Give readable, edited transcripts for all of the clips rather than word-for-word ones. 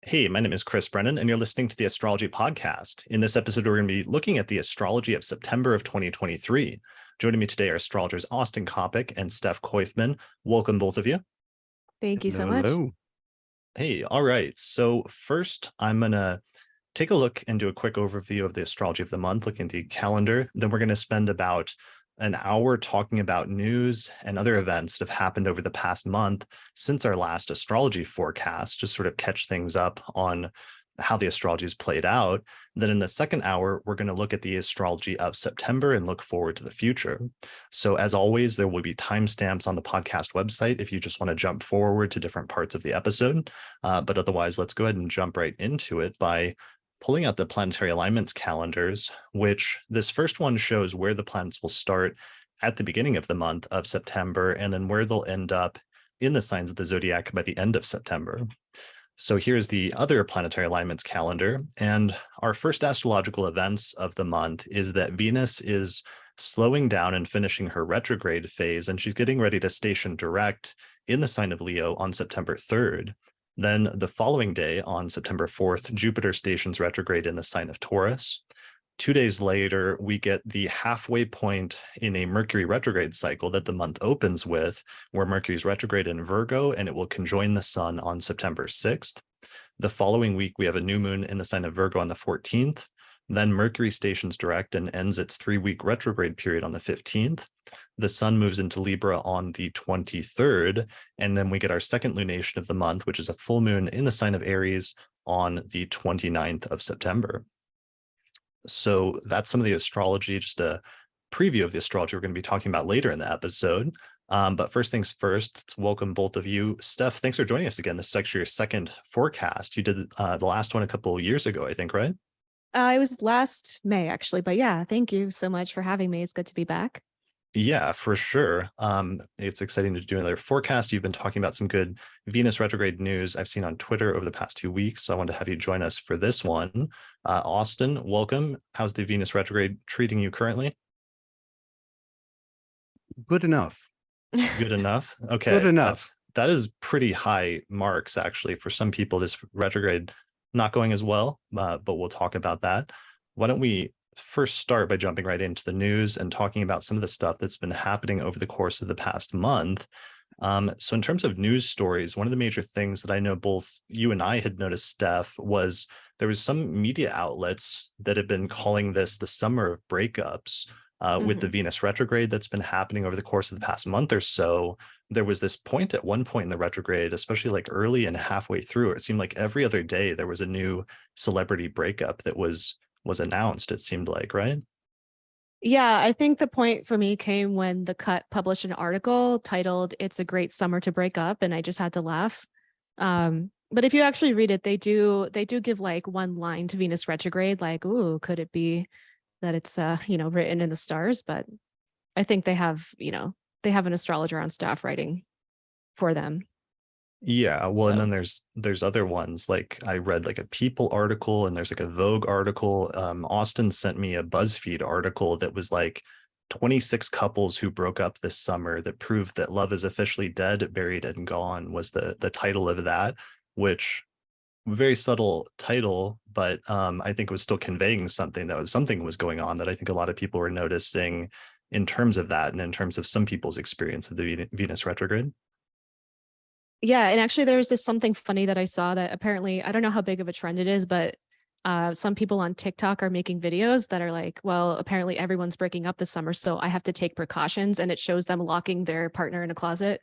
Hey, my name is Chris Brennan, and you're listening to the Astrology Podcast. In this episode, we're going to be looking at the astrology of September of 2023. Joining me today are astrologers Coppock and Steph Koyfman. Welcome, both of you. Thank you so much. Hey, all right. So first, I'm going to take a look and do a quick overview of the astrology of the month, looking at the calendar. Then we're going to spend about an hour talking about news and other events that have happened over the past month since our last astrology forecast, just sort of catch things up on how the astrology has played out. Then in the second hour, we're going to look at the astrology of September and look forward to the future. So as always, there will be timestamps on the podcast website if you just want to jump forward to different parts of the episode. But otherwise, let's go ahead and jump right into it by pulling out the planetary alignments calendars, which this first one shows where the planets will start at the beginning of the month of September, and then where they'll end up in the signs of the zodiac by the end of September. So here's the other planetary alignments calendar. And our first astrological events of the month is that Venus is slowing down and finishing her retrograde phase, and she's getting ready to station direct in the sign of Leo on September 3rd. Then the following day, on September 4th, Jupiter stations retrograde in the sign of Taurus. 2 days later, we get the halfway point in a Mercury retrograde cycle that the month opens with, where Mercury's retrograde in Virgo, and it will conjoin the sun on September 6th. The following week, we have a new moon in the sign of Virgo on the 14th. Then Mercury stations direct and ends its 3-week retrograde period on the 15th. The sun moves into Libra on the 23rd, and then we get our second lunation of the month, which is a full moon in the sign of Aries on the 29th of September. So that's some of the astrology, just a preview of the astrology we're going to be talking about later in the episode. But first things first, let's welcome both of you. Steph, thanks for joining us again. This is actually your second forecast. You did the last one a couple of years ago, I think, right? It was last May, actually. But yeah, thank you so much for having me. It's good to be back. Yeah, for sure. It's exciting to do another forecast. You've been talking about some good Venus retrograde news I've seen on Twitter over the past 2 weeks. So I wanted to have you join us for this one. Austin, welcome. How's the Venus retrograde treating you currently? Good enough. Good enough. Okay. Good enough. That is pretty high marks, actually. For some people, this retrograde not going as well, but we'll talk about that. Why don't we first start by jumping right into the news and talking about some of the stuff that's been happening over the course of the past month. So in terms of news stories, one of the major things that I know both you and I had noticed, Steph, was there was some media outlets that have been calling this the summer of breakups. With the Venus retrograde that's been happening over the course of the past month or so. There was this point at one point in the retrograde, especially like early and halfway through, it seemed like every other day there was a new celebrity breakup that was announced, it seemed like, right? Yeah, I think the point for me came when The Cut published an article titled "It's a Great Summer to Break Up," and I just had to laugh. But if you actually read it, they do give like one line to Venus retrograde, like, "Ooh, could it be that it's written in the stars?" But I think they have an astrologer on staff writing for them. Yeah, well, and then there's other ones, like I read like a People article and there's like a Vogue article. Austin sent me a BuzzFeed article that was like 26 couples who broke up this summer that proved that love is officially dead, buried, and gone was the title of that, which very subtle title, but I think it was still conveying something was going on that I think a lot of people were noticing in terms of that and in terms of some people's experience of the Venus retrograde. Yeah, and actually there's this something funny that I saw that apparently, I don't know how big of a trend it is, but some people on TikTok are making videos that are like, well, apparently everyone's breaking up this summer, so I have to take precautions, and it shows them locking their partner in a closet.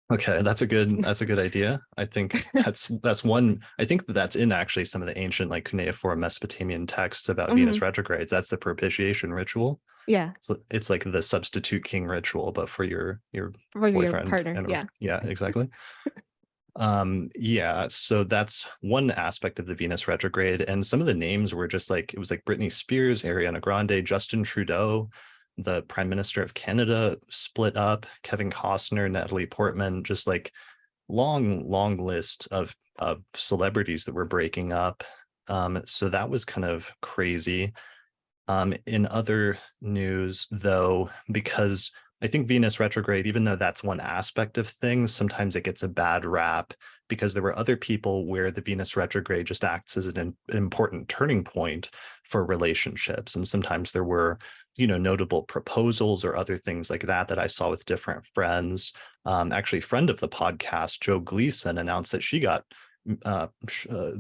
Okay, that's a good idea. I think that's one. I think that's in actually some of the ancient like cuneiform Mesopotamian texts about Venus retrogrades. That's the propitiation ritual. Yeah. So it's like the substitute king ritual, but for your boyfriend, your partner. And, yeah, exactly. Yeah, so that's one aspect of the Venus retrograde, and some of the names were just like, it was like Britney Spears, Ariana Grande, Justin Trudeau. The Prime Minister of Canada split up, Kevin Costner, Natalie Portman, just like long list of celebrities that were breaking up. So that was kind of crazy. In other news, though, because I think Venus retrograde, even though that's one aspect of things, sometimes it gets a bad rap because there were other people where the Venus retrograde just acts as an important turning point for relationships. And sometimes there were, notable proposals or other things like that that I saw with different friends. Actually, a friend of the podcast, Joe Gleason, announced that she got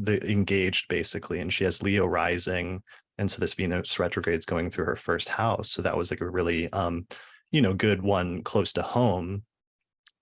engaged basically, and she has Leo rising. And so this Venus retrograde is going through her first house. So that was like a really, good one close to home.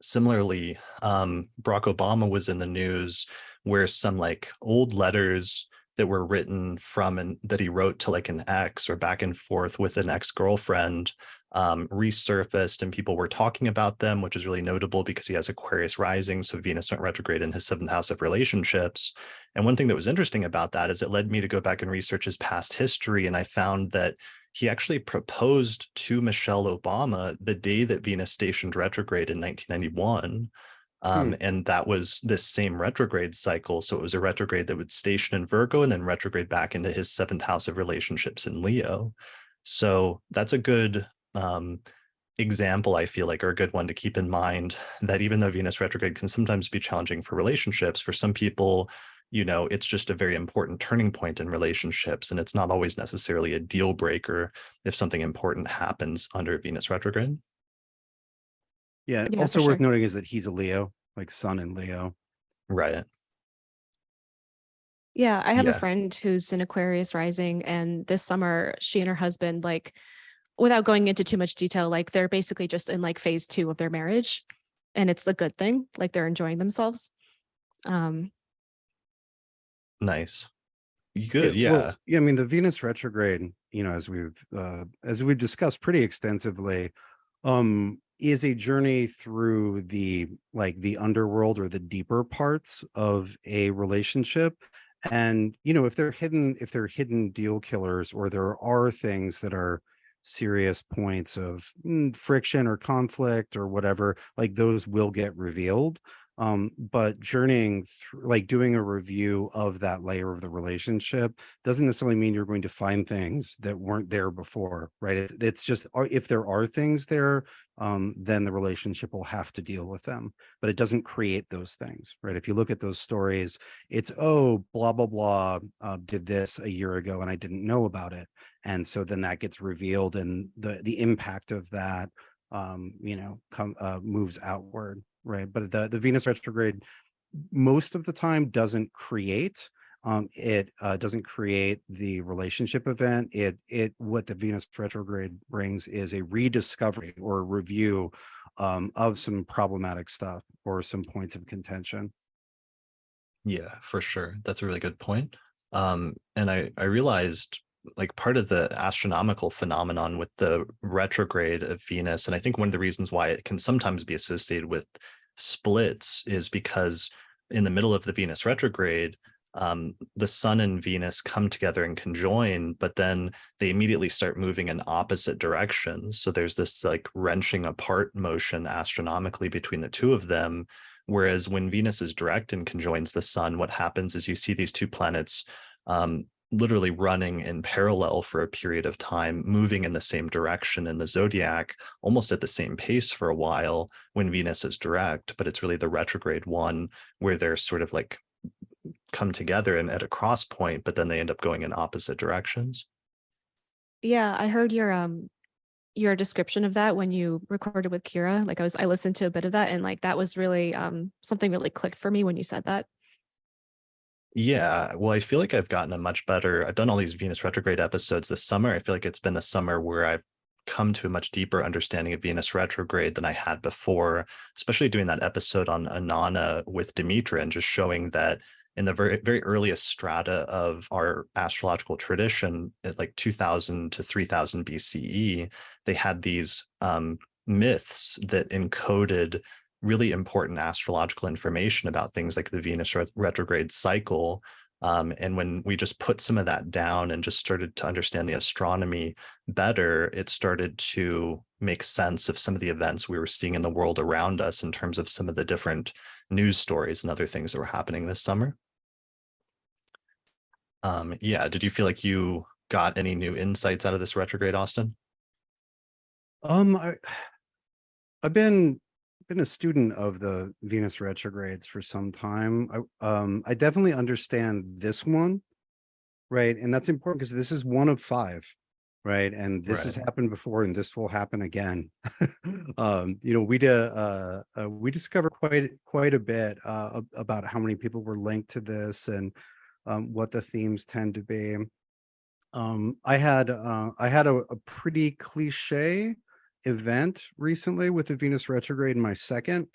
Similarly, Barack Obama was in the news where some like old letters that were written from and that he wrote to like an ex or back and forth with an ex-girlfriend resurfaced, and people were talking about them, which is really notable because he has Aquarius rising. So Venus went retrograde in his 7th house of relationships. And one thing that was interesting about that is it led me to go back and research his past history. And I found that he actually proposed to Michelle Obama the day that Venus stationed retrograde in 1991. And that was this same retrograde cycle. So it was a retrograde that would station in Virgo and then retrograde back into his 7th house of relationships in Leo. So that's a good example, I feel like, or a good one to keep in mind, that even though Venus retrograde can sometimes be challenging for relationships, for some people, it's just a very important turning point in relationships. And it's not always necessarily a deal breaker if something important happens under Venus retrograde. Yeah. Yeah, Also for worth sure. noting is that he's a Leo, like Sun in Leo. Right. Yeah, I have a Yeah. friend who's in Aquarius rising, and this summer she and her husband, like, without going into too much detail, like they're basically just in like phase 2 of their marriage, and it's a good thing. Like they're enjoying themselves. Um, Nice. Good. Well, Yeah. yeah, I mean, the Venus retrograde, as we've discussed pretty extensively, is a journey through the underworld or the deeper parts of a relationship. And if they're hidden deal killers, or there are things that are serious points of friction or conflict or whatever, like those will get revealed. But journeying through, like doing a review of that layer of the relationship, doesn't necessarily mean you're going to find things that weren't there before, right? It's just, if there are things there, then the relationship will have to deal with them, but it doesn't create those things, right? If you look at those stories, it's, oh, blah blah blah, did this a year ago and I didn't know about it, and so then that gets revealed, and the impact of that moves outward, right? But the Venus retrograde most of the time doesn't create, it doesn't create the relationship event. What the Venus retrograde brings is a rediscovery or a review of some problematic stuff or some points of contention. Yeah, for sure. That's a really good point. And I realized like part of the astronomical phenomenon with the retrograde of Venus, and I think one of the reasons why it can sometimes be associated with splits is because in the middle of the Venus retrograde, the Sun and Venus come together and conjoin, but then they immediately start moving in opposite directions. So there's this like wrenching apart motion astronomically between the two of them. Whereas when Venus is direct and conjoins the Sun, what happens is you see these two planets literally running in parallel for a period of time, moving in the same direction in the zodiac, almost at the same pace for a while when Venus is direct. But it's really the retrograde one where they're sort of like come together and at a cross point, but then they end up going in opposite directions. yeah, I heard your description of that when you recorded with Kira. Like I listened to a bit of that, and like that was really something really clicked for me when you said that. Yeah, well, I feel like I've done all these Venus retrograde episodes this summer. I feel like it's been the summer where I've come to a much deeper understanding of Venus retrograde than I had before, especially doing that episode on Anana with Demetra and just showing that in the very, very earliest strata of our astrological tradition, at like 2000 to 3000 BCE, they had these myths that encoded really important astrological information about things like the Venus retrograde cycle. And when we just put some of that down and just started to understand the astronomy better, it started to make sense of some of the events we were seeing in the world around us in terms of some of the different news stories and other things that were happening this summer. Yeah, did you feel like you got any new insights out of this retrograde, Austin? I, I've been a student of the Venus retrogrades for some time. I definitely understand this one, right? And that's important because this is one of five, right? And this has Right. happened before, and this will happen again. We discovered quite a bit about how many people were linked to this and what the themes tend to be. I had a pretty cliche event recently with the Venus retrograde in my second,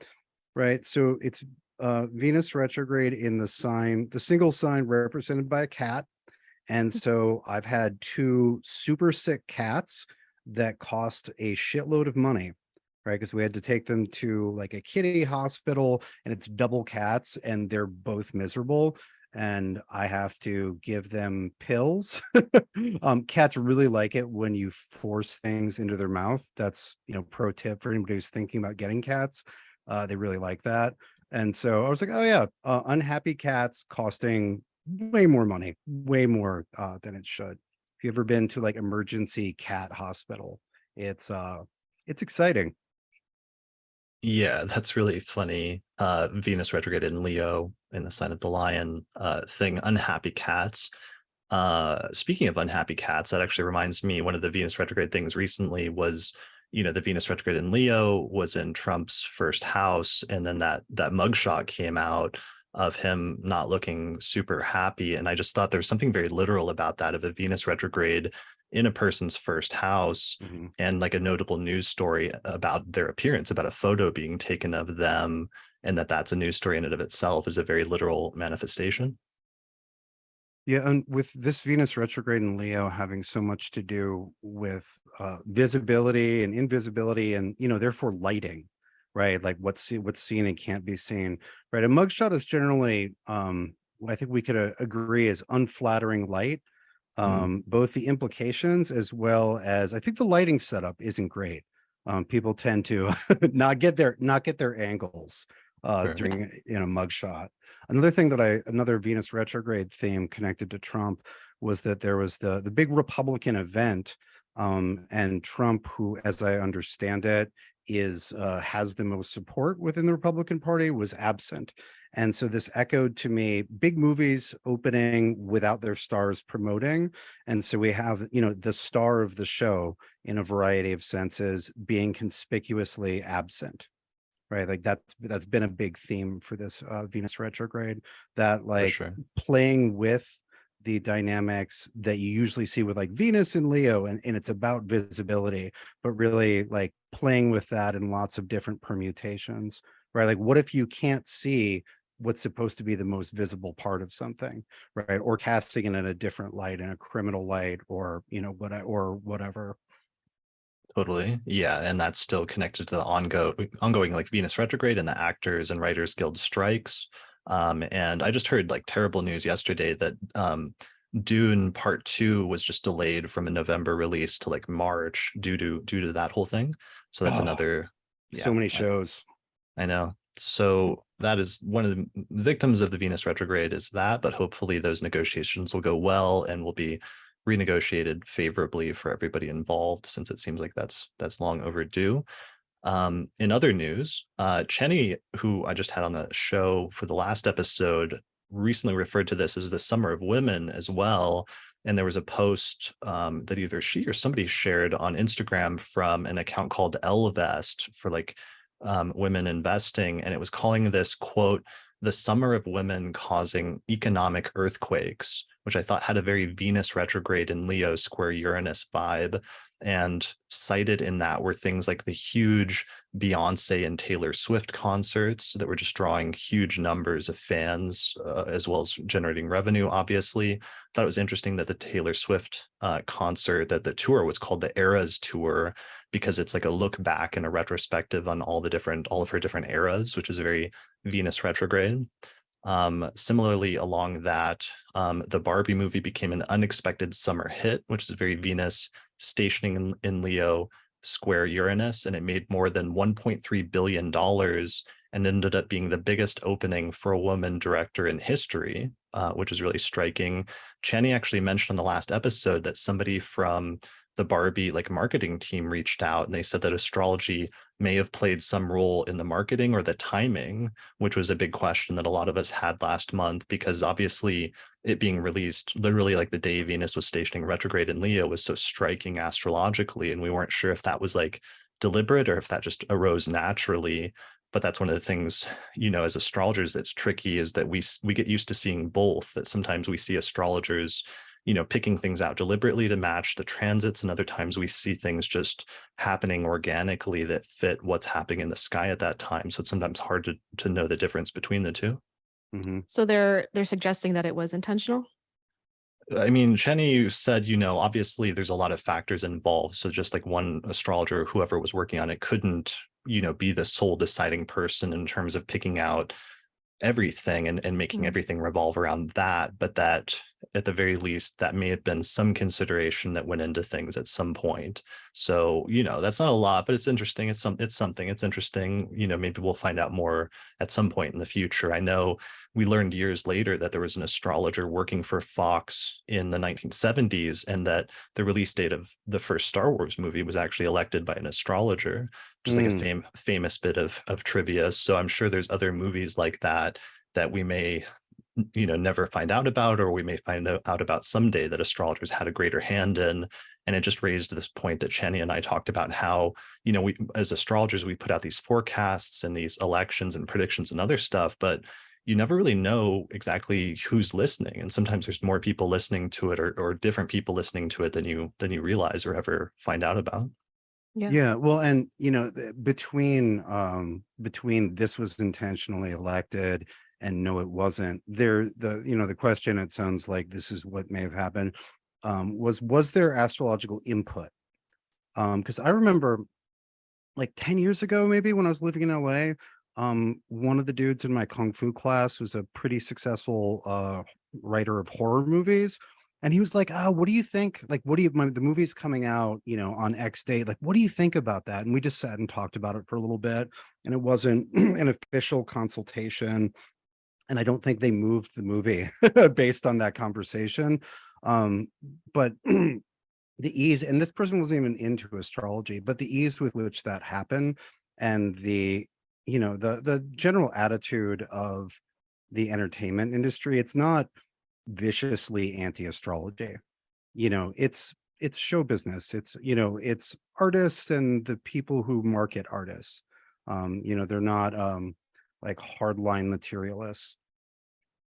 right? So it's Venus retrograde in the single sign represented by a cat. And so I've had two super sick cats that cost a shitload of money, right? Because we had to take them to like a kitty hospital, and it's double cats and they're both miserable. And I have to give them pills. Cats really like it when you force things into their mouth. That's, pro tip for anybody who's thinking about getting cats. They really like that. And so I was like, oh yeah, unhappy cats costing way more money, way more than it should. If you ever been to like emergency cat hospital, it's exciting. Yeah, that's really funny. Venus retrograde in Leo in the sign of the lion thing, unhappy cats. Speaking of unhappy cats, that actually reminds me, one of the Venus retrograde things recently was, the Venus retrograde in Leo was in Trump's first house, and then that mugshot came out of him not looking super happy. And I just thought there's something very literal about that, of a Venus retrograde in a person's first house, Mhm. and like a notable news story about their appearance, about a photo being taken of them, and that's a news story in and of itself, is a very literal manifestation. Yeah, and with this Venus retrograde in Leo having so much to do with visibility and invisibility, and therefore lighting, right? Like what's seen and can't be seen, right? A mugshot is generally, I think we could agree, is unflattering light. Mm, Both the implications as well as, I think, the lighting setup isn't great. People tend to not get their angles sure. during mugshot. Another Venus retrograde theme connected to Trump was that there was the big Republican event, and Trump, who, as I understand it, has the most support within the Republican Party, was absent. And so this echoed to me big movies opening without their stars promoting. And so we have, the star of the show in a variety of senses being conspicuously absent, right? Like that's been a big theme for this Venus retrograde, that For like sure. playing with the dynamics that you usually see with like Venus and Leo, and it's about visibility, but really like playing with that in lots of different permutations, right? Like what if you can't see what's supposed to be the most visible part of something, right? Or casting it in a different light, in a criminal light, or whatever. Totally. Yeah. And that's still connected to the ongoing like Venus retrograde and the Actors and Writers Guild strikes. And I just heard like terrible news yesterday that Dune Part 2 was just delayed from a November release to like March due to that whole thing. So that's Oh, another, so yeah, many shows. I know. So that is one of the victims of the Venus retrograde, is that, but hopefully those negotiations will go well and will be renegotiated favorably for everybody involved, since it seems like that's long overdue. In other news, Chenny, who I just had on the show for the last episode, recently referred to this as the summer of women as well. And there was a post that either she or somebody shared on Instagram from an account called Elvest for like women investing. And it was calling this, quote, the summer of women causing economic earthquakes, which I thought had a very Venus retrograde in Leo square Uranus vibe. And cited in that were things like the huge Beyonce and Taylor Swift concerts that were just drawing huge numbers of fans, as well as generating revenue, obviously. Thought it was interesting that the Taylor Swift concert, that the tour was called the Eras Tour, because it's like a look back and a retrospective on all of her different eras, which is a very Venus retrograde. Similarly, along that, the Barbie movie became an unexpected summer hit, which is very Venus stationing in Leo square Uranus, and it made more than $1.3 billion and ended up being the biggest opening for a woman director in history, which is really striking. Chani actually mentioned on the last episode that somebody from the Barbie like marketing team reached out, and they said that astrology may have played some role in the marketing or the timing, which was a big question that a lot of us had last month, because obviously it being released literally like the day Venus was stationing retrograde in Leo was so striking astrologically, and we weren't sure if that was like deliberate or if that just arose naturally. But that's one of the things, as astrologers, that's tricky, is that we get used to seeing both, that sometimes we see astrologers picking things out deliberately to match the transits, and other times we see things just happening organically that fit what's happening in the sky at that time. So it's sometimes hard to know the difference between the two. Mm-hmm. So they're suggesting that it was intentional. I mean, CHANI said, obviously there's a lot of factors involved. So just like one astrologer, whoever was working on it, couldn't, be the sole deciding person in terms of picking out everything and making everything revolve around that. But that at the very least, that may have been some consideration that went into things at some point. So, that's not a lot, but it's interesting. It's something. It's interesting. Maybe we'll find out more at some point in the future. I know we learned years later that there was an astrologer working for Fox in the 1970s, and that the release date of the first Star Wars movie was actually elected by an astrologer, just like a famous bit of trivia. So I'm sure there's other movies like that we may never find out about, or we may find out about someday, that astrologers had a greater hand in. And it just raised this point that CHANI and I talked about, how we as astrologers, we put out these forecasts and these elections and predictions and other stuff, but you never really know exactly who's listening, and sometimes there's more people listening to it, or different people listening to it than you realize or ever find out about. Yeah, well, and between this was intentionally elected and no, it wasn't, the question, it sounds like this is what may have happened, was there astrological input? Because I remember like 10 years ago, maybe, when I was living in LA, one of the dudes in my kung fu class was a pretty successful writer of horror movies. And he was like, "Oh, what do you think? Like, the movie's coming out, on X date. Like, what do you think about that?" And we just sat and talked about it for a little bit. And it wasn't an official consultation. And I don't think they moved the movie based on that conversation. But the ease, and this person wasn't even into astrology, but the ease with which that happened, and the general attitude of the entertainment industry, it's not viciously anti-astrology. It's show business. It's artists and the people who market artists. They're not like hardline materialists.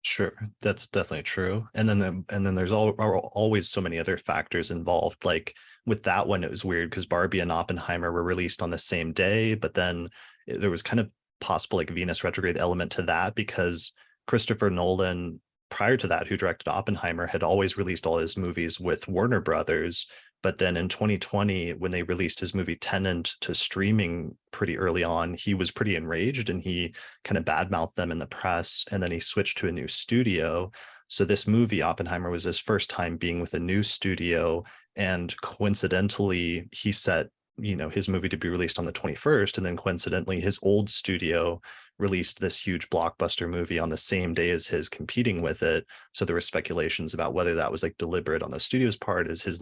Sure, that's definitely true. And then there's always so many other factors involved. Like with that one, it was weird because Barbie and Oppenheimer were released on the same day, but then there was kind of possible like Venus retrograde element to that, because Christopher Nolan, prior to that, who directed Oppenheimer, had always released all his movies with Warner Brothers. But then in 2020, when they released his movie Tenet to streaming pretty early on, he was pretty enraged and he kind of badmouthed them in the press. And then he switched to a new studio. So this movie, Oppenheimer, was his first time being with a new studio. And coincidentally, he set his movie to be released on the 21st. And then coincidentally, his old studio released this huge blockbuster movie on the same day as his, competing with it. So there were speculations about whether that was like deliberate on the studio's part, as his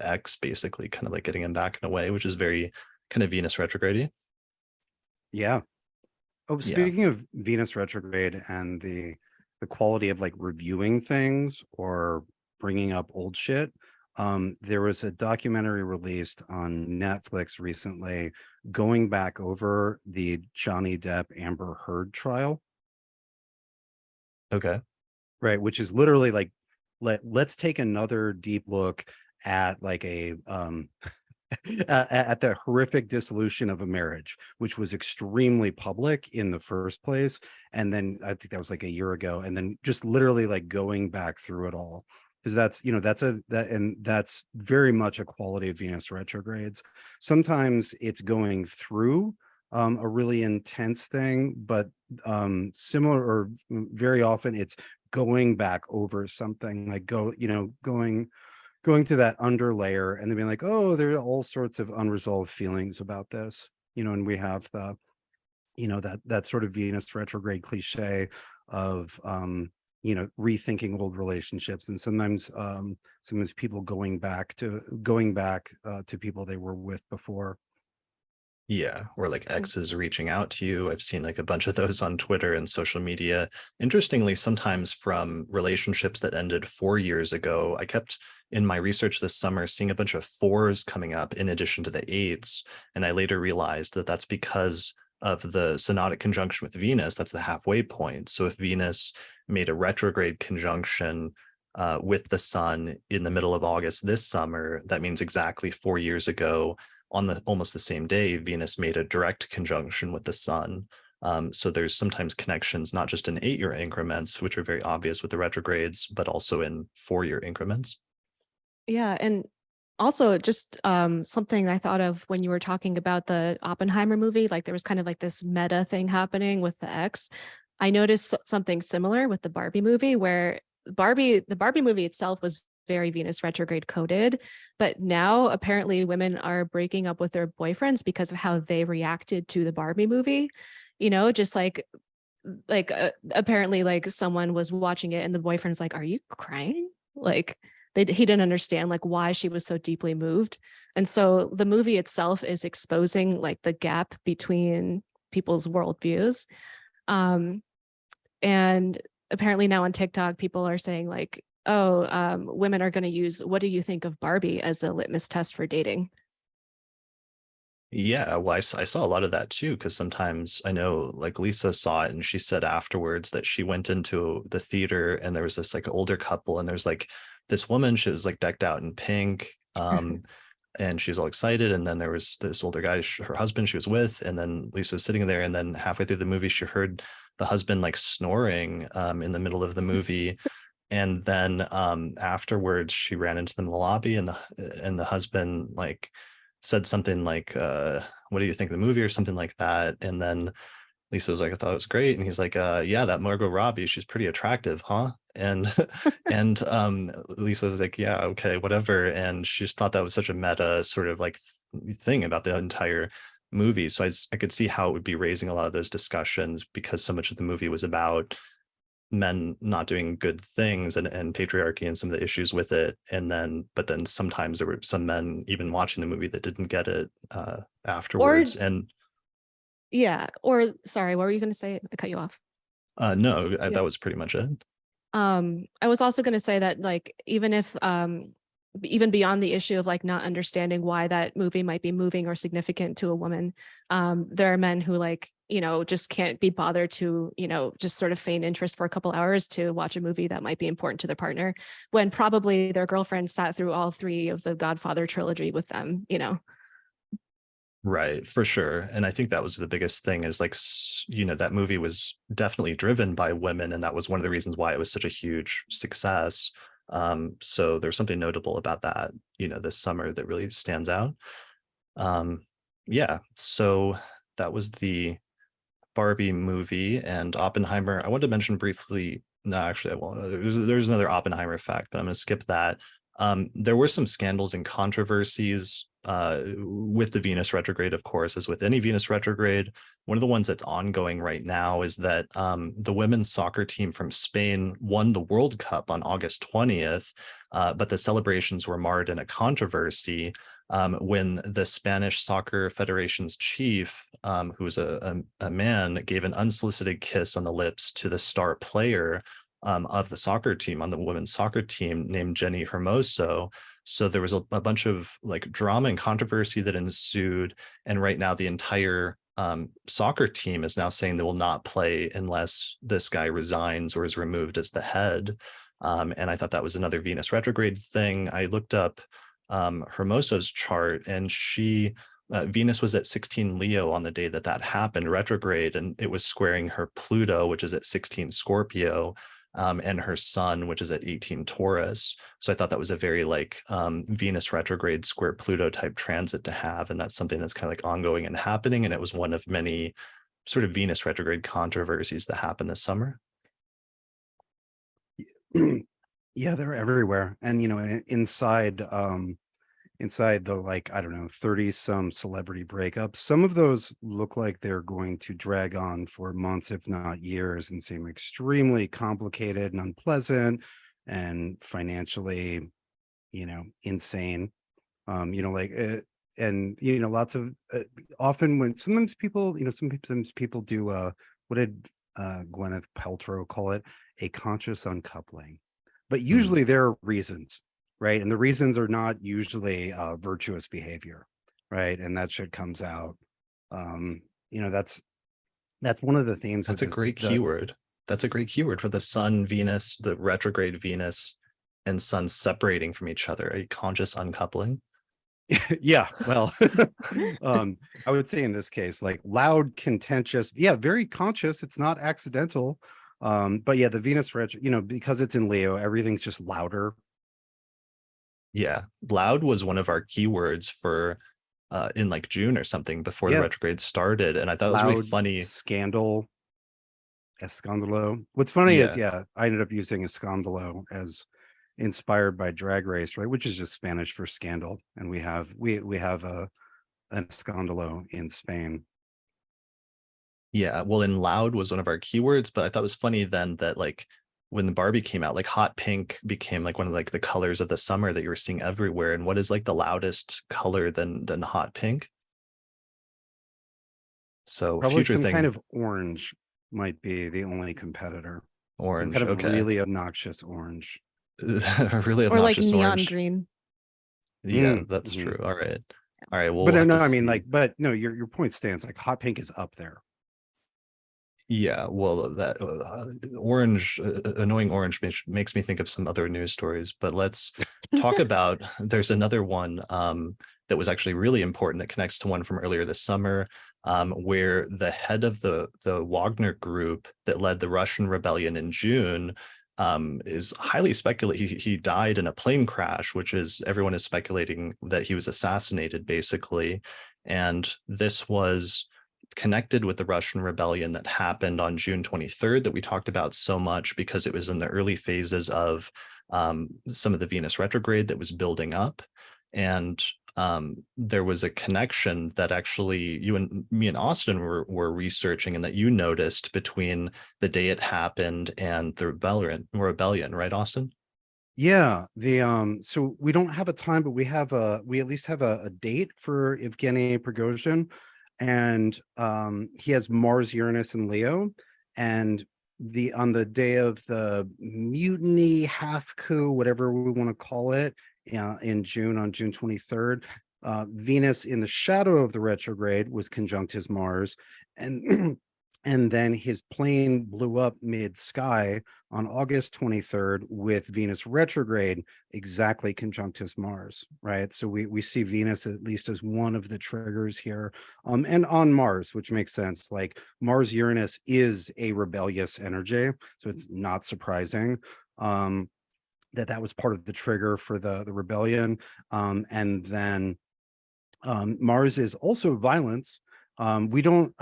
ex basically kind of like getting him back in a way, which is very kind of Venus retrograde. Yeah. Oh, speaking of Venus retrograde and the quality of like reviewing things or bringing up old shit, there was a documentary released on Netflix recently going back over the Johnny Depp Amber Heard trial. Okay. Right, which is literally like, let's take another deep look at like a at the horrific dissolution of a marriage, which was extremely public in the first place. And then I think that was like a year ago, and then just literally like going back through it all, because that's very much a quality of Venus retrogrades. Sometimes it's going through a really intense thing, but similar, or very often it's going back over something, like going to that under layer, and then being like, oh, there are all sorts of unresolved feelings about this, and we have the that sort of Venus retrograde cliche of rethinking old relationships, and sometimes people going back to people they were with before. Yeah, or like exes reaching out to you. I've seen like a bunch of those on Twitter and social media. Interestingly, sometimes from relationships that ended 4 years ago, I kept in my research this summer seeing a bunch of fours coming up in addition to the eights. And I later realized that that's because of the synodic conjunction with Venus. That's the halfway point. So if Venus made a retrograde conjunction with the sun in the middle of August this summer, that means exactly 4 years ago on the almost the same day, Venus made a direct conjunction with the sun. So there's sometimes connections, not just in 8-year increments, which are very obvious with the retrogrades, but also in 4-year increments. Yeah, and also just something I thought of when you were talking about the Oppenheimer movie, like there was kind of like this meta thing happening with the X. I noticed something similar with the Barbie movie where the Barbie movie itself was very Venus retrograde coded, but now apparently women are breaking up with their boyfriends because of how they reacted to the Barbie movie. You know, just apparently like someone was watching it and the boyfriend's like, "Are you crying?" Like he didn't understand like why she was so deeply moved. And so the movie itself is exposing like the gap between people's worldviews. Um, and apparently now on TikTok, people are saying like, oh, women are going to use "what do you think of Barbie" as a litmus test for dating. Yeah, well, I saw a lot of that too, because sometimes I know like Lisa saw it and she said afterwards that she went into the theater and there was this like older couple and there's like this woman, she was like decked out in pink. And she was all excited. And then there was this older guy, her husband she was with, and then Lisa was sitting there. And then halfway through the movie, she heard the husband like snoring in the middle of the movie. And then afterwards, she ran into them in the lobby, and the husband like said something like, "What do you think of the movie?" or something like that. And then Lisa was like, "I thought it was great," and he's like, "Yeah, that Margot Robbie, she's pretty attractive, huh?" And and Lisa was like, "Yeah, okay, whatever." And she just thought that was such a meta sort of like thing about the entire movie. So I could see how it would be raising a lot of those discussions because so much of the movie was about men not doing good things and patriarchy and some of the issues with it. And then, but then sometimes there were some men even watching the movie that didn't get it Or afterwards. And yeah, or sorry, what were you going to say? I cut you off. no, Yeah. that was pretty much it. I was also going to say that like even if even beyond the issue of like not understanding why that movie might be moving or significant to a woman, there are men who like, you know, just can't be bothered to, you know, just sort of feign interest for a couple hours to watch a movie that might be important to their partner when probably their girlfriend sat through all three of the Godfather trilogy with them, you know. Right, for sure. And I think that was the biggest thing is like, that movie was definitely driven by women. And that was one of the reasons why it was such a huge success. So there's something notable about that, this summer that really stands out. Um, yeah, so that was the Barbie movie and Oppenheimer. I wanted to mention briefly. No, actually, I won't. There's another Oppenheimer fact, but I'm going to skip that. There were some scandals and controversies with the Venus retrograde, of course, as with any Venus retrograde. One of the ones that's ongoing right now is that the women's soccer team from Spain won the World Cup on August 20th, but the celebrations were marred in a controversy when the Spanish Soccer Federation's chief, who was a man, gave an unsolicited kiss on the lips to the star player of the soccer team, on the women's soccer team, named Jenny Hermoso. So there was a bunch of like drama and controversy that ensued. And right now, the entire soccer team is now saying they will not play unless this guy resigns or is removed as the head. And I thought that was another Venus retrograde thing. I looked up Hermosa's chart, and Venus was at 16 Leo on the day that happened, retrograde, and it was squaring her Pluto, which is at 16 Scorpio, and her Sun, which is at 18 Taurus. So I thought that was a very like Venus retrograde square Pluto type transit to have, and that's something that's kind of like ongoing and happening, and it was one of many sort of Venus retrograde controversies that happened this summer. Yeah, they're everywhere. And inside the like, I don't know, 30 some celebrity breakups, some of those look like they're going to drag on for months, if not years, and seem extremely complicated and unpleasant and financially, insane. Like lots of often when sometimes people do what did Gwyneth Paltrow call it, a conscious uncoupling, but usually there are reasons, right? And the reasons are not usually virtuous behavior, right? And that shit comes out. That's one of the themes. That's a great keyword. That's a great keyword for the Sun, Venus, the retrograde Venus and Sun separating from each other, a conscious uncoupling. Yeah, well, I would say in this case, like loud, contentious, very conscious. It's not accidental. But yeah, the Venus retro, because it's in Leo, everything's just louder. Yeah, loud was one of our keywords for in like June or something before the retrograde started, and I thought loud, it was really funny. Scandal, escandalo. What's funny is I ended up using escandalo as inspired by Drag Race, right, which is just Spanish for scandal, and we have an escandalo in Spain. Yeah, well, and loud was one of our keywords, but I thought it was funny then that like when the Barbie came out, like hot pink became like one of like the colors of the summer that you were seeing everywhere. And what is like the loudest color than hot pink? So probably future some thing, kind of orange might be the only competitor. Orange, some kind of okay. Really obnoxious orange. Really obnoxious or like neon orange. Green. Yeah, that's true. All right. Well, but no, I mean, like, but no, your point stands. Like, hot pink is up there. Yeah, well, that orange, annoying orange makes me think of some other news stories. But let's talk about. There's another one that was actually really important that connects to one from earlier this summer, where the head of the Wagner group that led the Russian rebellion in June is highly speculated. He died in a plane crash, which is everyone is speculating that he was assassinated, basically. And this was connected with the Russian rebellion that happened on June 23rd that we talked about so much because it was in the early phases of some of the Venus retrograde that was building up. And there was a connection that actually you and me and Austin were researching and that you noticed between the day it happened and the rebellion, right, Austin? Yeah, so we don't have a time, but we at least have a date for Evgeny Prigozhin, and he has Mars, Uranus, and Leo, and on the day of the mutiny, half coup, whatever we want to call it, in June, on June 23rd, Venus in the shadow of the retrograde was conjunct his Mars, and and then his plane blew up mid-sky on August 23rd with Venus retrograde exactly conjunct his Mars, right? So we see Venus at least as one of the triggers here, and on Mars, which makes sense. Like Mars Uranus is a rebellious energy, so it's not surprising that was part of the trigger for the rebellion. And then Mars is also violence. We don't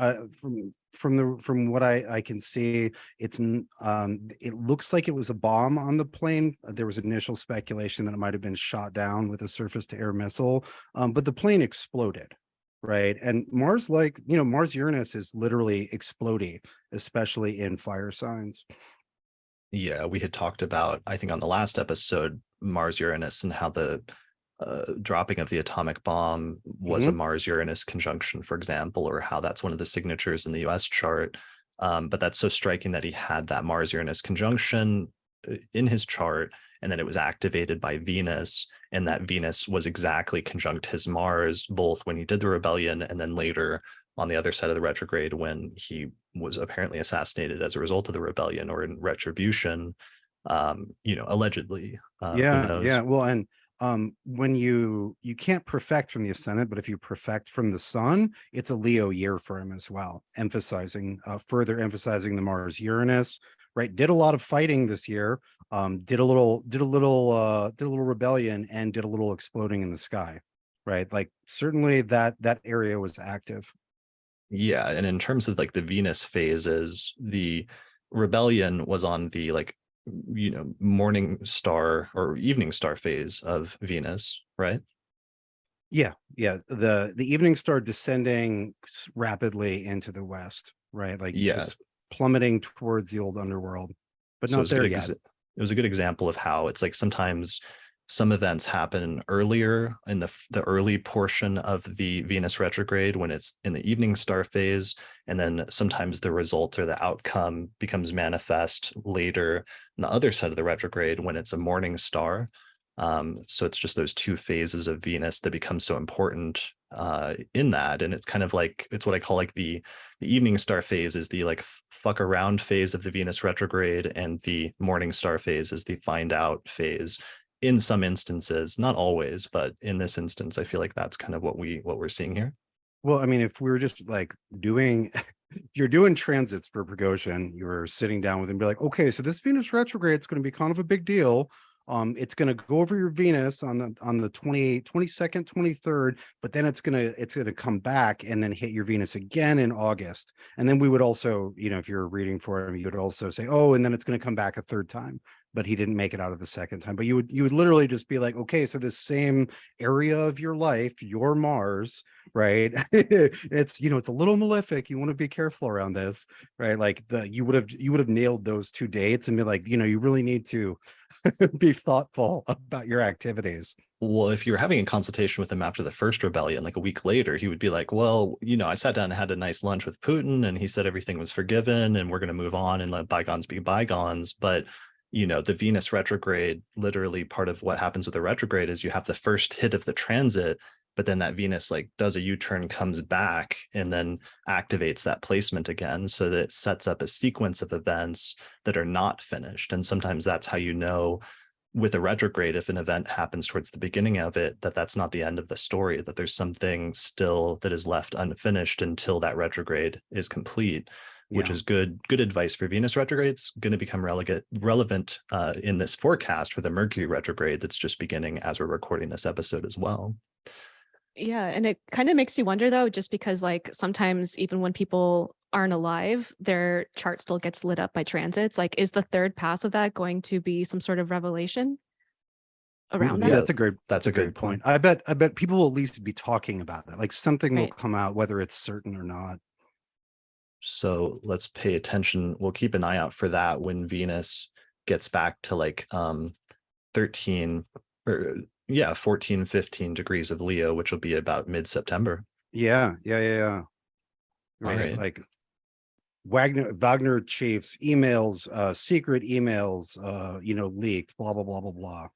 from what I can see, it looks like it was a bomb on the plane. There was initial speculation that it might have been shot down with a surface to air missile, but the plane exploded, right? And Mars, like, Mars Uranus is literally exploding, especially in fire signs. Yeah, we had talked about, I think on the last episode, Mars Uranus and how the dropping of the atomic bomb was a Mars Uranus conjunction, for example, or how that's one of the signatures in the US chart. But that's so striking that he had that Mars Uranus conjunction in his chart, and then it was activated by Venus, and that Venus was exactly conjunct his Mars, both when he did the rebellion and then later on the other side of the retrograde when he was apparently assassinated as a result of the rebellion or in retribution, allegedly. Yeah. Well, and when you can't perfect from the ascendant, but if you perfect from the sun, it's a Leo year for him as well, further emphasizing the Mars Uranus, right? Did a lot of fighting this year, did a little rebellion, and did a little exploding in the sky, right? Like certainly that area was active. Yeah, and in terms of like the Venus phases, the rebellion was on the morning star or evening star phase of Venus, right? Yeah. The evening star descending rapidly into the west, right? Like just plummeting towards the old underworld, but not there yet. It was a good example of how it's like sometimes Some events happen earlier in the early portion of the Venus retrograde when it's in the evening star phase, and then sometimes the result or the outcome becomes manifest later on the other side of the retrograde when it's a morning star. So it's just those two phases of Venus that become so important in that. And it's kind of like, it's what I call like the evening star phase is the like fuck around phase of the Venus retrograde, and the morning star phase is the find out phase. In some instances, not always, but in this instance, I feel like that's kind of what we're seeing here. Well, I mean, if we were just like doing, if you're doing transits for Prigozhin, you're sitting down with him and be like, okay, so this Venus retrograde is going to be kind of a big deal. It's going to go over your Venus on the 28th, 22nd, 23rd, but then it's going to come back and then hit your Venus again in August. And then we would also, you know, if you're reading for him, you would also say, oh, and then it's going to come back a third time, but he didn't make it out of the second time. But you would literally just be like, okay, so this same area of your life, your Mars, right? It's, you know, it's a little malefic. You want to be careful around this, right? Like you would have nailed those two dates and be like, you know, you really need to be thoughtful about your activities. Well, if you were having a consultation with him after the first rebellion, like a week later, he would be like, well, you know, I sat down and had a nice lunch with Putin, and he said everything was forgiven and we're going to move on and let bygones be bygones. But, you know, the Venus retrograde, literally part of what happens with the retrograde is you have the first hit of the transit, but then that Venus like does a U-turn, comes back, and then activates that placement again, so that it sets up a sequence of events that are not finished. And sometimes that's how you know with a retrograde, if an event happens towards the beginning of it, that's not the end of the story, that there's something still that is left unfinished until that retrograde is complete, which is good advice for Venus retrogrades. Going to become relevant in this forecast for the Mercury retrograde that's just beginning as we're recording this episode as well. Yeah, and it kind of makes you wonder though, just because like sometimes even when people aren't alive, their chart still gets lit up by transits. Like, is the third pass of that going to be some sort of revelation around that? Yeah, that's a good point. I bet people will at least be talking about it. Like something will come out, whether it's certain or not. So let's pay attention. We'll keep an eye out for that when Venus gets back to like 13 or 14, 15 degrees of Leo, which will be about mid-September. Yeah. Right. Like Wagner chiefs emails, secret emails, you know, leaked, blah, blah, blah, blah, blah.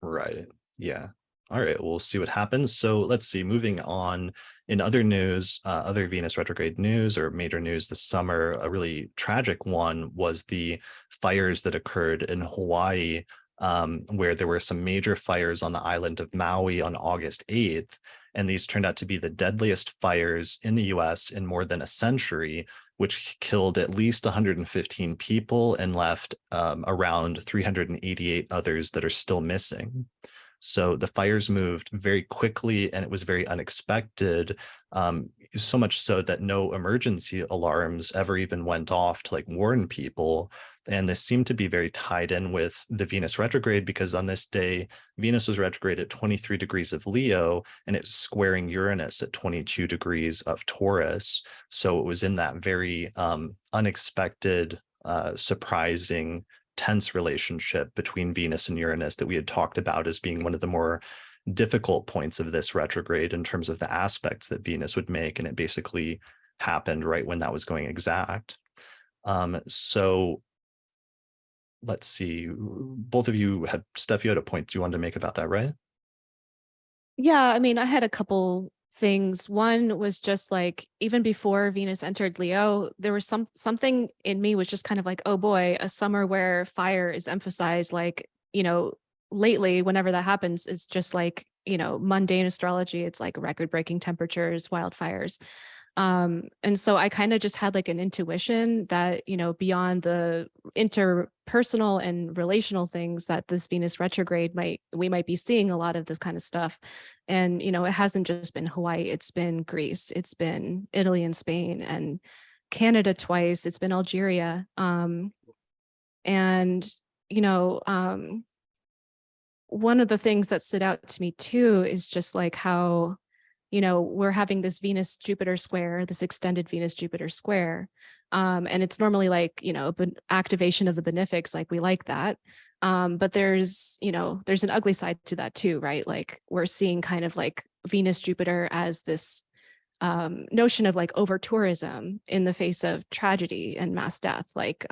Right. Yeah. All right. We'll see what happens. So let's see. Moving on in other news, other Venus retrograde news or major news this summer, a really tragic one was the fires that occurred in Hawaii, where there were some major fires on the island of Maui on August 8th. And these turned out to be the deadliest fires in the US in more than a century, which killed at least 115 people and left around 388 others that are still missing. So the fires moved very quickly and it was very unexpected, so much so that no emergency alarms ever even went off to like warn people. And this seemed to be very tied in with the Venus retrograde, because on this day, Venus was retrograde at 23 degrees of Leo and it's squaring Uranus at 22 degrees of Taurus. So it was in that very unexpected, surprising, tense relationship between Venus and Uranus that we had talked about as being one of the more difficult points of this retrograde in terms of the aspects that Venus would make. And it basically happened right when that was going exact. So let's see, both of you had, Steph, you had a point you wanted to make about that, right? Yeah, I mean, I had a couple things. One was just like, even before Venus entered Leo, there was something in me was just kind of like, oh boy, a summer where fire is emphasized. Like, you know, lately, whenever that happens, it's just like, you know, mundane astrology. It's like record-breaking temperatures, wildfires. And so I kind of just had like an intuition that, you know, beyond the interpersonal and relational things, that this Venus retrograde we might be seeing a lot of this kind of stuff. And, you know, it hasn't just been Hawaii, it's been Greece, it's been Italy and Spain and Canada twice, it's been Algeria. And, you know, one of the things that stood out to me too is just like how, you know, we're having this Venus-Jupiter square, this extended Venus-Jupiter square. And it's normally like, you know, activation of the benefics, like we like that. But there's an ugly side to that too, right? Like we're seeing kind of like Venus Jupiter as this notion of like over tourism in the face of tragedy and mass death. Like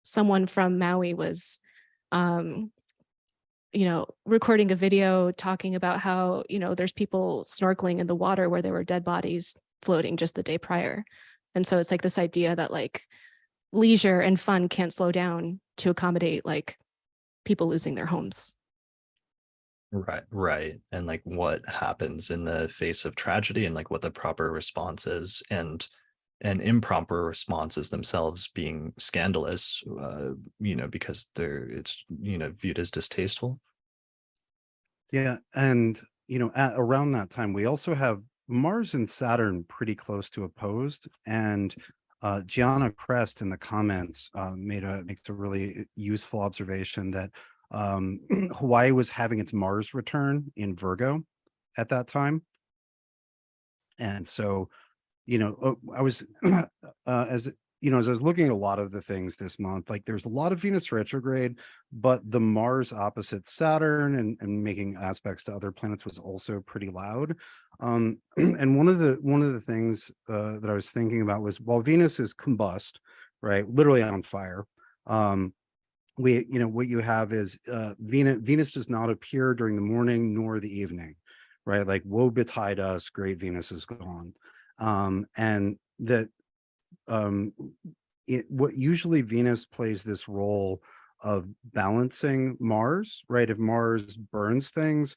someone from Maui was recording a video talking about how there's people snorkeling in the water where there were dead bodies floating just the day prior. And so it's like this idea that like leisure and fun can't slow down to accommodate like people losing their homes. Right. And like what happens in the face of tragedy and like what the proper response is, and improper responses themselves being scandalous, because it's viewed as distasteful. Yeah, and at around that time we also have Mars and Saturn pretty close to opposed, and Gianna Crest in the comments makes a really useful observation that Hawaii was having its Mars return in Virgo at that time. And so, I was as as I was looking at a lot of the things this month, like there's a lot of Venus retrograde, but the Mars opposite Saturn and making aspects to other planets was also pretty loud. And one of the things that I was thinking about was, while Venus is combust, right, literally on fire, what you have is Venus does not appear during the morning nor the evening, right? Like woe betide us, great Venus is gone. And that what usually Venus plays this role of balancing Mars, right? If Mars burns things,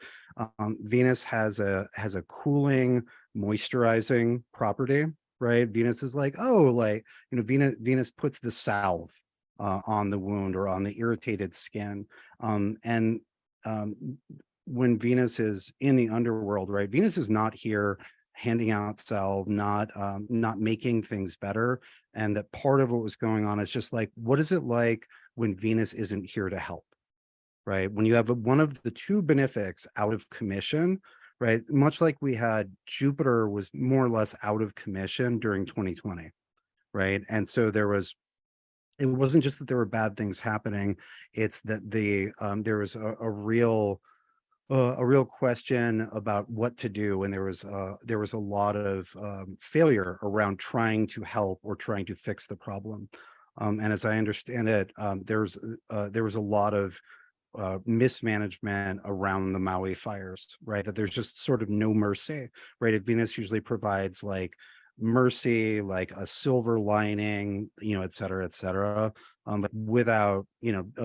Venus has a cooling, moisturizing property, right? Venus is like, oh, like, Venus puts the salve on the wound or on the irritated skin. When Venus is in the underworld, right? Venus is not here handing out salve, not making things better. And that part of what was going on is just like, what is it like when Venus isn't here to help, right? When you have one of the two benefics out of commission, right? Much like we had Jupiter was more or less out of commission during 2020, right? And so it wasn't just that there were bad things happening, it's that there was a real question about what to do, and there was a lot of failure around trying to help or trying to fix the problem. And as I understand it, there was a lot of mismanagement around the Maui fires, right? That there's just sort of no mercy, right? If Venus usually provides like mercy, like a silver lining, et cetera, like without,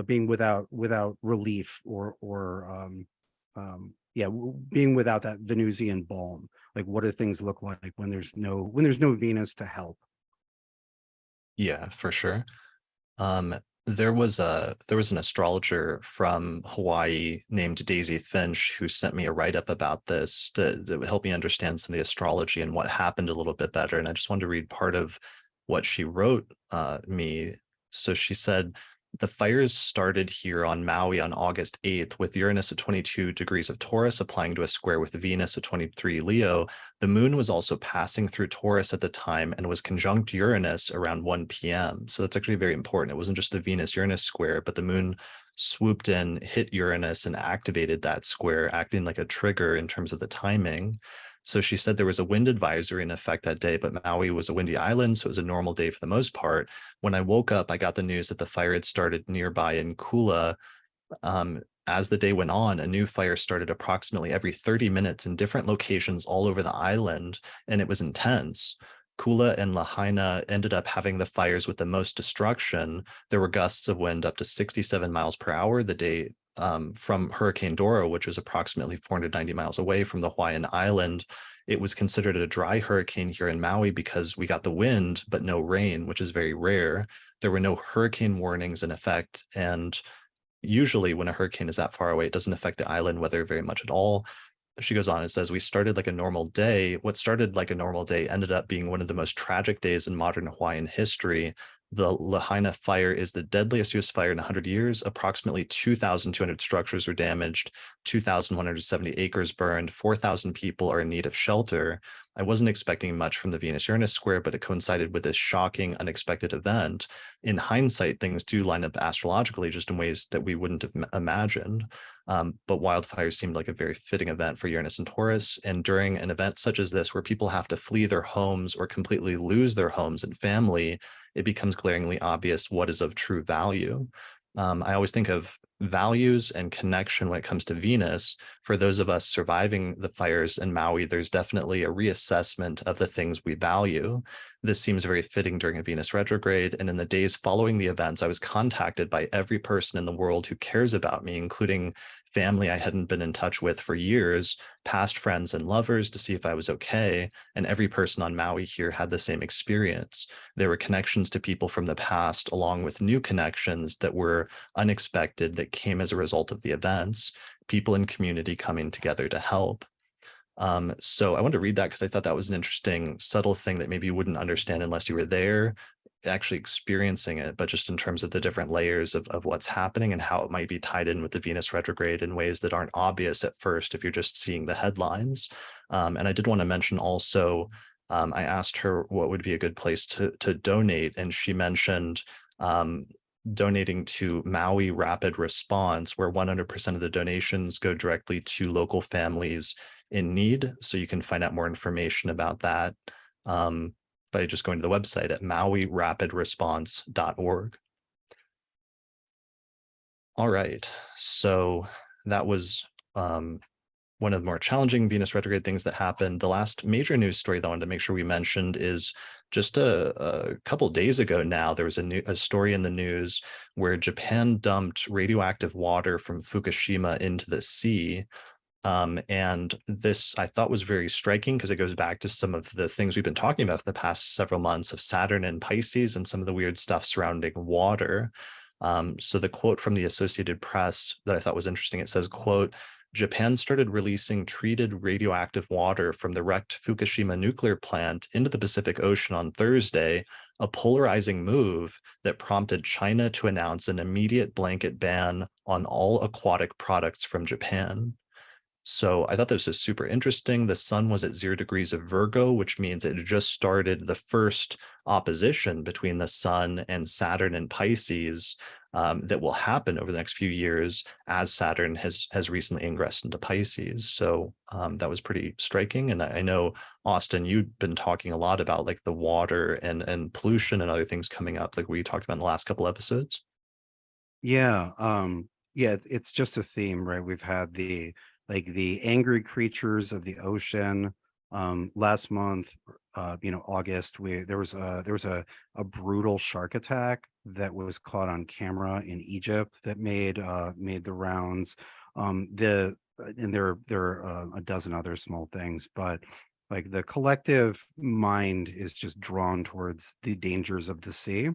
being without relief or being without that Venusian balm. Like, what do things look like when there's no Venus to help? Yeah, for sure. There was an astrologer from Hawaii named Daisy Finch who sent me a write-up about this to help me understand some of the astrology and what happened a little bit better. And I just wanted to read part of what she wrote me. So she said, the fires started here on Maui on August 8th with Uranus at 22 degrees of Taurus applying to a square with Venus at 23 Leo. The moon was also passing through Taurus at the time and was conjunct Uranus around 1 p.m. So that's actually very important. It wasn't just the Venus-Uranus square, but the moon swooped in, hit Uranus, and activated that square, acting like a trigger in terms of the timing. So she said there was a wind advisory in effect that day, but Maui was a windy island, so it was a normal day for the most part. When I woke up, I got the news that the fire had started nearby in Kula. As the day went on, a new fire started approximately every 30 minutes in different locations all over the island, and it was intense. Kula and Lahaina ended up having the fires with the most destruction. There were gusts of wind up to 67 miles per hour the day from Hurricane Dora, which was approximately 490 miles away from the Hawaiian island. It was considered a dry hurricane here in Maui because we got the wind, but no rain, which is very rare. There were no hurricane warnings in effect. And usually when a hurricane is that far away, it doesn't affect the island weather very much at all. She goes on and says, we started like a normal day. What started like a normal day ended up being one of the most tragic days in modern Hawaiian history. The Lahaina fire is the deadliest U.S. fire in 100 years. Approximately 2,200 structures were damaged, 2,170 acres burned, 4,000 people are in need of shelter. I wasn't expecting much from the Venus-Uranus square, but it coincided with this shocking, unexpected event. In hindsight, things do line up astrologically just in ways that we wouldn't have imagined. But wildfires seemed like a very fitting event for Uranus and Taurus. And during an event such as this, where people have to flee their homes or completely lose their homes and family, it becomes glaringly obvious what is of true value. I always think of values and connection when it comes to Venus. For those of us surviving the fires in Maui, there's definitely a reassessment of the things we value. This seems very fitting during a Venus retrograde. And in the days following the events, I was contacted by every person in the world who cares about me, including family I hadn't been in touch with for years, past friends and lovers, to see if I was okay. And every person on Maui here had the same experience. There were connections to people from the past, along with new connections that were unexpected, that came as a result of the events, people in community coming together to help. So I wanted to read that because I thought that was an interesting, subtle thing that maybe you wouldn't understand unless you were there, actually experiencing it, but just in terms of the different layers of what's happening and how it might be tied in with the Venus retrograde in ways that aren't obvious at first if you're just seeing the headlines. And I did want to mention also, I asked her what would be a good place to donate, and she mentioned donating to Maui Rapid Response, where 100% of the donations go directly to local families in need. So you can find out more information about that by just going to the website at mauirapidresponse.org. All right, so that was one of the more challenging Venus retrograde things that happened. The last major news story that I wanted to make sure we mentioned is just a couple days ago now, there was a story in the news where Japan dumped radioactive water from Fukushima into the sea. And this I thought was very striking because it goes back to some of the things we've been talking about for the past several months of Saturn and Pisces and some of the weird stuff surrounding water. So the quote from the Associated Press that I thought was interesting, it says, quote, Japan started releasing treated radioactive water from the wrecked Fukushima nuclear plant into the Pacific Ocean on Thursday, a polarizing move that prompted China to announce an immediate blanket ban on all aquatic products from Japan. So I thought this was super interesting. The sun was at 0 degrees of Virgo, which means it just started the first opposition between the sun and Saturn and Pisces that will happen over the next few years as Saturn has recently ingressed into Pisces. So that was pretty striking. And I know, Austin, you've been talking a lot about like the water and pollution and other things coming up, like we talked about in the last couple episodes. Yeah. Yeah, it's just a theme, right? We've had the angry creatures of the ocean. Last month, August, there was a brutal shark attack that was caught on camera in Egypt that made the rounds. And there are a dozen other small things, but like the collective mind is just drawn towards the dangers of the sea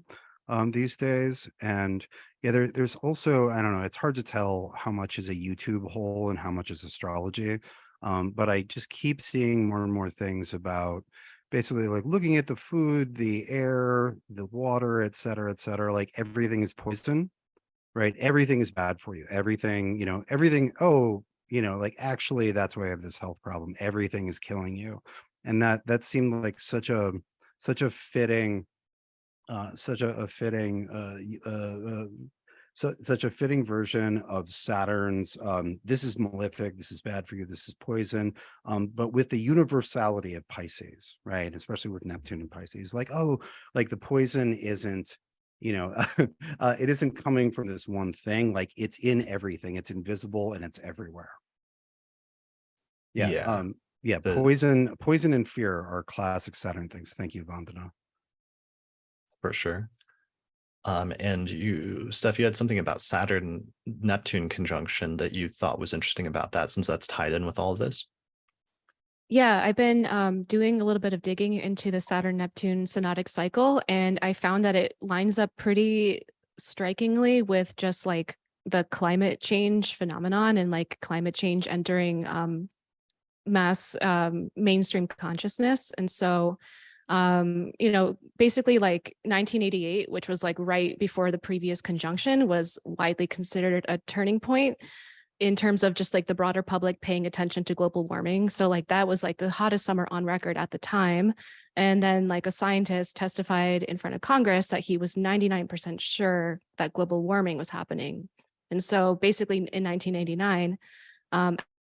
these days. And yeah, there's also, I don't know, it's hard to tell how much is a YouTube hole and how much is astrology. But I just keep seeing more and more things about basically like looking at the food, the air, the water, et cetera, like everything is poison, right? Everything is bad for you. Everything, everything. Oh, like actually that's why I have this health problem. Everything is killing you. And that seemed like such a fitting such a fitting such a fitting version of Saturn's this is malefic, this is bad for you, this is poison, but with the universality of Pisces, right? Especially with Neptune and Pisces, like, oh, like the poison isn't, it isn't coming from this one thing, like it's in everything, it's invisible and it's everywhere. Yeah. Poison and fear are classic Saturn things. Thank you, Vandana. For sure. And you, Steph, you had something about Saturn Neptune conjunction that you thought was interesting about that, since that's tied in with all of this. Yeah, I've been doing a little bit of digging into the Saturn Neptune synodic cycle, and I found that it lines up pretty strikingly with just like the climate change phenomenon and like climate change entering mass mainstream consciousness. And so basically like 1988, which was like right before the previous conjunction, was widely considered a turning point in terms of just like the broader public paying attention to global warming. So like that was like the hottest summer on record at the time. And then like a scientist testified in front of Congress that he was 99% sure that global warming was happening. And so basically in 1989,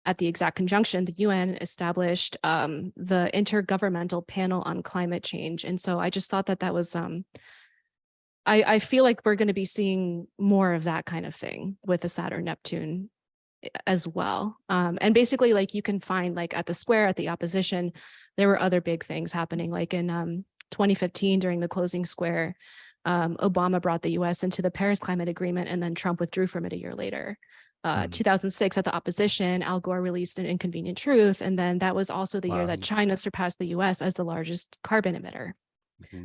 at the exact conjunction, the UN established the Intergovernmental Panel on Climate Change. And so I just thought that that was, I feel like we're going to be seeing more of that kind of thing with the Saturn Neptune as well. And basically like you can find like at the square, at the opposition, there were other big things happening. Like in 2015 during the closing square, Obama brought the US into the Paris Climate Agreement, and then Trump withdrew from it a year later. 2006 at the opposition, Al Gore released An Inconvenient Truth. And then that was also the year that China surpassed the US as the largest carbon emitter.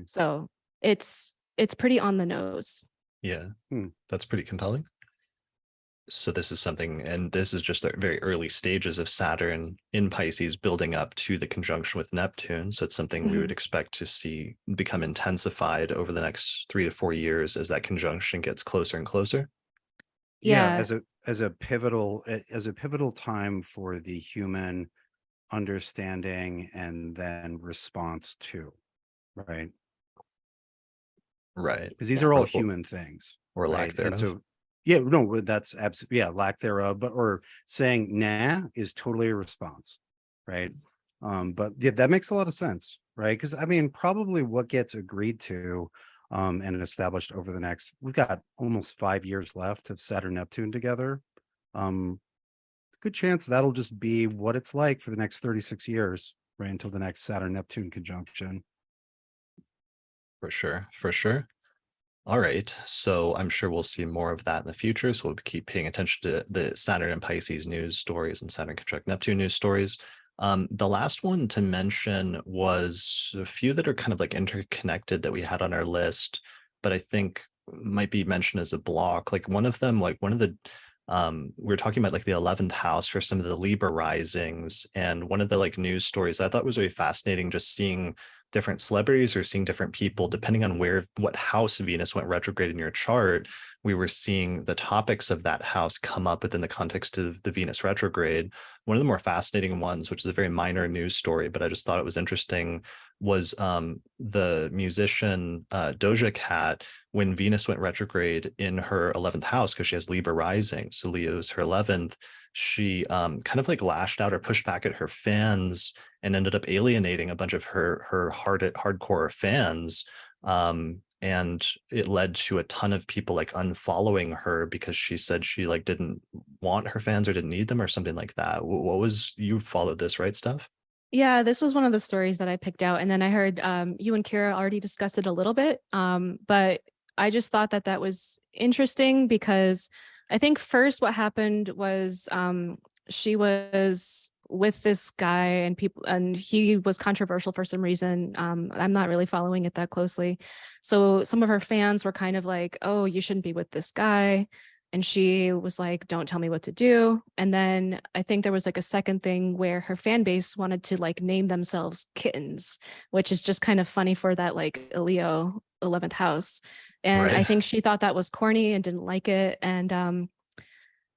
So it's pretty on the nose. Yeah, that's pretty compelling. So this is something, and this is just the very early stages of Saturn in Pisces building up to the conjunction with Neptune. So it's something we would expect to see become intensified over the next 3 to 4 years as that conjunction gets closer and closer. Yeah, as a pivotal time for the human understanding and then response to, right? Right. Because these are all human things. Or lack right? thereof. And so, yeah, no, that's absolutely, yeah, lack thereof, but, or saying nah is totally a response, right? But yeah, that makes a lot of sense, right? Because I mean, probably what gets agreed to and established over the next, we've got almost 5 years left of Saturn Neptune together. Good chance that'll just be what it's like for the next 36 years, right? Until the next Saturn Neptune conjunction. For sure, for sure. All right, so I'm sure we'll see more of that in the future. So we'll keep paying attention to the Saturn and Pisces news stories and Saturn conjunct Neptune news stories. The last one to mention was a few that are kind of like interconnected that we had on our list, but I think might be mentioned as a block. Like one of them, like one of the we were talking about like the 11th house for some of the Libra risings, and one of the like news stories I thought was really fascinating, just seeing different celebrities or seeing different people depending on what house Venus went retrograde in your chart. We were seeing the topics of that house come up within the context of the Venus retrograde. One of the more fascinating ones, which is a very minor news story, but I just thought it was interesting, was the musician Doja Cat, when Venus went retrograde in her 11th house, because she has Libra rising, so Leo is her 11th, she kind of like lashed out or pushed back at her fans and ended up alienating a bunch of her hardcore fans. And it led to a ton of people like unfollowing her because she said she like didn't want her fans or didn't need them or something like that. What was, you followed this, right, Steph? Yeah, this was one of the stories that I picked out. And then I heard you and Kira already discussed it a little bit. But I just thought that that was interesting because I think first what happened was she was with this guy and people, and he was controversial for some reason. I'm not really following it that closely. So some of her fans were kind of like, oh, you shouldn't be with this guy. And she was like, don't tell me what to do. And then I think there was like a second thing where her fan base wanted to like name themselves kittens, which is just kind of funny for that like Leo 11th house. And I think she thought that was corny and didn't like it. And,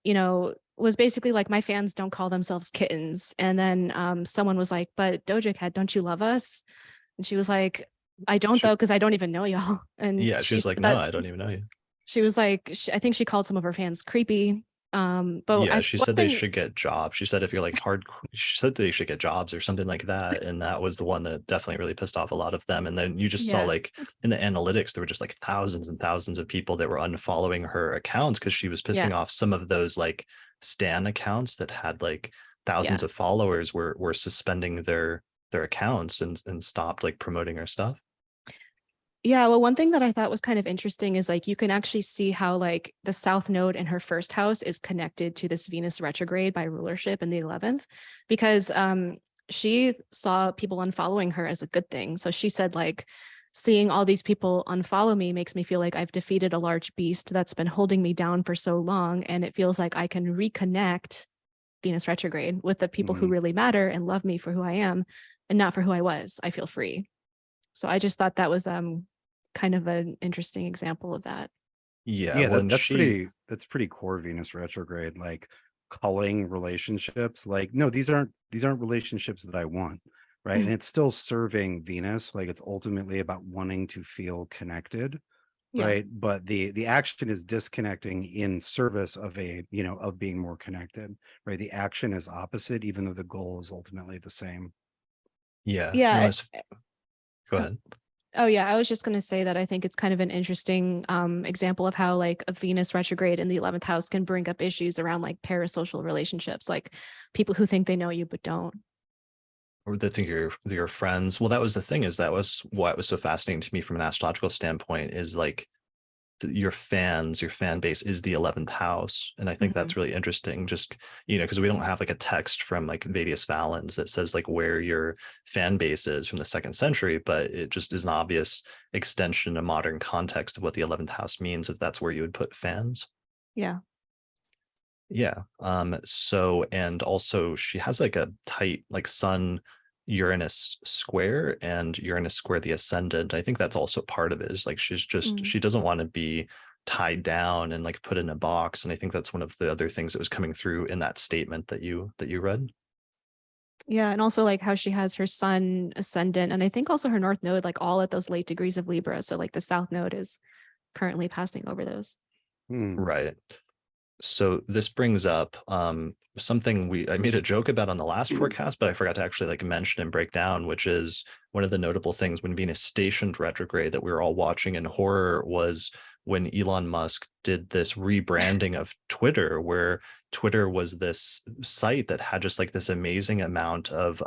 you know, was basically like, my fans don't call themselves kittens. And then someone was like, but Doja Cat, don't you love us? And she was like, I don't though, because I don't even know y'all. And yeah, she's like, no, I don't even know you. She was like, I think she called some of her fans creepy. But yeah, she said they should get jobs. She said if you're like she said they should get jobs or something like that. And that was the one that definitely really pissed off a lot of them. And then you just saw like in the analytics, there were just like thousands and thousands of people that were unfollowing her accounts because she was pissing off some of those like Stan accounts that had like thousands of followers were suspending their accounts and stopped like promoting her stuff. Yeah, well, one thing that I thought was kind of interesting is like you can actually see how like the South Node in her first house is connected to this Venus retrograde by rulership in the 11th, because she saw people unfollowing her as a good thing. So she said like, seeing all these people unfollow me makes me feel like I've defeated a large beast that's been holding me down for so long. And it feels like I can reconnect Venus retrograde with the people who really matter and love me for who I am and not for who I was. I feel free. So I just thought that was kind of an interesting example of that. Yeah, well, that's pretty core Venus retrograde. Like culling relationships. Like, no, these aren't relationships that I want, right? And it's still serving Venus. Like, it's ultimately about wanting to feel connected, Yeah. right? But the action is disconnecting in service of of being more connected, right? The action is opposite, even though the goal is ultimately the same. Yeah. No, Yeah. go ahead. Oh yeah, I was just going to say that I think it's kind of an interesting example of how like a Venus retrograde in the 11th house can bring up issues around like parasocial relationships, like people who think they know you but don't. Or they think you're friends. Well, that was the thing, is that was what was so fascinating to me from an astrological standpoint, is like your fan base is the 11th house. And I think Mhm. that's really interesting, just, because we don't have like a text from like Vedic Valens that says like where your fan base is from the 2nd century, but it just is an obvious extension, a modern context of what the 11th house means, if that's where you would put fans. Yeah. Yeah. So, and also she has like a tight like Sun Uranus square, and Uranus square the ascendant. I think that's also part of it, is like Mm. she doesn't want to be tied down and like put in a box. And I think that's one of the other things that was coming through in that statement that you read. Yeah, and also like how she has her sun ascendant and I think also her north node like all at those late degrees of Libra. So like the south node is currently passing over those. Hmm. Right. So this brings up something I made a joke about on the last forecast, but I forgot to actually like mention and break down, which is one of the notable things when Venus stationed retrograde that we were all watching in horror, was when Elon Musk did this rebranding of Twitter, where Twitter was this site that had just like this amazing amount of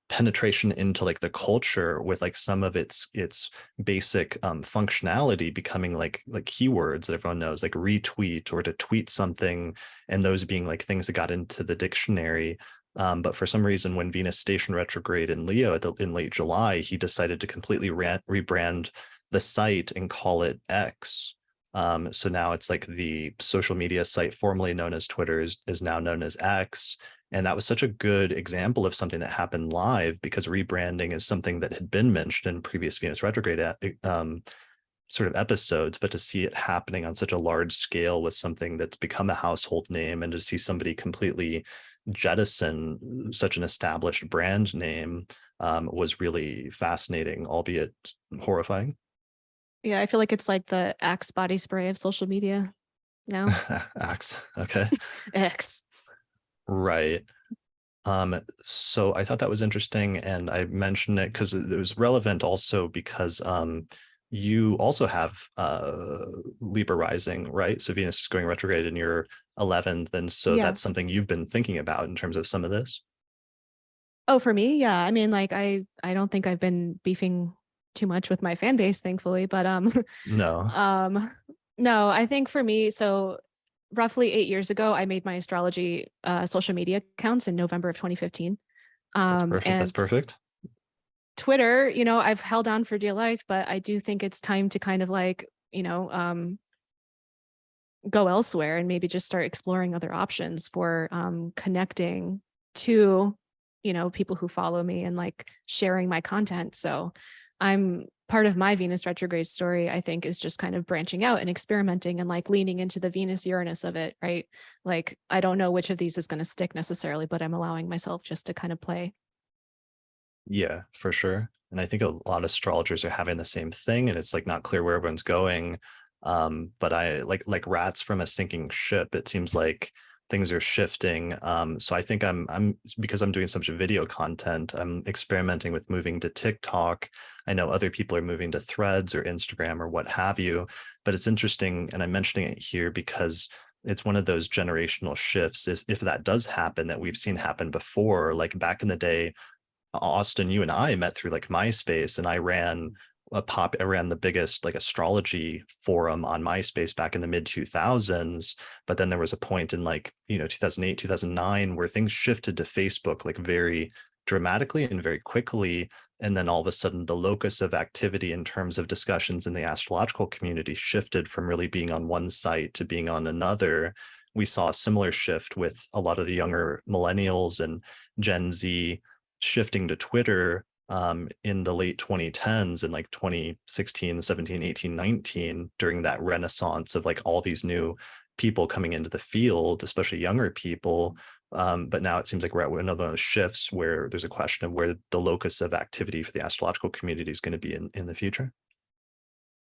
penetration into like the culture, with like some of its basic functionality becoming like keywords that everyone knows, like retweet or to tweet something, and those being like things that got into the dictionary. But for some reason, when Venus stationed retrograde in Leo in late July, he decided to completely rebrand the site and call it X. So now it's like the social media site formerly known as Twitter is now known as X. And that was such a good example of something that happened live, because rebranding is something that had been mentioned in previous Venus retrograde sort of episodes, but to see it happening on such a large scale with something that's become a household name, and to see somebody completely jettison such an established brand name was really fascinating, albeit horrifying. Yeah, I feel like it's like the Axe body spray of social media now. Axe. Okay. X. Right. So I thought that was interesting, and I mentioned it because it was relevant also because you also have Libra rising, right? So Venus is going retrograde in your 11th, and so Yeah. that's something you've been thinking about in terms of some of this. Oh, for me, yeah. I mean, like I don't think I've been beefing too much with my fan base, thankfully, but No, um no, I think for me, so roughly 8 years ago, I made my astrology social media accounts in November of 2015. that's perfect. That's And perfect. Twitter, I've held on for dear life, but I do think it's time to kind of like, go elsewhere and maybe just start exploring other options for connecting to people who follow me and like sharing my content. So I'm part of my Venus retrograde story, I think, is just kind of branching out and experimenting and like leaning into the Venus Uranus of it, right? Like I don't know which of these is going to stick necessarily, but I'm allowing myself just to kind of play. Yeah, for sure. And I think a lot of astrologers are having the same thing, and it's like not clear where everyone's going. But I like rats from a sinking ship. It seems like things are shifting. So I think I'm because I'm doing so much video content, I'm experimenting with moving to TikTok. I know other people are moving to Threads or Instagram or what have you. But it's interesting, and I'm mentioning it here because it's one of those generational shifts, is if that does happen, that we've seen happen before. Like back in the day, Austin, you and I met through like MySpace, and I ran the biggest like astrology forum on MySpace back in the mid 2000s. But then there was a point in like, 2008, 2009, where things shifted to Facebook like very dramatically and very quickly. And then all of a sudden, the locus of activity in terms of discussions in the astrological community shifted from really being on one site to being on another. We saw a similar shift with a lot of the younger millennials and Gen Z shifting to Twitter in the late 2010s, and like 2016, 17, 18, 19, during that renaissance of like all these new people coming into the field, especially younger people. But now it seems like we're at one of those shifts where there's a question of where the locus of activity for the astrological community is going to be in the future.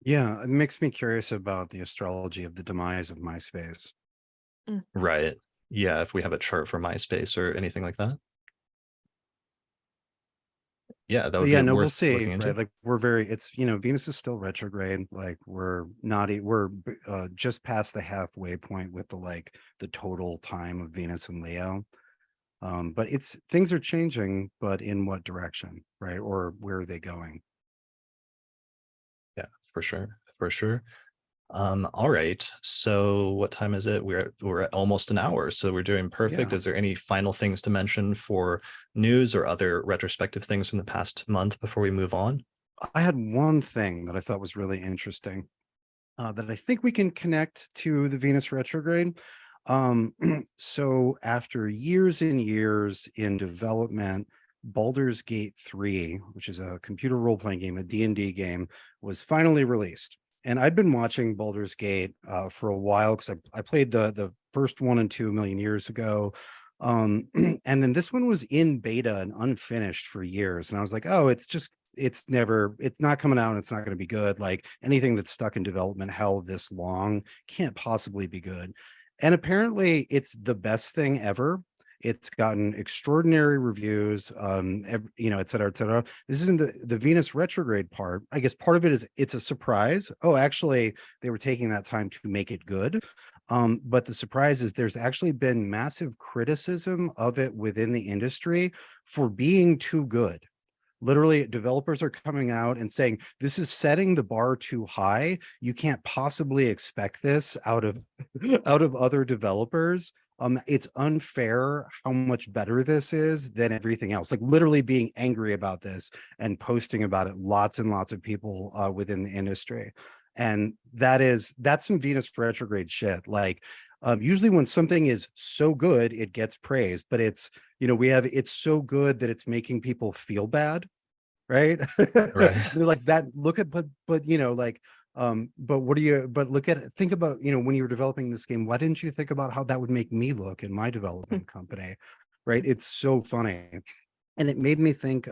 Yeah, it makes me curious about the astrology of the demise of MySpace. Right. Yeah, if we have a chart for MySpace or anything like that. Yeah, that would Yeah, be no, we'll worth see, looking into. right? Like it's, Venus is still retrograde. Like we're just past the halfway point with the total time of Venus and Leo. But things are changing, but in what direction, right? Or where are they going? Yeah, for sure. For sure. All right. So what time is it? We're at almost an hour, so we're doing perfect. Yeah. Is there any final things to mention for news or other retrospective things from the past month before we move on? I had one thing that I thought was really interesting, that I think we can connect to the Venus retrograde. So after years and years in development, Baldur's Gate 3, which is a computer role-playing game, a D&D game, was finally released. And I'd been watching Baldur's Gate for a while because I played the first 1 and 2 a million years ago. And then this one was in beta and unfinished for years. And I was like, oh, it's not coming out and it's not going to be good. Like anything that's stuck in development hell this long can't possibly be good. And apparently it's the best thing ever. It's gotten extraordinary reviews, et cetera, et cetera. This isn't the Venus retrograde part. I guess part of it is it's a surprise. Oh, actually, they were taking that time to make it good. But the surprise is there's actually been massive criticism of it within the industry for being too good. Literally, developers are coming out and saying, this is setting the bar too high. You can't possibly expect this out of out of other developers. It's unfair how much better this is than everything else. Like literally being angry about this and posting about it, lots and lots of people within the industry. And that's some Venus retrograde shit. Like usually when something is so good, it gets praised, but it's so good that it's making people feel bad, right? Right. They're like that. Look at, but think about, when you were developing this game, why didn't you think about how that would make me look in my development company, right? It's so funny. And it made me think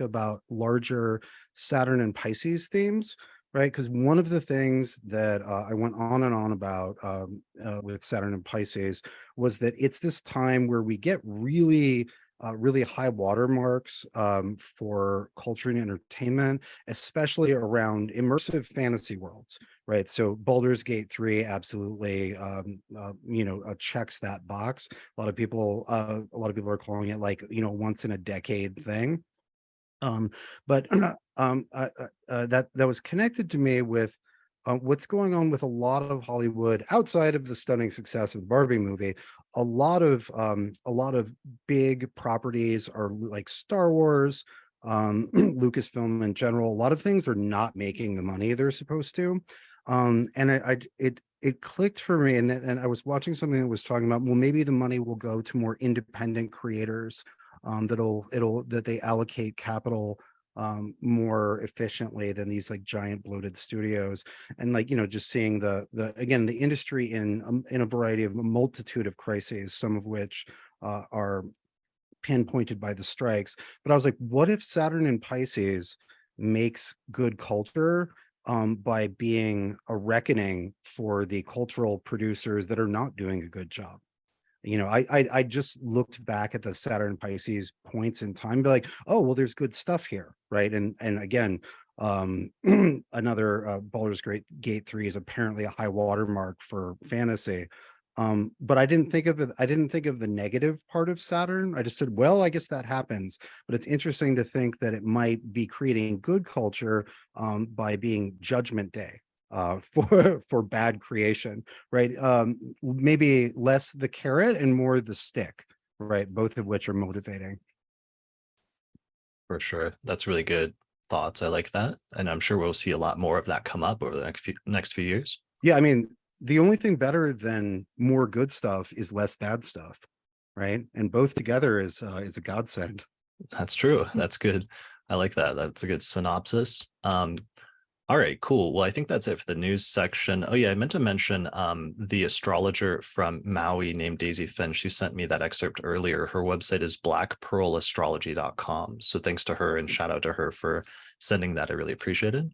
about larger Saturn and Pisces themes, right? Because one of the things that I went on and on about with Saturn and Pisces was that it's this time where we get really high watermarks for culture and entertainment, especially around immersive fantasy worlds, right? So Baldur's Gate 3 absolutely checks that box. A lot of people are calling it like once in a decade thing. But that was connected to me with what's going on with a lot of Hollywood outside of the stunning success of the Barbie movie. A lot of big properties are like Star Wars, Lucasfilm in general. A lot of things are not making the money they're supposed to, and it clicked for me. And I was watching something that was talking about, well, maybe the money will go to more independent creators, that they allocate capital more efficiently than these like giant bloated studios. And just seeing the industry in a variety of a multitude of crises, some of which are pinpointed by the strikes. But I was like, what if Saturn and Pisces makes good culture by being a reckoning for the cultural producers that are not doing a good job? I just looked back at the Saturn Pisces points in time, be like, oh, well, there's good stuff here, right? And again, another Baldur's Gate 3 is apparently a high watermark for fantasy. But I didn't think of it. I didn't think of the negative part of Saturn. I just said, well, I guess that happens. But it's interesting to think that it might be creating good culture by being Judgment Day for bad creation, right? Maybe less the carrot and more the stick, right? Both of which are motivating. For sure. That's really good thoughts. I like that. And I'm sure we'll see a lot more of that come up over the next few years. Yeah, I mean, the only thing better than more good stuff is less bad stuff, right? And both together is a godsend. That's true. That's good. I like that. That's a good synopsis. All right, cool. Well, I think that's it for the news section. Oh yeah, I meant to mention the astrologer from Maui named Daisy Finch, who sent me that excerpt earlier. Her website is blackpearlastrology.com. So thanks to her and shout out to her for sending that. I really appreciate it.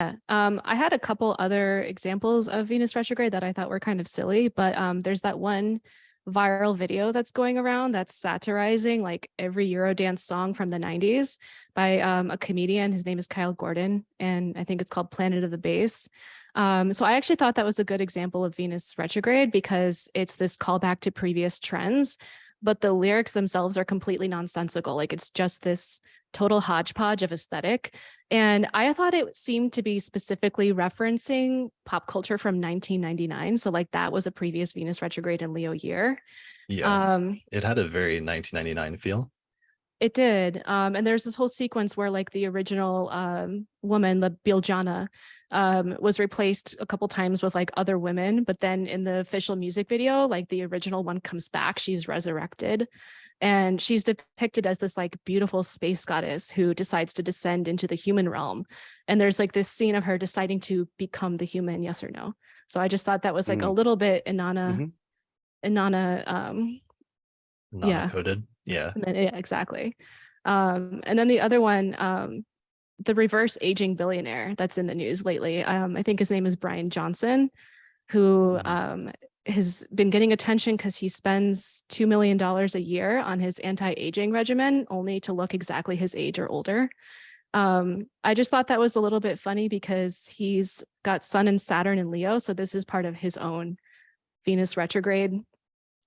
Yeah. I had a couple other examples of Venus retrograde that I thought were kind of silly, but there's that one viral video that's going around that's satirizing like every Eurodance song from the 90s by a comedian. His name is Kyle Gordon, and I think it's called Planet of the Bass. So I actually thought that was a good example of Venus retrograde because it's this callback to previous trends, but the lyrics themselves are completely nonsensical. Like it's just this total hodgepodge of aesthetic. And I thought it seemed to be specifically referencing pop culture from 1999. So like that was a previous Venus retrograde in Leo year. Yeah, it had a very 1999 feel. It did. And there's this whole sequence where like the original woman, the Biljana, was replaced a couple times with like other women. But then in the official music video, like the original one comes back, she's resurrected. And she's depicted as this like beautiful space goddess who decides to descend into the human realm. And there's like this scene of her deciding to become the human, yes or no. So I just thought that was like a little bit Inanna, yeah. Coded. Yeah. And then, yeah, exactly. And then the other one, the reverse aging billionaire that's in the news lately. I think his name is Brian Johnson, who has been getting attention because he spends $2 million a year on his anti-aging regimen, only to look exactly his age or older. I just thought that was a little bit funny because he's got Sun and Saturn in Leo. So this is part of his own Venus retrograde.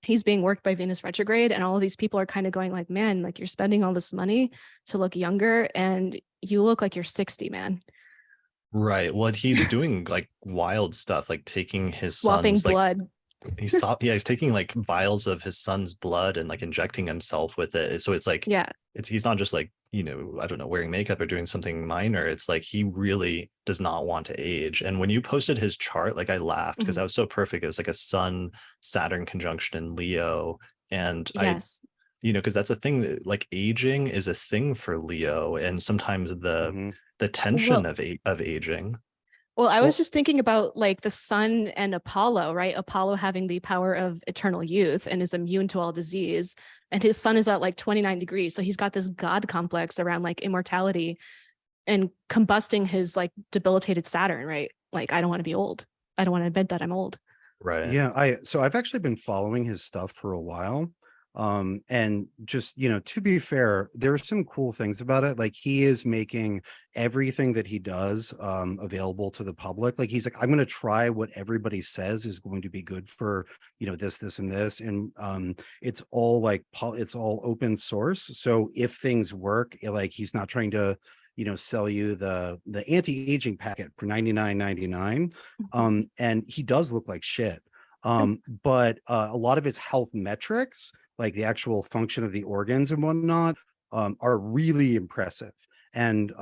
He's being worked by Venus retrograde, and all of these people are kind of going like, man, like you're spending all this money to look younger and you look like you're 60, man. Right. Well, he's doing like wild stuff, like taking his swapping son's blood. He's taking like vials of his son's blood and like injecting himself with it. So it's like, yeah, he's not just like, I don't know, wearing makeup or doing something minor. It's like he really does not want to age. And when you posted his chart, like I laughed because that was so perfect. It was like a Sun Saturn conjunction in Leo. And yes. because that's a thing that like aging is a thing for Leo, and sometimes the tension of aging. Well, I was just thinking about like the Sun and Apollo, right? Apollo having the power of eternal youth and is immune to all disease. And his sun is at like 29 degrees. So he's got this God complex around like immortality and combusting his like debilitated Saturn, right? Like, I don't want to be old. I don't want to admit that I'm old. Right. Yeah. So I've actually been following his stuff for a while. And just, to be fair, there are some cool things about it. Like he is making everything that he does available to the public. Like he's like, I'm going to try what everybody says is going to be good for, this and this. And it's all like, it's all open source. So if things work, like he's not trying to, sell you the anti-aging packet for $99.99. And he does look like shit. But a lot of his health metrics, like the actual function of the organs and whatnot, are really impressive. And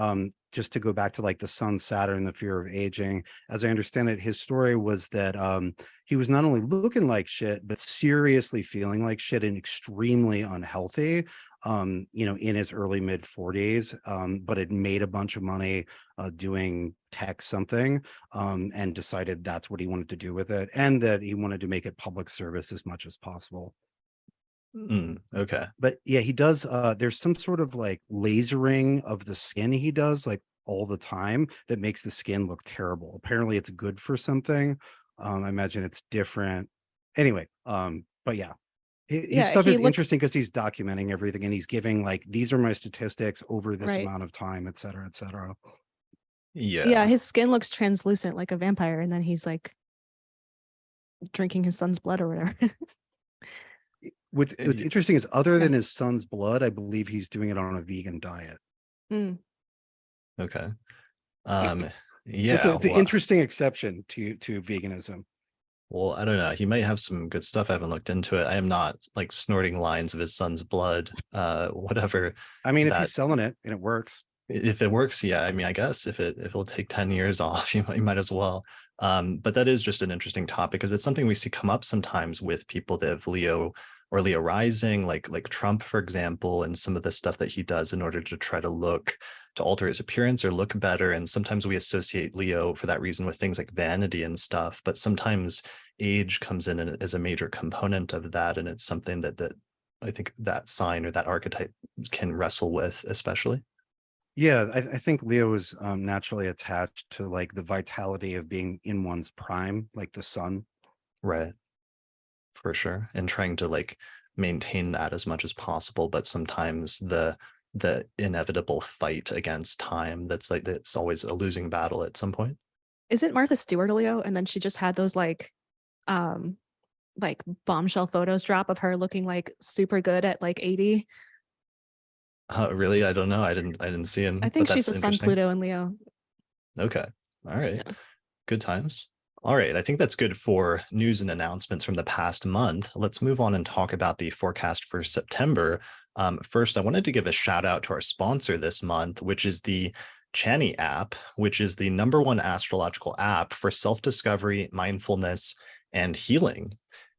just to go back to like the Sun, Saturn, the fear of aging, as I understand it, his story was that he was not only looking like shit, but seriously feeling like shit and extremely unhealthy, in his early mid 40s, but had made a bunch of money doing tech something, and decided that's what he wanted to do with it, and that he wanted to make it public service as much as possible. Okay. But yeah, he does, there's some sort of like lasering of the skin he does like all the time that makes the skin look terrible. Apparently it's good for something. I imagine it's different. Anyway, but yeah. His stuff is interesting because he's documenting everything and he's giving like, these are my statistics over this amount of time, et cetera, et cetera. Yeah, his skin looks translucent like a vampire, and then he's like drinking his son's blood or whatever. What's interesting is other than his son's blood, I believe he's doing it on a vegan diet. Okay. It's an interesting exception to veganism. Well, I don't know. He might have some good stuff. I haven't looked into it. I am not like snorting lines of his son's blood, whatever. I mean, if he's selling it and it works. If it works, yeah. I mean, I guess if it'll take 10 years off, you might as well. But that is just an interesting topic because it's something we see come up sometimes with people that have Leo or Leo rising, like Trump, for example, and some of the stuff that he does in order to try to alter his appearance or look better. And sometimes we associate Leo for that reason with things like vanity and stuff, but sometimes age comes in as a major component of that. And it's something that I think that sign or that archetype can wrestle with, especially. Yeah, I think Leo is naturally attached to like the vitality of being in one's prime, like the sun. Right. For sure. And trying to like maintain that as much as possible. But sometimes the inevitable fight against time, that's always a losing battle at some point. Isn't Martha Stewart a Leo? And then she just had those um like bombshell photos drop of her looking like super good at like 80. Really? I don't know. I didn't see I him, but think she's that's a Sun, interesting. Pluto, and Leo. Okay. All right. Yeah. Good times. All right. I think that's good for news and announcements from the past month. Let's move on and talk about the forecast for September. First, I wanted to give a shout out to our sponsor this month, which is the CHANI app, which is the #1 astrological app for self-discovery, mindfulness, and healing.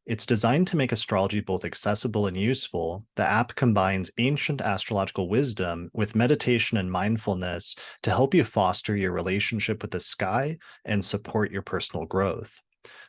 It's designed to make astrology both accessible and useful. The app combines ancient astrological wisdom with meditation and mindfulness to help you foster your relationship with the sky and support your personal growth.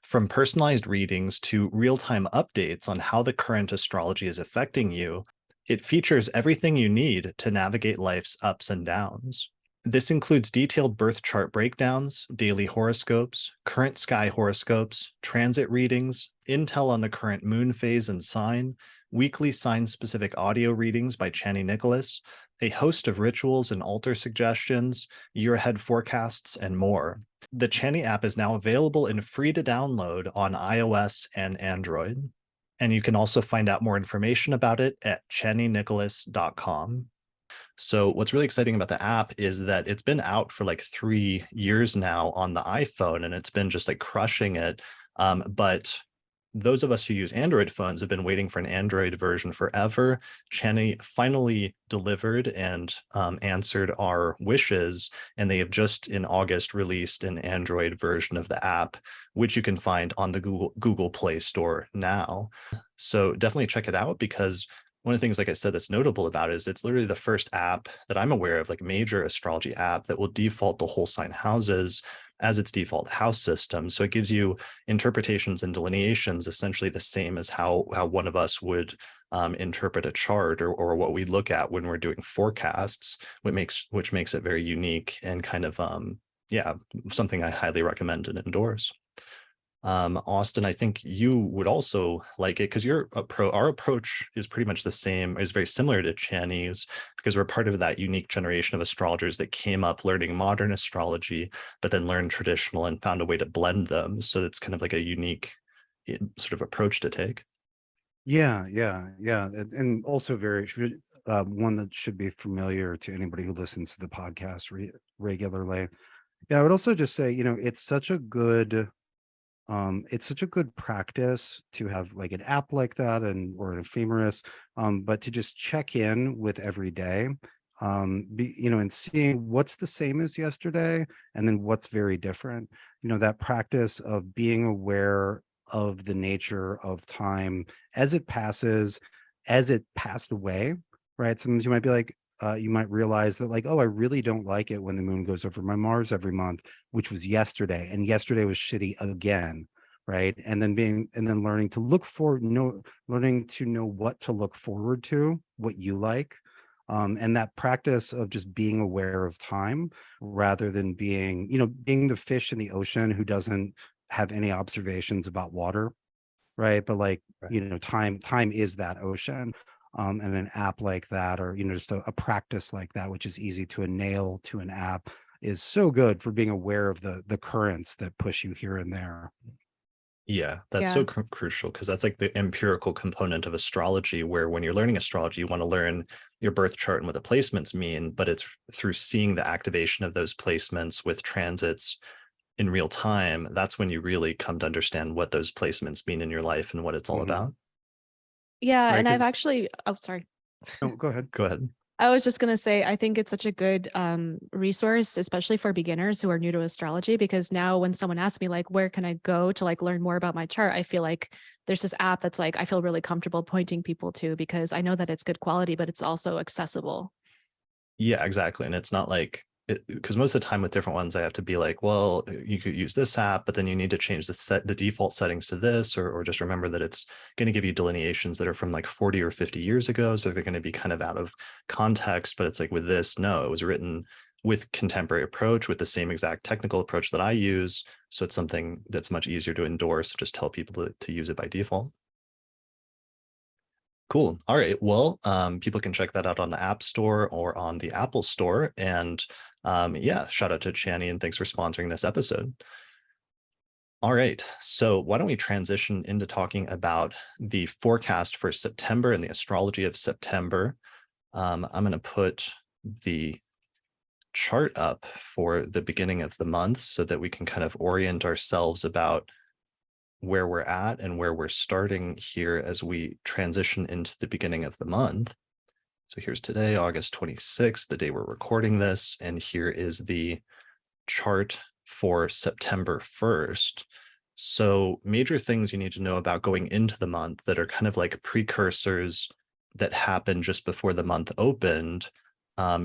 From personalized readings to real-time updates on how the current astrology is affecting you, it features everything you need to navigate life's ups and downs. This includes detailed birth chart breakdowns, daily horoscopes, current sky horoscopes, transit readings, intel on the current moon phase and sign, weekly sign-specific audio readings by Chani Nicholas, a host of rituals and altar suggestions, year-ahead forecasts, and more. The Chani app is now available and free to download on iOS and Android. And you can also find out more information about it at chaninicholas.com. So what's really exciting about the app is that it's been out for like 3 years now on the iPhone, and it's been just like crushing it. But those of us who use Android phones have been waiting for an Android version forever. Chani finally delivered and answered our wishes, and they have just in August released an Android version of the app, which you can find on the Google Play Store now. So definitely check it out, because one of the things, like I said, that's notable about it is it's literally the first app that I'm aware of, like major astrology app, that will default the whole sign houses as its default house system. So it gives you interpretations and delineations essentially the same as how one of us would interpret a chart, or what we look at when we're doing forecasts, which makes it very unique and kind of yeah, something I highly recommend and endorse. Austin, I think you would also like it because our approach is pretty much the same, is very similar to Chani's, because we're part of that unique generation of astrologers that came up learning modern astrology, but then learned traditional and found a way to blend them. So it's kind of like a unique sort of approach to take. Yeah, and also very one that should be familiar to anybody who listens to the podcast regularly. Yeah, I would also just say, it's such a good practice to have like an app like that or an ephemeris, but to just check in with every day, and seeing what's the same as yesterday and then what's very different. That practice of being aware of the nature of time as it passes, as it passed away, right? Sometimes you might be like, you might realize that like, oh, I really don't like it when the moon goes over my Mars every month, which was yesterday, and yesterday was shitty again, right? And then learning to learning to know what to look forward to, what you like, and that practice of just being aware of time rather than being the fish in the ocean who doesn't have any observations about water, right? But like, Right. time is that ocean. And an app like that, or just a practice like that, which is easy to nail to an app, is so good for being aware of the currents that push you here and there. Yeah, that's Yeah. so crucial, because that's like the empirical component of astrology, where when you're learning astrology, you want to learn your birth chart and what the placements mean, but it's through seeing the activation of those placements with transits in real time, that's when you really come to understand what those placements mean in your life and what it's all Mhm. about. Yeah. Right, And I've because actually, oh, sorry. no, go ahead. Go ahead. I was just going to say, I think it's such a good resource, especially for beginners who are new to astrology, because now when someone asks me like, where can I go to like learn more about my chart? I feel like there's this app that's like, I feel really comfortable pointing people to, because I know that it's good quality, but it's also accessible. Yeah, exactly. And it's not like, because most of the time with different ones, I have to be like, well, you could use this app, but then you need to change the default settings to this, or just remember that it's going to give you delineations that are from like 40 or 50 years ago. So they're going to be kind of out of context. But it's like with this, no, it was written with contemporary approach, with the same exact technical approach that I use. So it's something that's much easier to endorse. Just tell people to use it by default. Cool. All right. Well, people can check that out on the App Store or on the Apple Store. And yeah, shout out to CHANI and thanks for sponsoring this episode. All right. So why don't we transition into talking about the forecast for September and the astrology of September. I'm going to put the chart up for the beginning of the month so that we can kind of orient ourselves about where we're at and where we're starting here as we transition into the beginning of the month. So here's today, August 26th, the day we're recording this. And here is the chart for September 1st. So major things you need to know about going into the month that are kind of like precursors that happened just before the month opened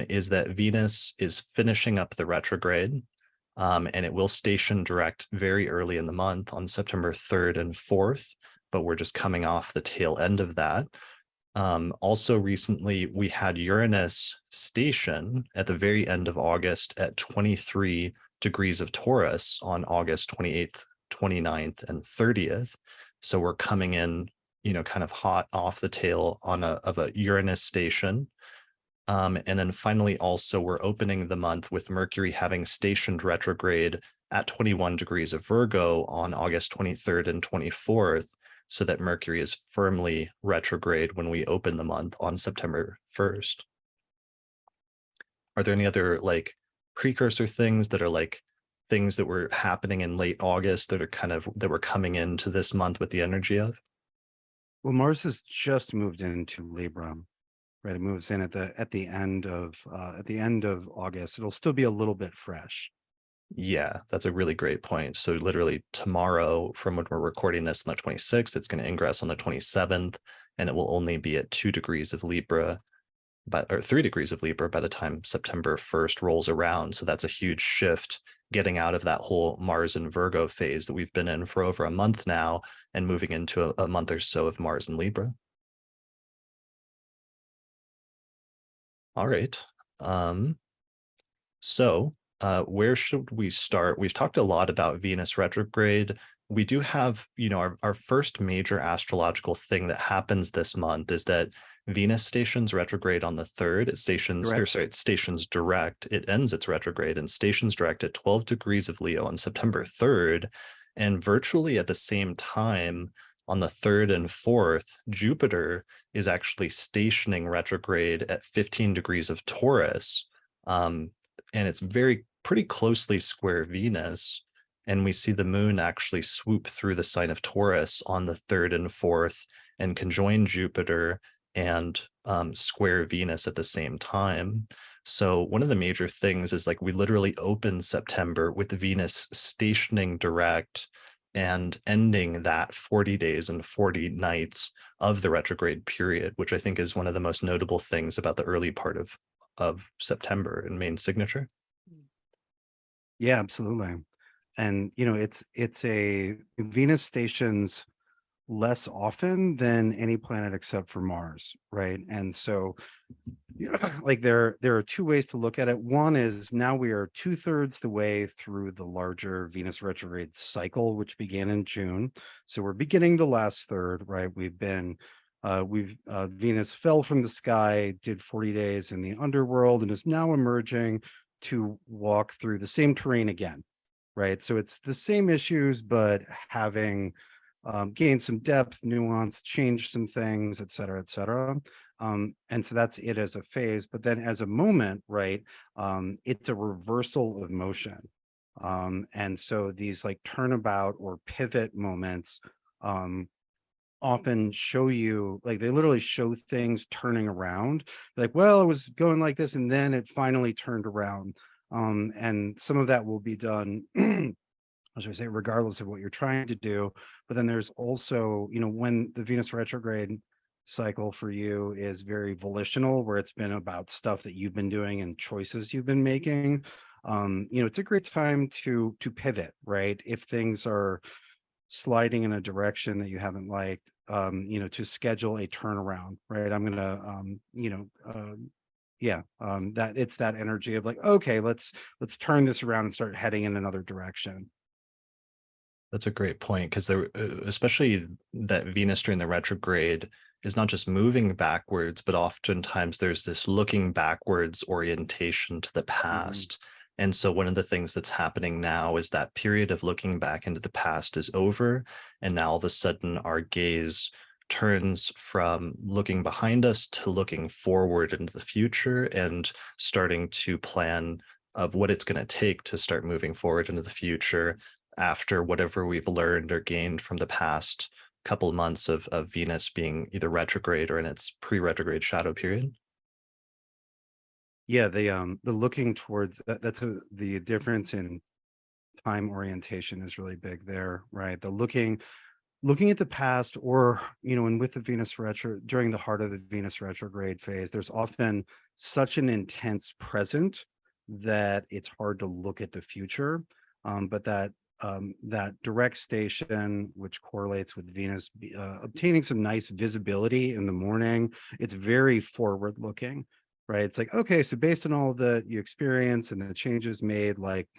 is that Venus is finishing up the retrograde. And it will station direct very early in the month on September 3rd and 4th, but we're just coming off the tail end of that. Also recently, we had Uranus station at the very end of August at 23 degrees of Taurus on August 28th, 29th, and 30th. So we're coming in, kind of hot off the tail of a Uranus station. And then finally, also, we're opening the month with Mercury having stationed retrograde at 21 degrees of Virgo on August 23rd and 24th, so that Mercury is firmly retrograde when we open the month on September 1st. Are there any other like precursor things that are like things that were happening in late August that are that were coming into this month with the energy of? Well, Mars has just moved into Libra. Right, it moves in at the end of August. It'll still be a little bit fresh. Yeah, that's a really great point. So literally tomorrow, from when we're recording this on the 26th, it's going to ingress on the 27th, and it will only be at 2 degrees of Libra, or 3 degrees of Libra by the time September 1st rolls around. So that's a huge shift, getting out of that whole Mars and Virgo phase that we've been in for over a month now, and moving into a month or so of Mars and Libra. All right. So where should we start? We've talked a lot about Venus retrograde. We do have, our first major astrological thing that happens this month is that Venus stations retrograde on the 3rd. It stations direct. It ends its retrograde and stations direct at 12 degrees of Leo on September 3rd. And virtually at the same time, on the 3rd and 4th, Jupiter is actually stationing retrograde at 15 degrees of Taurus. And it's pretty closely square Venus. And we see the moon actually swoop through the sign of Taurus on the 3rd and 4th and conjoin Jupiter and square Venus at the same time. So one of the major things is like we literally open September with Venus stationing direct and ending that 40 days and 40 nights of the retrograde period, which I think is one of the most notable things about the early part of September and main signature. Yeah, absolutely. And it's a Venus stations less often than any planet except for Mars, right? And so like there are two ways to look at it. One is now we are 2/3 the way through the larger Venus retrograde cycle, which began in June. So we're beginning the last third, right? Venus fell from the sky, did 40 days in the underworld, and is now emerging to walk through the same terrain again, right? So it's the same issues, but having gained some depth, nuance, changed some things, et cetera, et cetera. And so that's it as a phase. But then as a moment, right, it's a reversal of motion. And so these like turnabout or pivot moments often show you, like they literally show things turning around, like, well, it was going like this and then it finally turned around. And some of that will be done as I say, regardless of what you're trying to do. But then there's also, when the Venus retrograde cycle for you is very volitional, where it's been about stuff that you've been doing and choices you've been making. It's a great time to pivot, right? If things are sliding in a direction that you haven't liked, to schedule a turnaround, right? I'm gonna, that it's that energy of like, okay, let's turn this around and start heading in another direction. That's a great point, because there, especially that Venus during the retrograde is not just moving backwards, but oftentimes there's this looking backwards orientation to the past. And so one of the things that's happening now is that period of looking back into the past is over. And now all of a sudden our gaze turns from looking behind us to looking forward into the future and starting to plan of what it's going to take to start moving forward into the future after whatever we've learned or gained from the past couple of months of Venus being either retrograde or in its pre-retrograde shadow period. Yeah, the looking towards the difference in time orientation is really big there, right? The looking at the past, or and with the Venus retro, during the heart of the Venus retrograde phase, there's often such an intense present that it's hard to look at the future. But that direct station, which correlates with Venus, obtaining some nice visibility in the morning, it's very forward looking, right? It's like, okay, so based on all that you experience and the changes made, like,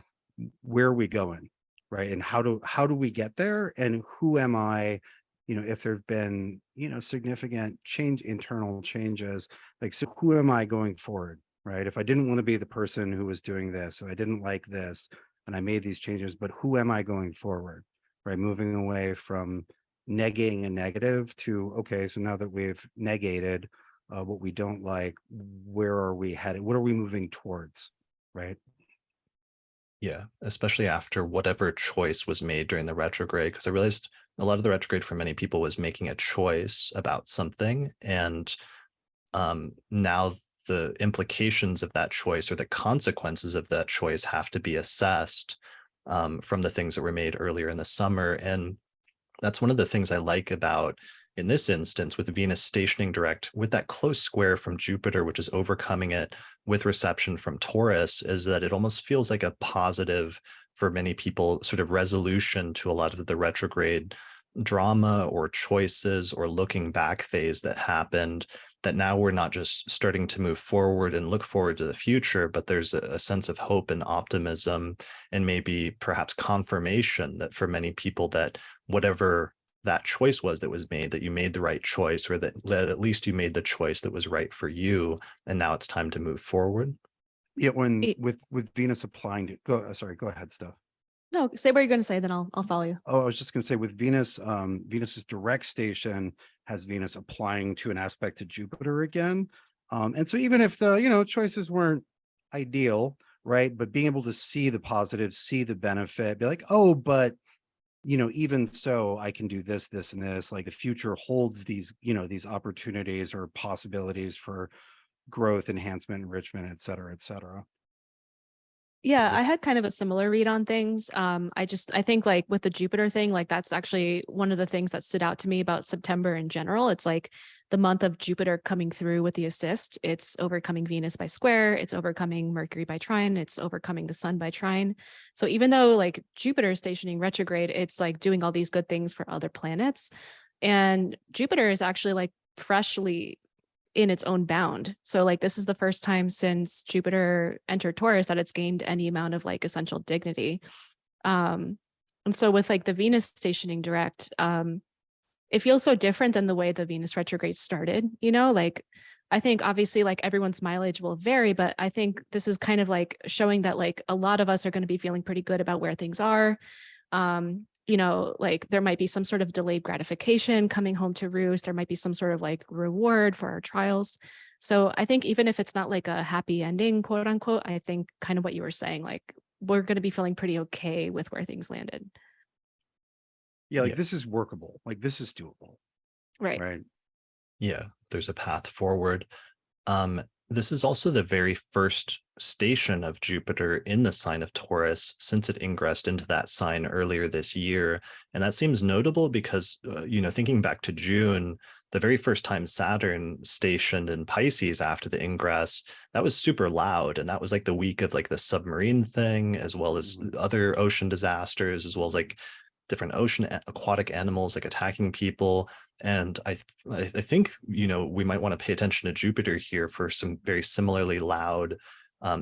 where are we going, right? And how do we get there? And who am I? If there've been, significant internal changes, like, so who am I going forward, right? If I didn't want to be the person who was doing this, and I didn't like this, and I made these changes, but who am I going forward, right? Moving away from negating a negative to, okay, so now that we've negated what we don't like, where are we headed? What are we moving towards, right? Yeah, especially after whatever choice was made during the retrograde, because I realized a lot of the retrograde for many people was making a choice about something. And now the implications of that choice or the consequences of that choice have to be assessed from the things that were made earlier in the summer. And that's one of the things I like about, in this instance, with Venus stationing direct with that close square from Jupiter, which is overcoming it with reception from Taurus, is that it almost feels like a positive for many people sort of resolution to a lot of the retrograde drama or choices or looking back phase that happened, that now we're not just starting to move forward and look forward to the future, but there's a sense of hope and optimism and maybe perhaps confirmation that for many people that whatever that choice was that was made, that you made the right choice, or that at least you made the choice that was right for you. And now it's time to move forward. Yeah, with Venus applying to go ahead, Steph. No, say what you're going to say, then I'll follow you. Oh, I was just going to say, with Venus, Venus's direct station has Venus applying to an aspect to Jupiter again. And so even if the, choices weren't ideal, right? But being able to see the positives, see the benefit, be like, oh, but, even so, I can do this, this, and this. Like, the future holds these, these opportunities or possibilities for growth, enhancement, enrichment, et cetera, et cetera. Yeah, I had kind of a similar read on things. I think like with the Jupiter thing, like that's actually one of the things that stood out to me about September in general. It's like the month of Jupiter coming through with the assist. It's overcoming Venus by square. It's overcoming Mercury by trine. It's overcoming the sun by trine. So even though like Jupiter is stationing retrograde, it's like doing all these good things for other planets. And Jupiter is actually like freshly in its own bound. So like this is the first time since Jupiter entered Taurus that it's gained any amount of like essential dignity. And so with like the Venus stationing direct, it feels so different than the way the Venus retrograde started, like I think obviously like everyone's mileage will vary, but I think this is kind of like showing that like a lot of us are going to be feeling pretty good about where things are. Like there might be some sort of delayed gratification coming home to roost. There might be some sort of like reward for our trials. So I think even if it's not like a happy ending, quote unquote, I think kind of what you were saying, like we're going to be feeling pretty okay with where things landed. Yeah, like this is workable. Like this is doable. Right. Right. Yeah, there's a path forward. This is also the very first station of Jupiter in the sign of Taurus since it ingressed into that sign earlier this year. And that seems notable because, thinking back to June, the very first time Saturn stationed in Pisces after the ingress, that was super loud. And that was like the week of like the submarine thing, as well as other ocean disasters, as well as like different ocean aquatic animals like attacking people. And I think, we might want to pay attention to Jupiter here for some very similarly loud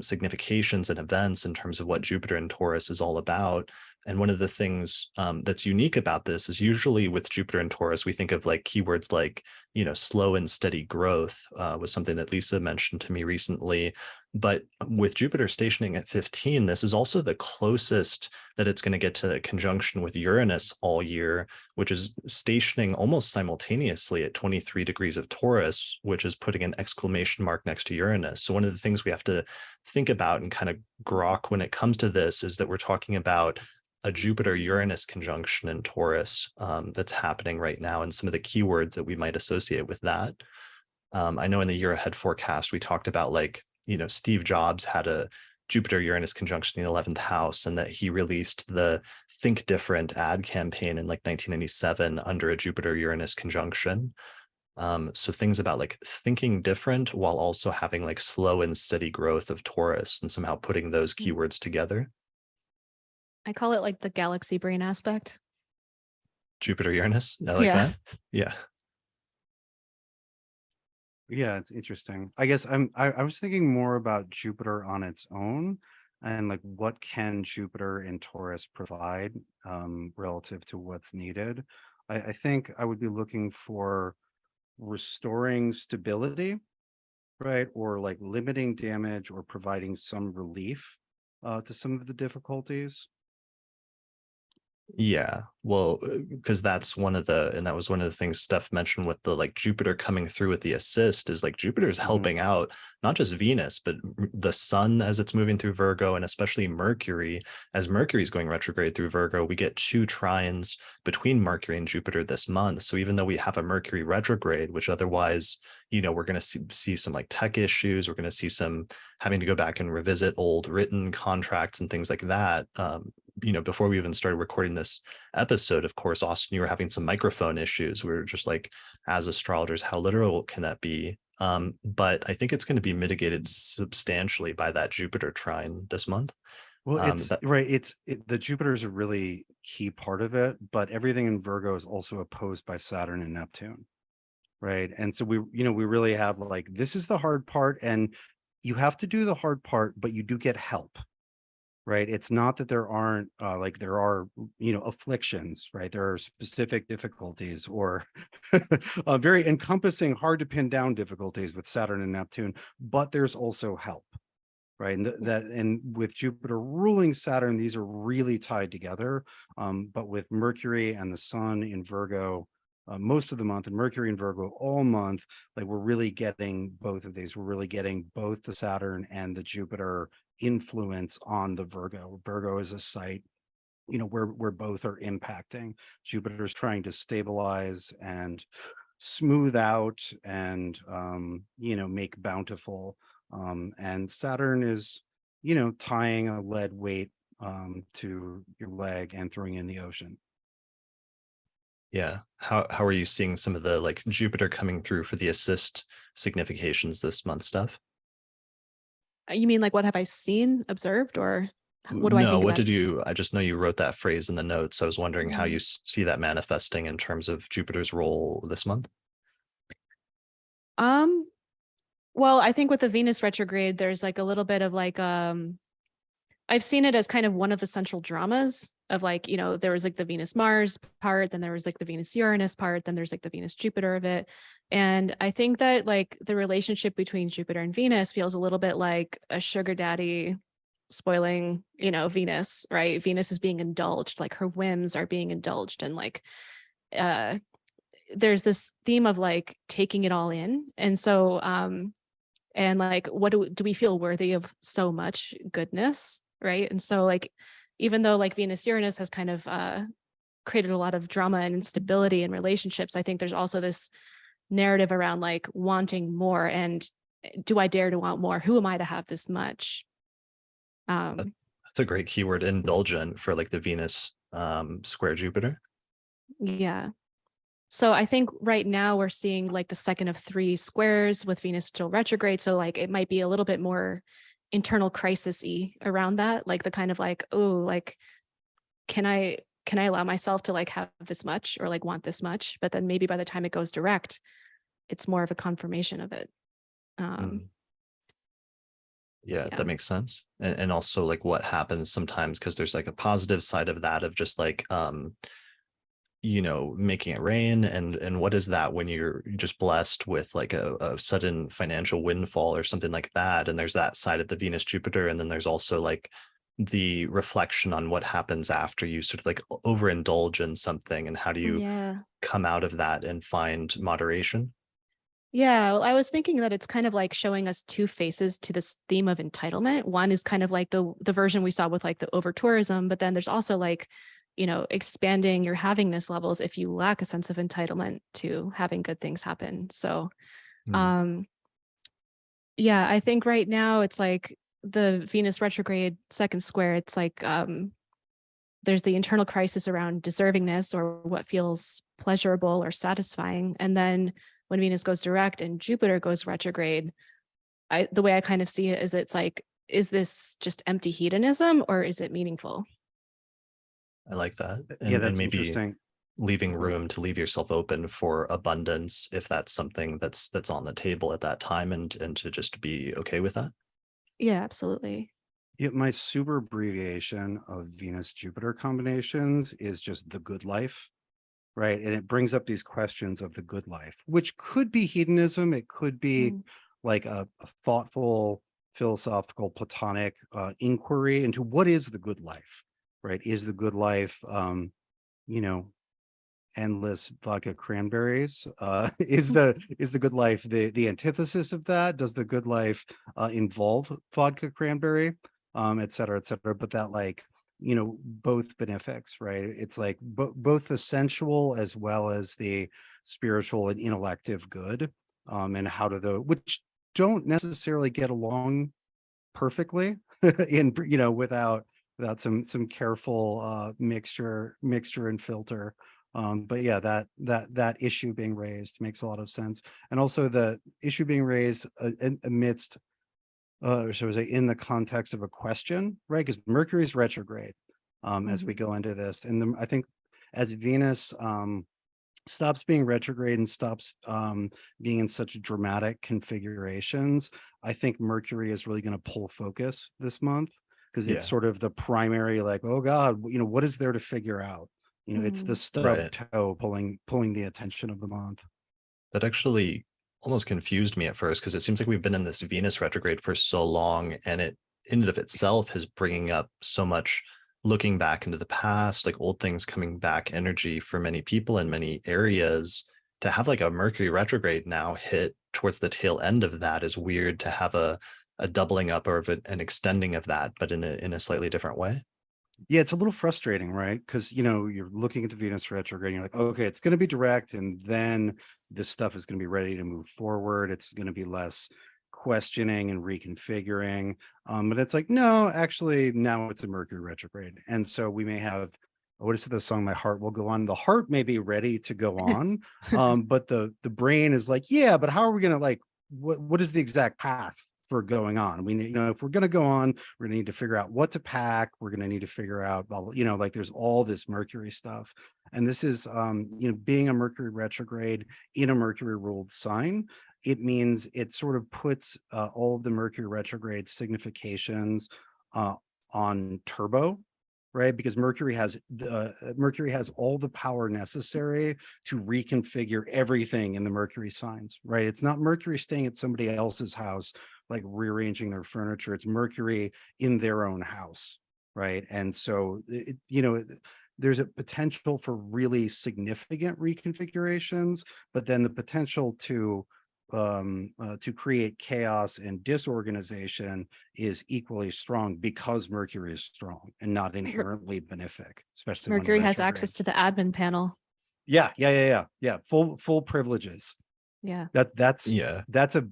significations and events in terms of what Jupiter and Taurus is all about. And one of the things that's unique about this is usually with Jupiter and Taurus, we think of like keywords like, slow and steady growth was something that Lisa mentioned to me recently. But with Jupiter stationing at 15, this is also the closest that it's going to get to conjunction with Uranus all year, which is stationing almost simultaneously at 23 degrees of Taurus, which is putting an exclamation mark next to Uranus. So one of the things we have to think about and kind of grok when it comes to this is that we're talking about a Jupiter-Uranus conjunction in Taurus that's happening right now, and some of the keywords that we might associate with that. I know in the year ahead forecast, we talked about like, Steve Jobs had a Jupiter-Uranus conjunction in the 11th house, and that he released the Think Different ad campaign in like 1997 under a Jupiter-Uranus conjunction. So things about like thinking different while also having like slow and steady growth of Taurus and somehow putting those keywords together. I call it like the galaxy brain aspect. Jupiter-Uranus, I like Yeah. that. Yeah. Yeah, it's interesting. I guess I was thinking more about Jupiter on its own and like what can Jupiter and Taurus provide relative to what's needed. I think I would be looking for restoring stability, right? Or like limiting damage or providing some relief to some of the difficulties. Yeah, well, because that was one of the things Steph mentioned with the like Jupiter coming through with the assist is like Jupiter's helping out not just Venus, but the sun as it's moving through Virgo, and especially Mercury. As Mercury's going retrograde through Virgo, we get 2 trines between Mercury and Jupiter this month. So even though we have a Mercury retrograde, which otherwise, we're going to see some like tech issues, we're going to see some having to go back and revisit old written contracts and things like that. Before we even started recording this episode, of course, Austin, you were having some microphone issues. We were just like, as astrologers, how literal can that be? But I think it's going to be mitigated substantially by that Jupiter trine this month. Well, right. The Jupiter is a really key part of it, but everything in Virgo is also opposed by Saturn and Neptune, right? And so we really have like, this is the hard part, and you have to do the hard part, but you do get help, right? It's not that there aren't there are afflictions, right? There are specific difficulties or very encompassing, hard to pin down difficulties with Saturn and Neptune, but there's also help, right? And with Jupiter ruling Saturn, these are really tied together. But with Mercury and the Sun in Virgo most of the month, and Mercury in Virgo all month, like we're really getting both of these. We're really getting both the Saturn and the Jupiter influence on the Virgo. Virgo is a site, where both are impacting. Jupiter's trying to stabilize and smooth out and make bountiful. And Saturn is, tying a lead weight to your leg and throwing in the ocean. Yeah. How are you seeing some of the like Jupiter coming through for the assist significations this month stuff? You mean like what have I seen, observed, or what do I No, think what about did I just know you wrote that phrase in the notes. I was wondering how you it? see that manifesting in terms of Jupiter's role this month. Um, well, I think with the Venus retrograde, there's like a little bit of like I've seen it as kind of one of the central dramas of like, there was like the Venus Mars part, then there was like the Venus Uranus part, then there's like the Venus Jupiter of it. And I think that like the relationship between Jupiter and Venus feels a little bit like a sugar daddy spoiling, Venus, right? Venus is being indulged, like her whims are being indulged, and like uh there's this theme of like taking it all in. And so and like what do we feel worthy of so much goodness, right? And so like even though like Venus Uranus has kind of created a lot of drama and instability in relationships. I think there's also this narrative around like wanting more, and do I dare to want more? Who am I to have this much? That's a great keyword, indulgent, for like the Venus square Jupiter. Yeah. So I think right now we're seeing like the second of 3 squares with Venus still retrograde. So like it might be a little bit more internal crisis-y around that, like the kind of like, oh, like, can I allow myself to like have this much or like want this much? But then maybe by the time it goes direct, it's more of a confirmation of it. Yeah, Yeah. that makes sense. And also like what happens sometimes, because there's like a positive side of that, of just like making it rain, and what is that when you're just blessed with like a sudden financial windfall or something like that. And there's that side of the Venus Jupiter, and then there's also like the reflection on what happens after you sort of like overindulge in something, and how do you Yeah. come out of that and find moderation. Yeah, well, I was thinking that it's kind of like showing us 2 faces to this theme of entitlement. One is kind of like the version we saw with like the over tourism, but then there's also like, expanding your havingness levels if you lack a sense of entitlement to having good things happen. So, yeah, I think right now it's like the Venus retrograde second square. It's like there's the internal crisis around deservingness or what feels pleasurable or satisfying, and then when Venus goes direct and Jupiter goes retrograde, the way I kind of see it is it's like, is this just empty hedonism or is it meaningful? I like that. Yeah, And that's maybe interesting. leaving room to leave yourself open for abundance, if that's something that's on the table at that time, and to just be okay with that. Yeah, absolutely. Yeah, my super abbreviation of Venus Jupiter combinations is just the good life, right? And it brings up these questions of the good life, which could be hedonism. It could be like a thoughtful, philosophical, platonic inquiry into what is the good life, right? Is the good life, you know, endless vodka cranberries? Is the good life the antithesis of that? Does the good life involve vodka cranberry, et cetera, et cetera? But that, like, both benefics, right? It's like both the sensual as well as the spiritual and intellective good, and how do the which don't necessarily get along perfectly in without some careful mixture and filter. But yeah, that issue being raised makes a lot of sense. And also the issue being raised amidst shall we say, in the context of a question, right? Because Mercury's retrograde as we go into this. And I think as Venus stops being retrograde and stops being in such dramatic configurations, I think Mercury is really going to pull focus this month, because it's sort of the primary, like, oh God, what is there to figure out? It's the stub toe pulling the attention of the month. That actually almost confused me at first, because it seems like we've been in this Venus retrograde for so long, and it in and of itself is bringing up so much looking back into the past, like old things coming back energy for many people in many areas. To have like a Mercury retrograde now hit towards the tail end of that is weird, to have a doubling up or an extending of that, but in a slightly different way. Yeah, it's a little frustrating, right? Because you're looking at the Venus retrograde, and you're like, okay, it's going to be direct, and then this stuff is going to be ready to move forward. It's going to be less questioning and reconfiguring. But it's like, no, actually, now it's a Mercury retrograde, and so we may have. What is the song? My heart will go on. The heart may be ready to go on, but the brain is like, yeah, but how are we going to, like, what is the exact path for going on? We need, if we're going to go on, we're going to need to figure out what to pack. We're going to need to figure out, like, there's all this Mercury stuff. And this is, being a Mercury retrograde in a Mercury ruled sign, it means it sort of puts all of the Mercury retrograde significations on turbo, right? Because Mercury has all the power necessary to reconfigure everything in the Mercury signs, right? It's not Mercury staying at somebody else's house, like rearranging their furniture. It's Mercury in their own house, right? And so there's a potential for really significant reconfigurations, but then the potential to to create chaos and disorganization is equally strong because Mercury is strong and not inherently benefic, especially when Mercury has retrograde. access to the admin panel. Yeah. Full privileges. Yeah. That's Yeah. a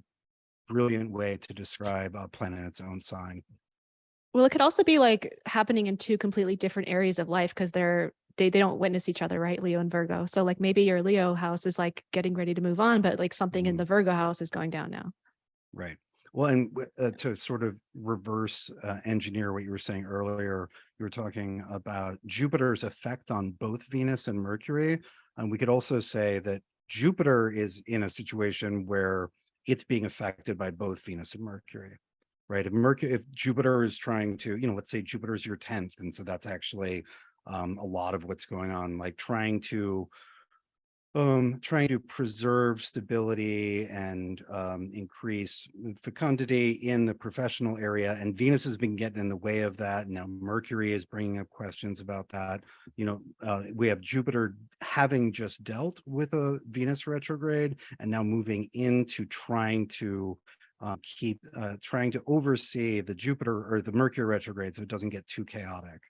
brilliant way to describe a planet in its own sign. Well, it could also be like happening in two completely different areas of life because they don't witness each other, right? Leo and Virgo. So like maybe your Leo house is like getting ready to move on, but like something in the Virgo house is going down now. Right. Well, and to sort of reverse engineer what you were saying earlier, you were talking about Jupiter's effect on both Venus and Mercury. And we could also say that Jupiter is in a situation where it's being affected by both Venus and Mercury, right? If Jupiter is trying to, let's say Jupiter is your 10th. And so that's actually a lot of what's going on, like trying to preserve stability and increase fecundity in the professional area, and Venus has been getting in the way of that. Now Mercury is bringing up questions about that. We have Jupiter having just dealt with a Venus retrograde and now moving into trying to trying to oversee the Jupiter or the Mercury retrograde so it doesn't get too chaotic.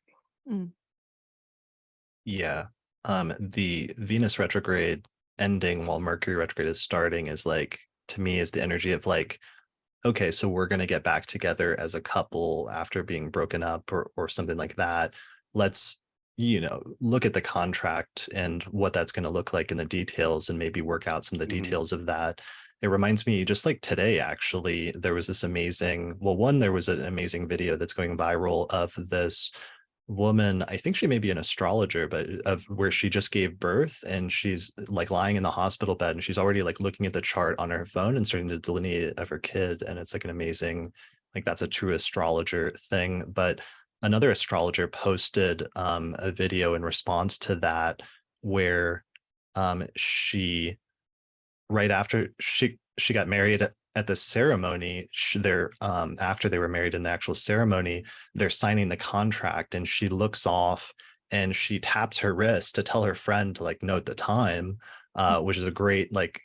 Yeah. The Venus retrograde ending while Mercury retrograde is starting is like, to me, is the energy of like, okay, so we're going to get back together as a couple after being broken up or something like that. Let's, look at the contract and what that's going to look like in the details and maybe work out some of the details of that. It reminds me, just like today, actually, there was this amazing, there was an amazing video that's going viral of this woman. I think she may be an astrologer, but of where she just gave birth and she's like lying in the hospital bed and she's already like looking at the chart on her phone and starting to delineate it of her kid. And it's like an amazing, like that's a true astrologer thing. But another astrologer posted a video in response to that where she, right after she got married at the ceremony, after they were married in the actual ceremony, they're signing the contract and she looks off and she taps her wrist to tell her friend to like note the time, which is a great like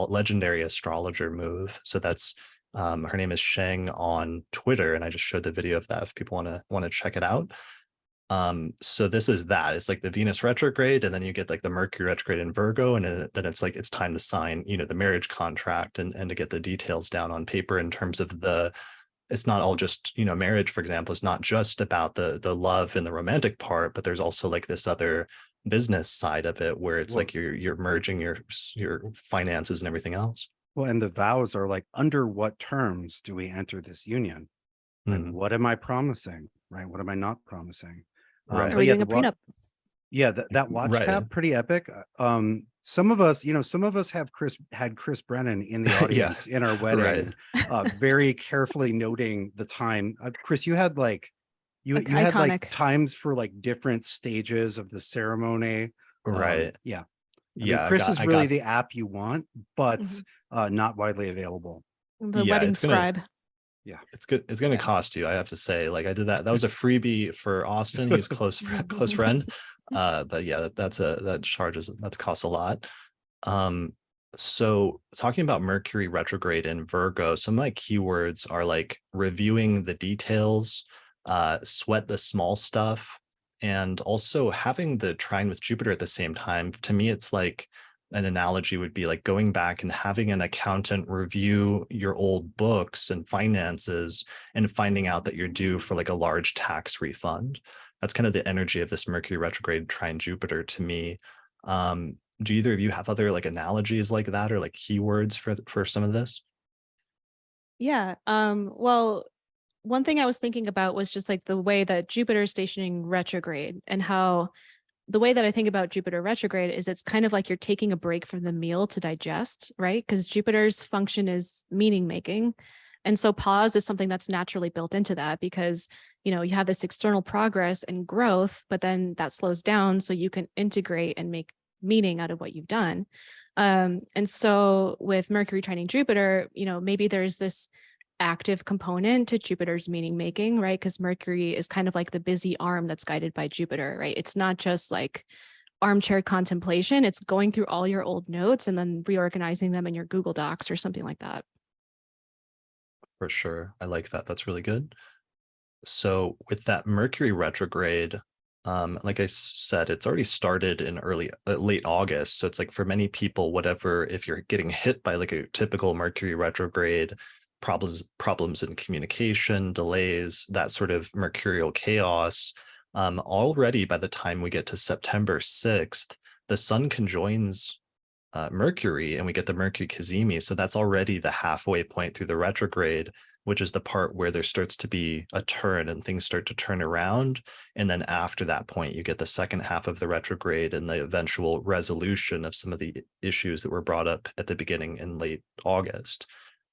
legendary astrologer move. So that's her name is Sheng on Twitter, and I just showed the video of that if people want to check it out. So this is that. It's like the Venus retrograde, and then you get like the Mercury retrograde in Virgo, and then it's like it's time to sign, the marriage contract and to get the details down on paper in terms of it's not all just, marriage, for example, is not just about the love and the romantic part, but there's also like this other business side of it where it's like you're merging your finances and everything else. Well, and the vows are like, under what terms do we enter this union? Like, what am I promising? Right? What am I not promising? Right. Are we doing a prenup? Yeah, that watch tab, pretty epic. Some of us, had Chris Brennan in the audience in our wedding, very carefully noting the time. Chris, you had like you had like times for like different stages of the ceremony. Right. I mean, Chris is really the app you want, but not widely available. The wedding scribe. Yeah, it's good. It's going to cost you, I have to say. Like I did that. That was a freebie for Austin. He was close friend. But yeah, that costs a lot. So talking about Mercury retrograde in Virgo, some of my keywords are like reviewing the details, sweat the small stuff, and also having the trine with Jupiter at the same time. To me, it's like an analogy would be like going back and having an accountant review your old books and finances and finding out that you're due for like a large tax refund. That's kind of the energy of this Mercury retrograde trine Jupiter to me. Do either of you have other like analogies like that or like keywords for some of this? Yeah. Well, one thing I was thinking about was just like the way that Jupiter is stationing retrograde, and how the way that I think about Jupiter retrograde is it's kind of like you're taking a break from the meal to digest, right? Because Jupiter's function is meaning making. And so pause is something that's naturally built into that because, you have this external progress and growth, but then that slows down so you can integrate and make meaning out of what you've done. And so with Mercury trining Jupiter, maybe there's this active component to Jupiter's meaning making, right? Because Mercury is kind of like the busy arm that's guided by Jupiter, right? It's not just like armchair contemplation. It's going through all your old notes and then reorganizing them in your Google Docs or something like that. For sure. I like that. That's really good. So with that Mercury retrograde, like I said, it's already started in late August. So it's like for many people, whatever, if you're getting hit by like a typical Mercury retrograde, problems in communication, delays, that sort of mercurial chaos, already by the time we get to September 6th, the sun conjoins Mercury and we get the Mercury cazimi. So that's already the halfway point through the retrograde, which is the part where there starts to be a turn and things start to turn around. And then after that point, you get the second half of the retrograde and the eventual resolution of some of the issues that were brought up at the beginning in late August.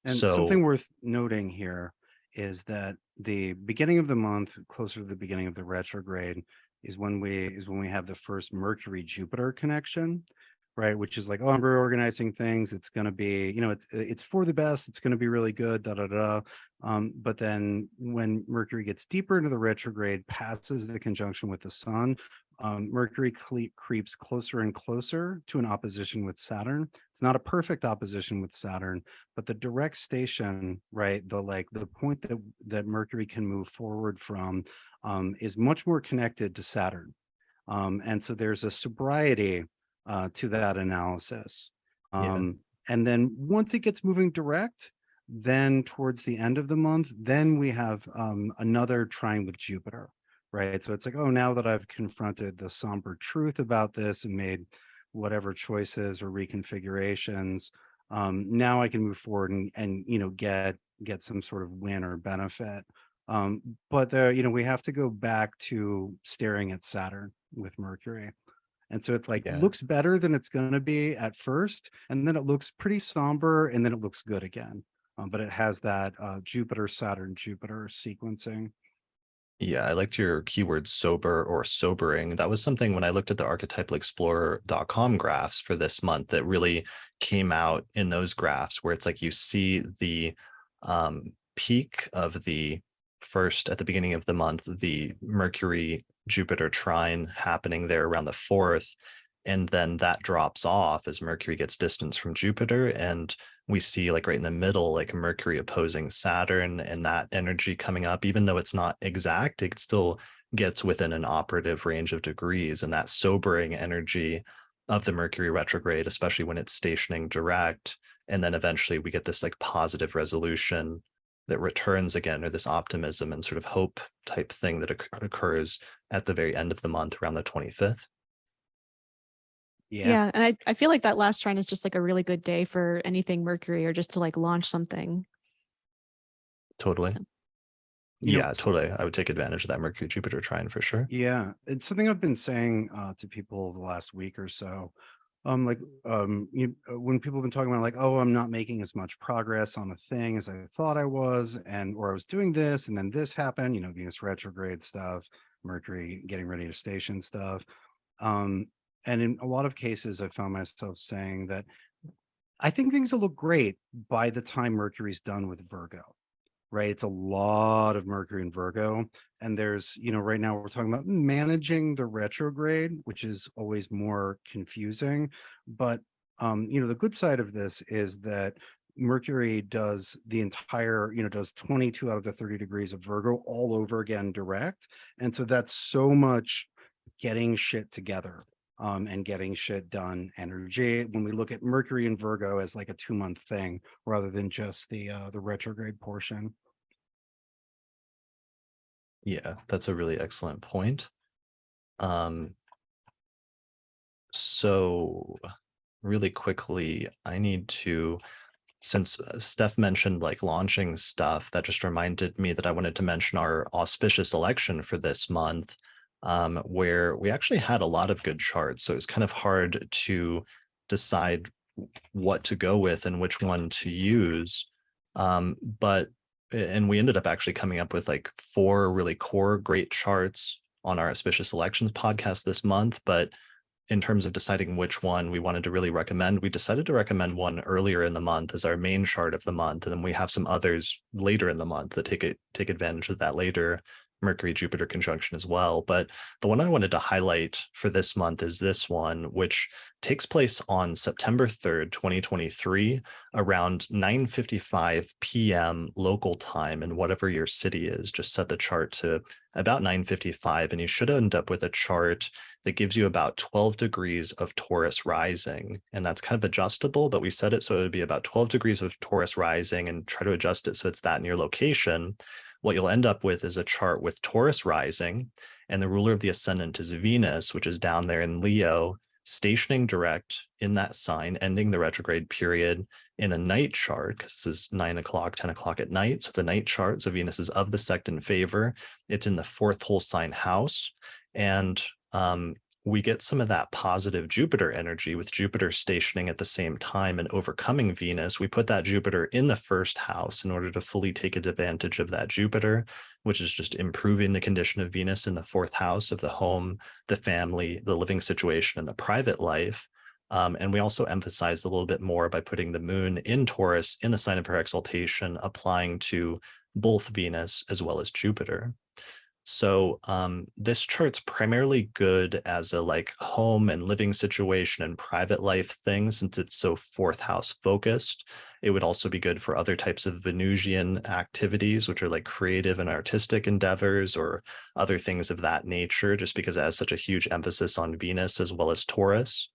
And so something worth noting here is that the beginning of the month, closer to the beginning of the retrograde, is when we have the first Mercury Jupiter connection, right? Which is like, oh, I'm reorganizing things. It's going to be, it's for the best. It's going to be really good. Da da da. But then when Mercury gets deeper into the retrograde, passes the conjunction with the sun, Mercury creeps closer and closer to an opposition with Saturn. It's not a perfect opposition with Saturn, but the direct station, right? The point that Mercury can move forward from is much more connected to Saturn. And so there's a sobriety to that analysis. And then once it gets moving direct, then towards the end of the month, then we have another trine with Jupiter, right? So it's like, oh, now that I've confronted the somber truth about this and made whatever choices or reconfigurations, now I can move forward and get some sort of win or benefit. But we have to go back to staring at Saturn with Mercury. And so it's like looks better than it's going to be at first, and then it looks pretty somber, and then it looks good again. But it has that Jupiter, Saturn, Jupiter sequencing. Yeah, I liked your keyword sober or sobering. That was something when I looked at the archetypalexplorer.com graphs for this month that really came out in those graphs where it's like you see the peak of the first at the beginning of the month, the Mercury Jupiter trine happening there around the 4th. And then that drops off as Mercury gets distance from Jupiter. And we see like right in the middle, like Mercury opposing Saturn and that energy coming up, even though it's not exact, it still gets within an operative range of degrees. And that sobering energy of the Mercury retrograde, especially when it's stationing direct. And then eventually we get this like positive resolution that returns again, or this optimism and sort of hope type thing that occurs at the very end of the month around the 25th. Yeah. And I feel like that last trine is just like a really good day for anything Mercury or just to like launch something. Totally. Totally. I would take advantage of that Mercury Jupiter trine for sure. Yeah. It's something I've been saying to people the last week or so. When people have been talking about like, oh, I'm not making as much progress on a thing as I thought I was, or I was doing this and then this happened, Venus retrograde stuff, Mercury getting ready to station stuff. And in a lot of cases, I found myself saying that I think things will look great by the time Mercury's done with Virgo, right? It's a lot of Mercury in Virgo. And there's, right now we're talking about managing the retrograde, which is always more confusing. But, the good side of this is that Mercury does the entire, does 22 out of the 30 degrees of Virgo all over again direct. And so that's so much getting shit together. And getting shit done energy when we look at Mercury and Virgo as like a 2-month thing rather than just the retrograde portion. Yeah, that's a really excellent point. So really quickly, I need to, since Steph mentioned like launching stuff, that just reminded me that I wanted to mention our auspicious election for this month. Where we actually had a lot of good charts. So it's kind of hard to decide what to go with and which one to use. And we ended up actually coming up with like 4 really core great charts on our Auspicious Elections podcast this month. But in terms of deciding which one we wanted to really recommend, we decided to recommend one earlier in the month as our main chart of the month. And then we have some others later in the month that take advantage of that later Mercury Jupiter conjunction as well. But the one I wanted to highlight for this month is this one, which takes place on September 3rd, 2023, around 9:55 p.m. local time in whatever your city is. Just set the chart to about 9:55, and you should end up with a chart that gives you about 12 degrees of Taurus rising. And that's kind of adjustable, but we set it so it would be about 12 degrees of Taurus rising and try to adjust it so it's that in your location. What you'll end up with is a chart with Taurus rising, and the ruler of the ascendant is Venus, which is down there in Leo, stationing direct in that sign, ending the retrograde period in a night chart, because this is 9 o'clock, 10 o'clock at night. So it's a night chart. So Venus is of the sect in favor. It's in the fourth whole sign house. And we get some of that positive Jupiter energy with Jupiter stationing at the same time and overcoming Venus. We put that Jupiter in the first house in order to fully take advantage of that Jupiter, which is just improving the condition of Venus in the fourth house of the home, the family, the living situation, and the private life. And we also emphasize a little bit more by putting the moon in Taurus in the sign of her exaltation, applying to both Venus as well as Jupiter. So this chart's primarily good as a like home and living situation and private life thing, since it's so fourth house focused. It would also be good for other types of Venusian activities, which are like creative and artistic endeavors or other things of that nature, just because it has such a huge emphasis on Venus as well as Taurus.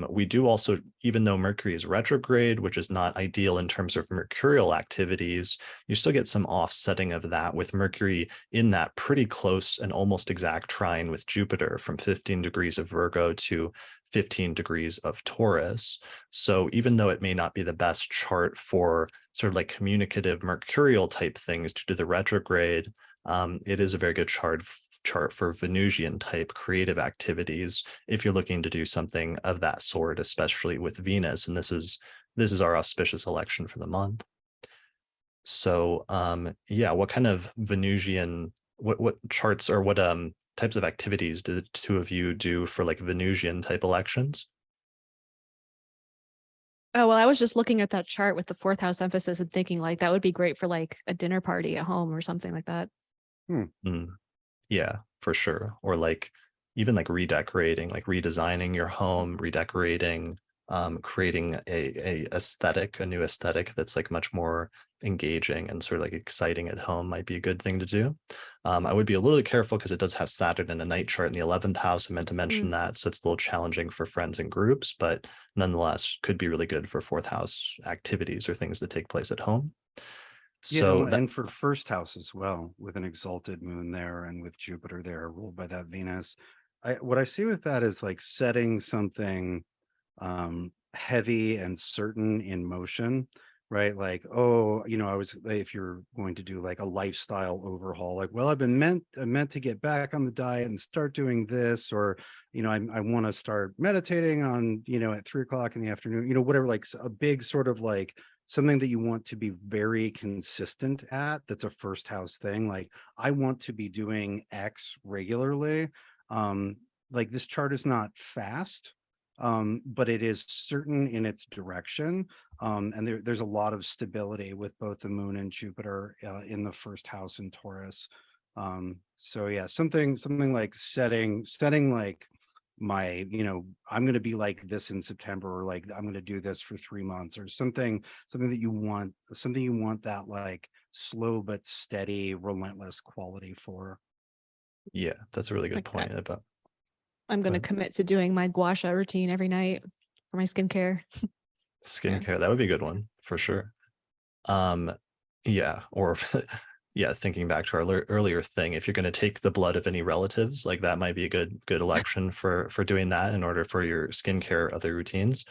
We do also, even though Mercury is retrograde, which is not ideal in terms of mercurial activities, you still get some offsetting of that with Mercury in that pretty close and almost exact trine with Jupiter from 15 degrees of Virgo to 15 degrees of Taurus. So even though it may not be the best chart for sort of like communicative mercurial type things due to the retrograde, it is a very good chart for Venusian type creative activities if you're looking to do something of that sort, especially with Venus. And this is our auspicious election for the month. So yeah, what kind of Venusian, what charts or what types of activities do the two of you do for like Venusian type elections? Oh, well, I was just looking at that chart with the fourth house emphasis and thinking like that would be great for like a dinner party at home or something like that. Yeah, for sure. Or like even like redecorating, like redesigning your home, redecorating, creating a aesthetic, a new aesthetic that's like much more engaging and sort of like exciting at home might be a good thing to do. I would be a little careful because it does have Saturn in a night chart in the 11th house. I meant to mention that. So it's a little challenging for friends and groups, but nonetheless could be really good for fourth house activities or things that take place at home. So and for first house as well, with an exalted moon there and with Jupiter there ruled by that Venus. What I see with that is like setting something heavy and certain in motion, right? Like, oh, if you're going to do like a lifestyle overhaul, like, well, I'm meant to get back on the diet and start doing this, or, I want to start meditating on, at 3 o'clock in the afternoon, whatever, like a big sort of like something that you want to be very consistent at. That's a first house thing. Like, I want to be doing X regularly. Like this chart is not fast, but it is certain in its direction. And there's a lot of stability with both the moon and Jupiter in the first house in Taurus. So yeah, something like setting like my, I'm going to be like this in September, or like I'm going to do this for 3 months, or something that you want, that like slow but steady, relentless quality for. yeah, that's a really good Like point about. I'm going to commit to doing my gua sha routine every night for my skincare. Skincare, that would be a good one for sure. Yeah, or yeah, thinking back to our earlier thing, if you're going to take the blood of any relatives, like that might be a good election for doing that in order for your skincare other routines.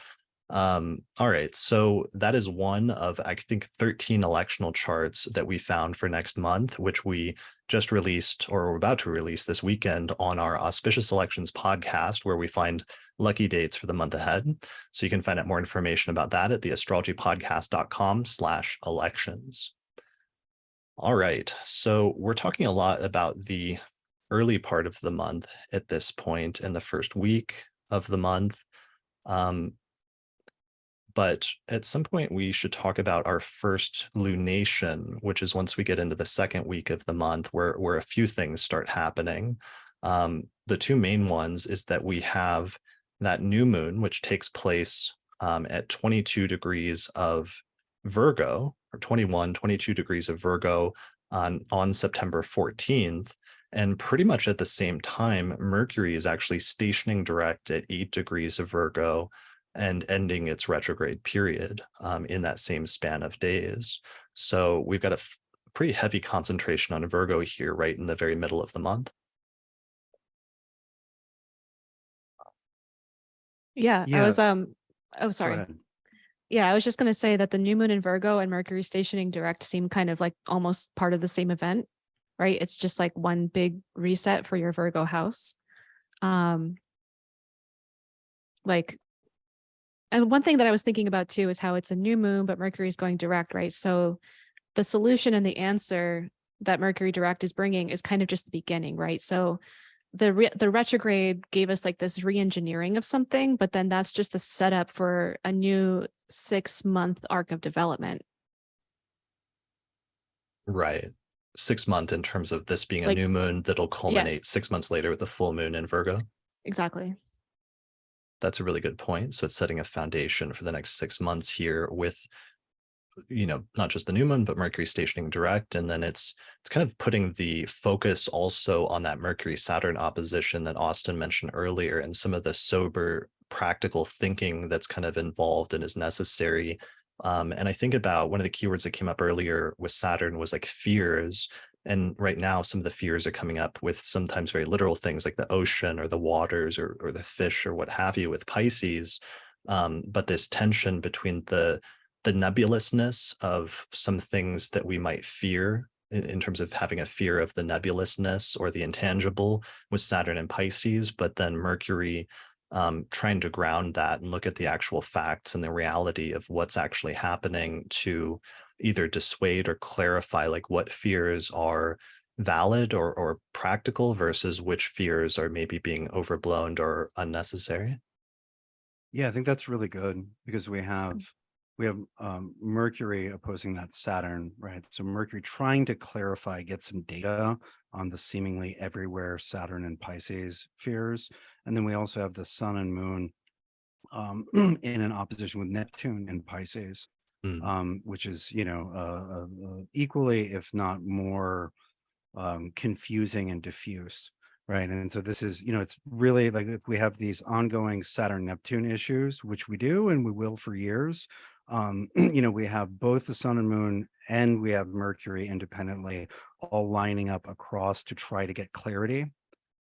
All right, so that is one of, I think, 13 electional charts that we found for next month, which we just released or we're about to release this weekend on our Auspicious Elections podcast, where we find lucky dates for the month ahead. So you can find out more information about that at the astrologypodcast.com/elections. All right, so we're talking a lot about the early part of the month at this point in the first week of the month. But at some point, we should talk about our first lunation, which is once we get into the second week of the month, where a few things start happening. The two main ones is that we have that new moon, which takes place at 22 degrees of Virgo, or 22 degrees of Virgo on September 14th. And pretty much at the same time, Mercury is actually stationing direct at 8 degrees of Virgo and ending its retrograde period in that same span of days. So we've got a pretty heavy concentration on Virgo here, right in the very middle of the month. Yeah, I Yeah, was oh go sorry. ahead. Yeah, I was just going to say that the new moon in Virgo and Mercury stationing direct seem kind of like almost part of the same event, right? It's just like one big reset for your Virgo house. Like, and one thing that I was thinking about too is how it's a new moon, but Mercury is going direct, right? So the solution and the answer that Mercury direct is bringing is kind of just the beginning, right? So the retrograde gave us like this re-engineering of something, but then that's just the setup for a new 6-month arc of development. Right. 6 month in terms of this being a Like, new moon that'll yeah, culminate 6 months later with the full moon in Virgo. exactly. That's a really good point. So it's setting a foundation for the next 6 months here with, not just the new moon, but Mercury stationing direct. And then it's kind of putting the focus also on that Mercury Saturn opposition that Austin mentioned earlier, and some of the sober practical thinking that's kind of involved and is necessary. And I think about one of the keywords that came up earlier with Saturn was like fears. And right now, some of the fears are coming up with sometimes very literal things like the ocean or the waters or the fish or what have you with Pisces. But this tension between the nebulousness of some things that we might fear in terms of having a fear of the nebulousness or the intangible with Saturn and Pisces, but then Mercury trying to ground that and look at the actual facts and the reality of what's actually happening to either dissuade or clarify like what fears are valid or practical versus which fears are maybe being overblown or unnecessary. Yeah, I think that's really good because we have Mercury opposing that Saturn, right? So Mercury trying to clarify, get some data on the seemingly everywhere Saturn and Pisces fears, and then we also have the Sun and Moon in an opposition with Neptune in Pisces, which is equally, if not more, confusing and diffuse. Right. And so this is, it's really like if we have these ongoing Saturn Neptune issues, which we do and we will for years, we have both the Sun and Moon and we have Mercury independently all lining up across to try to get clarity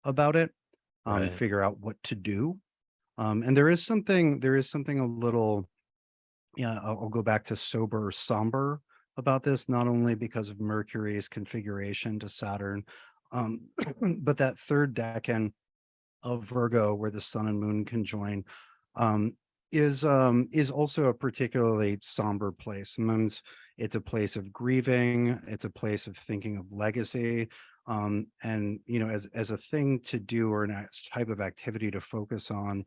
about it, Right. figure out what to do. And there is something a little, I'll go back to sober or somber about this, not only because of Mercury's configuration to Saturn, but that third decan of Virgo where the Sun and Moon conjoin is also a particularly somber place. Sometimes it's a place of grieving, it's a place of thinking of legacy, and as a thing to do or a type of activity to focus on.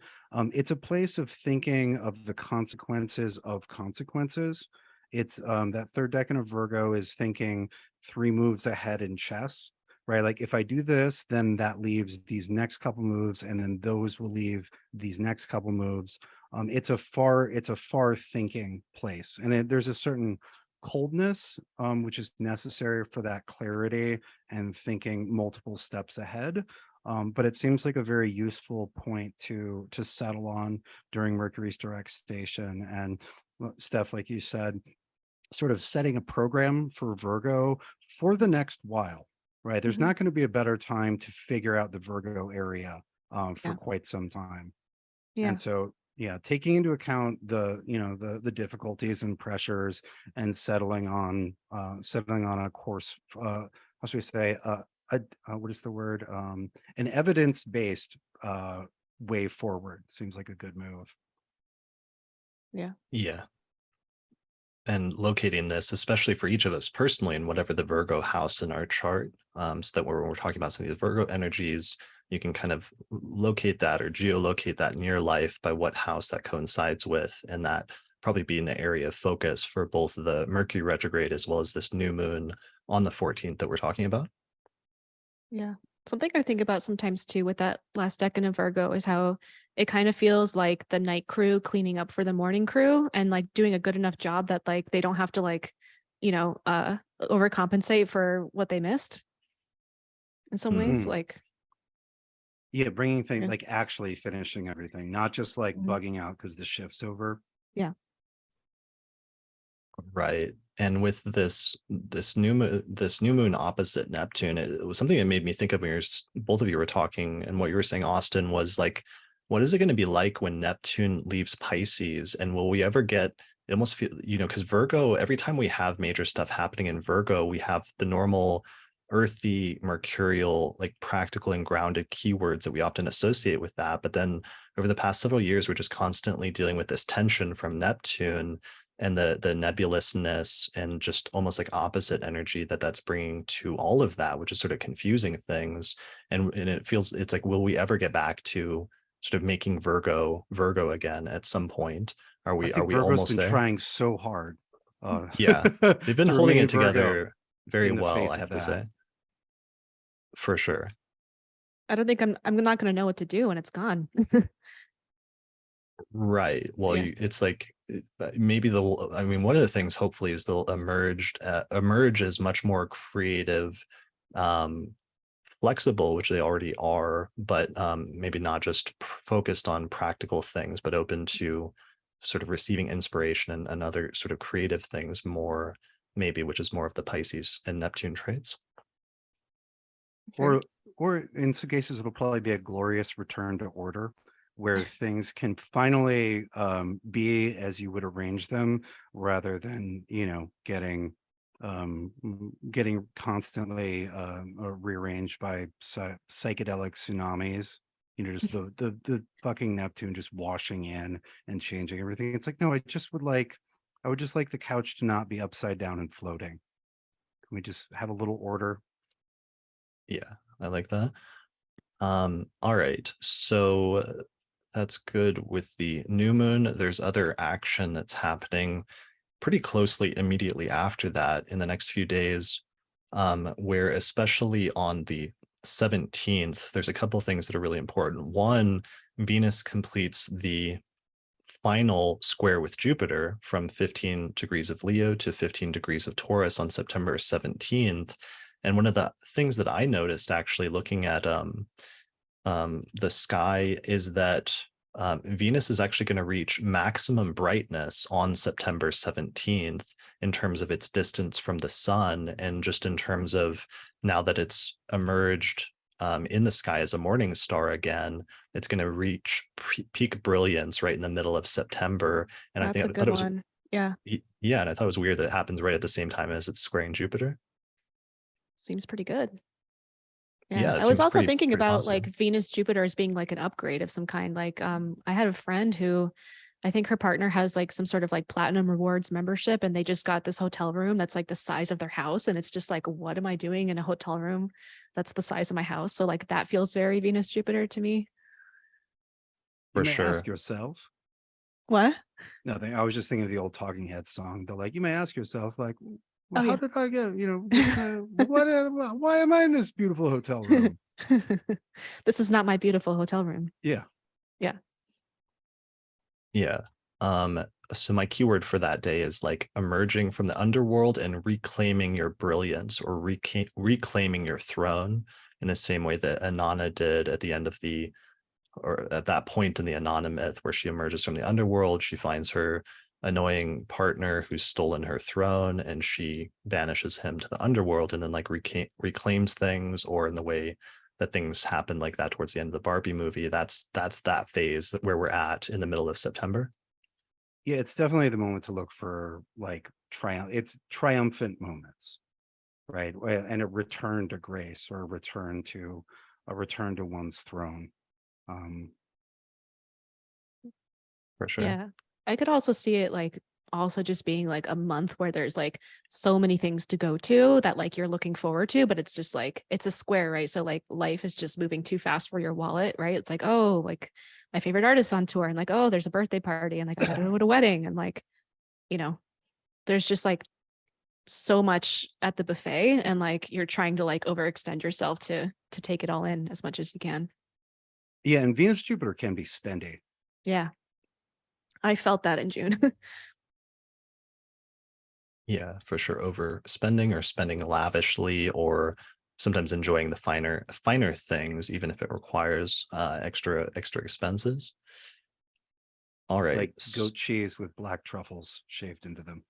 It's a place of thinking of the consequences of consequences. It's that third decan of Virgo is thinking 3 moves ahead in chess, right? Like if I do this, then that leaves these next couple moves, and then those will leave these next couple moves. It's a far thinking place, and there's a certain coldness, which is necessary for that clarity and thinking multiple steps ahead. But it seems like a very useful point to settle on during Mercury's direct station. And Steph, like you said, sort of setting a program for Virgo for the next while, right? There's not going to be a better time to figure out the Virgo area for quite some time. Yeah. And so, yeah, taking into account the difficulties and pressures and settling on a course, how should we say, what is the word? An evidence-based way forward seems like a good move. Yeah. Yeah. And locating this, especially for each of us personally, in whatever the Virgo house in our chart, so that when we're talking about some of these Virgo energies, you can kind of locate that or geolocate that in your life by what house that coincides with, and that probably be in the area of focus for both the Mercury retrograde as well as this new moon on the 14th that we're talking about. Yeah. Something I think about sometimes too with that last decan of Virgo is how it kind of feels like the night crew cleaning up for the morning crew and like doing a good enough job that like they don't have to like, overcompensate for what they missed in some ways. Mhm. Like, Yeah, bringing things yeah. like actually finishing everything, not just like Mhm. bugging out because the shift's over. Yeah. Right. And with this new moon opposite Neptune, it was something that made me think of when both of you were talking, and what you were saying, Austin, was like, what is it going to be like when Neptune leaves Pisces? And will we ever get, it almost feel, because Virgo, every time we have major stuff happening in Virgo, we have the normal earthy, mercurial, like practical and grounded keywords that we often associate with that. But then over the past several years, we're just constantly dealing with this tension from Neptune and the nebulousness and just almost like opposite energy that's bringing to all of that, which is sort of confusing things. And it feels, it's like, will we ever get back to sort of making Virgo again at some point? Are I we think Virgo's almost been there? trying so hard Yeah, they've been to holding remain it Virgo together very in the well, face I of have to that. say, for sure. I don't think I'm not going to know what to do when it's gone. Right. Well, Yeah. it's like maybe I mean, one of the things hopefully is they'll emerge as much more creative, um, flexible, which they already are, but maybe not just focused on practical things, but open to sort of receiving inspiration and other sort of creative things more, maybe, which is more of the Pisces and Neptune traits. Sure. Or in some cases, it'll probably be a glorious return to order where things can finally be as you would arrange them rather than, getting constantly rearranged by psychedelic tsunamis. Just the fucking Neptune just washing in and changing everything. It's like, no, I would just like the couch to not be upside down and floating. Can we just have a little order? Yeah, I like that. All right. So that's good with the new moon. There's other action that's happening pretty closely immediately after that in the next few days, where especially on the 17th, there's a couple things that are really important. One, Venus completes the final square with Jupiter from 15 degrees of Leo to 15 degrees of Taurus on September 17th. And one of the things that I noticed actually looking at the sky is that Venus is actually going to reach maximum brightness on September 17th in terms of its distance from the sun, and just in terms of now that it's emerged in the sky as a morning star again, it's going to reach peak brilliance right in the middle of September. And That's a I thought good it was, one. Yeah. yeah, and I thought it was weird that it happens right at the same time as it's squaring Jupiter. Seems pretty good. Yeah. Yeah, it I was seems also pretty thinking about positive. like Venus Jupiter as being like an upgrade of some kind. Like I had a friend who I think her partner has like some sort of like platinum rewards membership and they just got this hotel room that's like the size of their house and it's just like what am I doing in a hotel room that's the size of my house? So like that feels very Venus Jupiter to me. You For may ask sure. yourself. What? Nothing. I was just thinking of the old Talking Heads song. They're like, you may ask yourself, like, well, Oh how yeah. did I get, why am I in this beautiful hotel room? This is not my beautiful hotel room. Yeah. Yeah. Yeah. So my keyword for that day is like emerging from the underworld and reclaiming your brilliance, or reclaiming your throne, in the same way that Inanna did at the end of or at that point in the Inanna myth, where she emerges from the underworld. She finds her annoying partner who's stolen her throne, and she banishes him to the underworld, and then like reclaims things, or in the way that things happen like that towards the end of the Barbie movie. That's that phase where we're at in the middle of September. Yeah. It's definitely the moment to look for like it's triumphant moments, right? And a return to grace or a return to one's throne. Um, For sure. Yeah. I could also see it like also just being like a month where there's like so many things to go to that like you're looking forward to, but it's just like it's a square, right? So like life is just moving too fast for your wallet, right? It's like, oh, like my favorite artist's on tour, and like, oh, there's a birthday party, and like I gotta go to a wedding, and like, you know, there's just like so much at the buffet, and like you're trying to like overextend yourself to take it all in as much as you can. Yeah, and Venus Jupiter can be spendy. Yeah, I felt that in June. Yeah, for sure. Overspending or spending lavishly, or sometimes enjoying the finer things, even if it requires extra expenses. All right. Like goat cheese with black truffles shaved into them.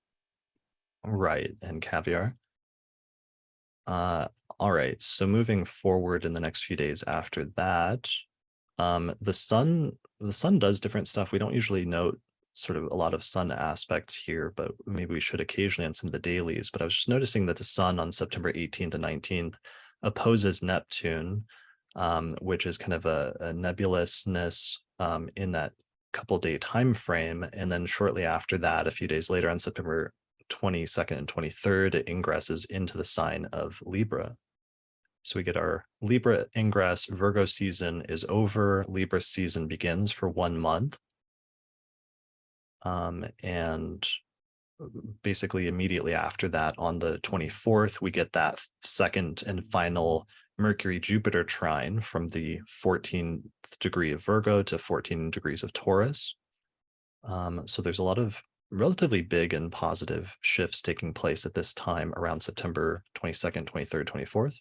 Right, and caviar. Uh, all right. So moving forward in the next few days after that, the sun does different stuff. We don't usually note sort of a lot of sun aspects here, but maybe we should occasionally on some of the dailies. But I was just noticing that the sun on September 18th and 19th opposes Neptune, which is kind of a nebulousness in that couple day time frame. And then shortly after that, a few days later on September 22nd and 23rd, it ingresses into the sign of Libra. So we get our Libra ingress. Virgo season is over. Libra season begins for 1 month. And basically immediately after that, on the 24th, we get that second and final Mercury Jupiter trine from the 14th degree of Virgo to 14 degrees of Taurus. So there's a lot of relatively big and positive shifts taking place at this time around September 22nd, 23rd, 24th.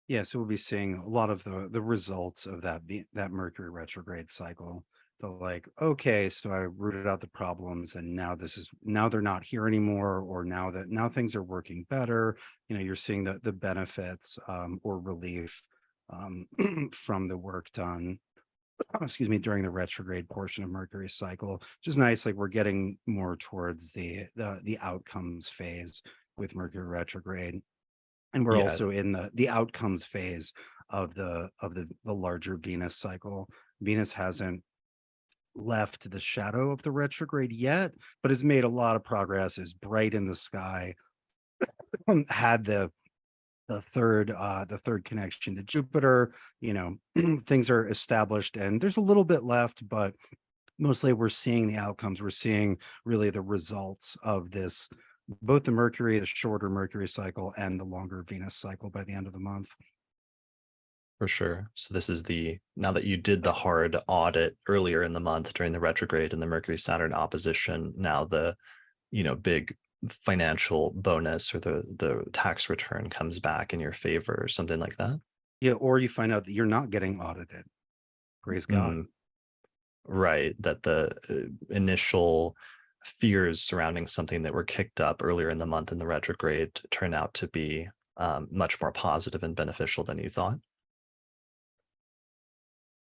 Yeah, so we'll be seeing a lot of the results of that Mercury retrograde cycle. The like, okay, so I rooted out the problems, and now they're not here anymore, or now things are working better. You're seeing the benefits or relief from the work done. Excuse me, during the retrograde portion of Mercury's cycle, which is nice. Like we're getting more towards the outcomes phase with Mercury retrograde. And we're Yeah, also in the outcomes phase of the larger Venus cycle. Venus hasn't left the shadow of the retrograde yet, but has made a lot of progress, is bright in the sky, had the third connection to Jupiter. Things are established, and there's a little bit left, but mostly we're seeing the outcomes. We're seeing really the results of this, both the shorter Mercury cycle and the longer Venus cycle by the end of the month. for sure. So this is now that you did the hard audit earlier in the month during the retrograde and the Mercury Saturn opposition, now the big financial bonus or the tax return comes back in your favor or something like that. Yeah, or you find out that you're not getting audited. Praise God. Right, that the initial fears surrounding something that were kicked up earlier in the month in the retrograde turn out to be much more positive and beneficial than you thought.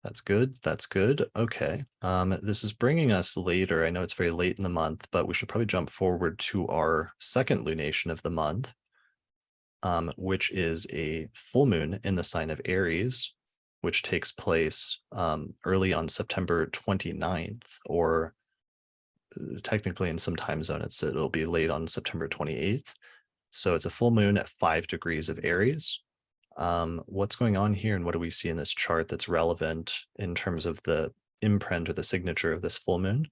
That's good. That's good. Okay. This is bringing us later. I know it's very late in the month, but we should probably jump forward to our second lunation of the month, which is a full moon in the sign of Aries, which takes place early on September 29th, or technically in some time zone, it'll be late on September 28th. So it's a full moon at 5 degrees of Aries. What's going on here, and what do we see in this chart that's relevant in terms of the imprint or the signature of this full moon?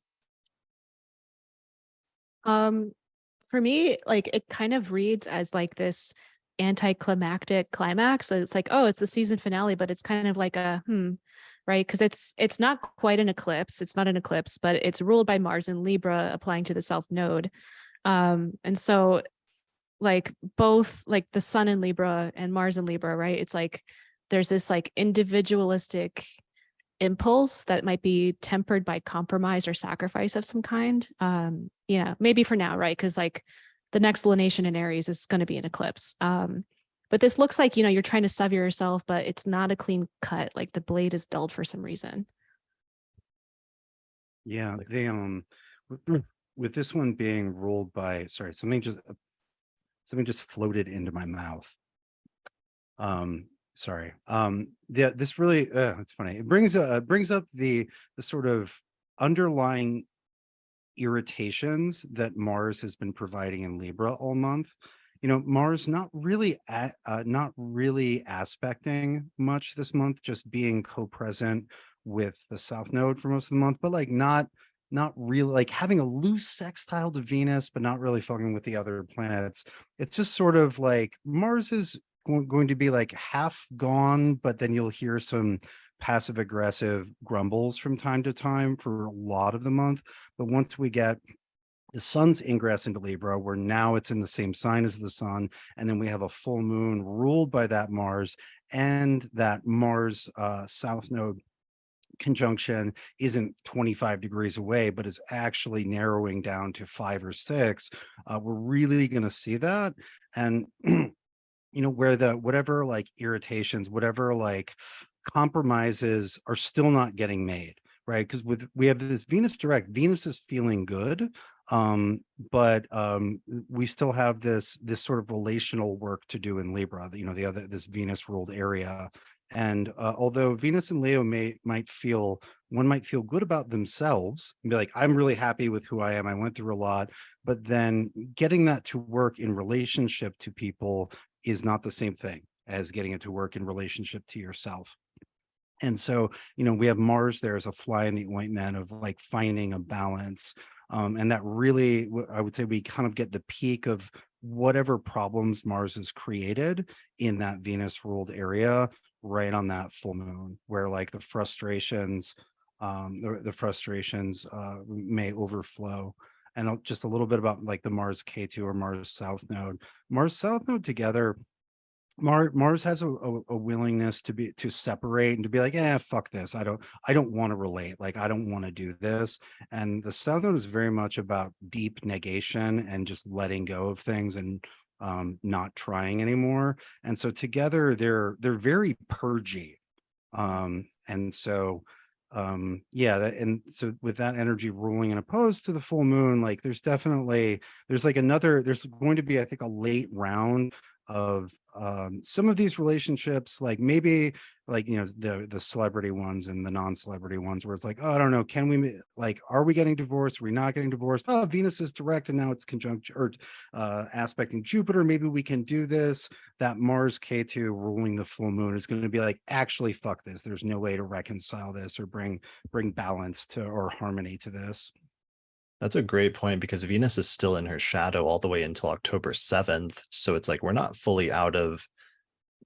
For me, like it kind of reads as like this anticlimactic climax. So it's like, oh, it's the season finale, but it's kind of like a right? Because it's not quite an eclipse. It's not an eclipse, but it's ruled by Mars in Libra, applying to the South Node. And so like both like the Sun in Libra and Mars in Libra, right? It's like there's this like individualistic impulse that might be tempered by compromise or sacrifice of some kind. Maybe for now, right? Because like the next lunation in Aries is going to be an eclipse. But this looks like, you're trying to sever yourself, but it's not a clean cut. Like the blade is dulled for some reason. Yeah, they with this one being ruled by, sorry, something just floated into my mouth. Sorry. Yeah, this really it's funny. It brings up the sort of underlying irritations that Mars has been providing in Libra all month. Mars not really aspecting much this month, just being co-present with the South Node for most of the month, but like not really, like having a loose sextile to Venus, but not really fucking with the other planets. It's just sort of like Mars is going to be like half gone, but then you'll hear some passive aggressive grumbles from time to time for a lot of the month. But once we get the sun's ingress into Libra, where now it's in the same sign as the sun, and then we have a full moon ruled by that Mars, and that Mars South Node conjunction isn't 25 degrees away, but is actually narrowing down to 5 or 6. We're really going to see that. And where the whatever like irritations, whatever like compromises are still not getting made, right? Because we have this Venus direct. Venus is feeling good, but we still have this sort of relational work to do in Libra. This Venus ruled area. And although Venus and Leo might feel good about themselves and be like, I'm really happy with who I am, I went through a lot, but then getting that to work in relationship to people is not the same thing as getting it to work in relationship to yourself. And so, we have Mars there as a fly in the ointment of like finding a balance. And that really, I would say we kind of get the peak of whatever problems Mars has created in that Venus ruled area right on that full moon, where like the frustrations may overflow. And just a little bit about like the Mars K2 or Mars South Node together. Mars has a willingness to separate and to be like, fuck this. I don't want to relate. Like, I don't want to do this. And the South Node is very much about deep negation and just letting go of things and not trying anymore. And so together they're very purgy. And so so with that energy ruling and opposed to the full moon, like there's going to be, I think, a late round of some of these relationships, like maybe like the celebrity ones and the non-celebrity ones, where it's like, oh, I don't know, are we getting divorced, are we not getting divorced? Oh, Venus is direct and now it's conjunct or aspecting Jupiter, maybe we can do this. That Mars K2 ruling the full moon is going to be like, actually fuck this, there's no way to reconcile this or bring balance to or harmony to this. That's a great point, because Venus is still in her shadow all the way until October 7th. So it's like we're not fully out of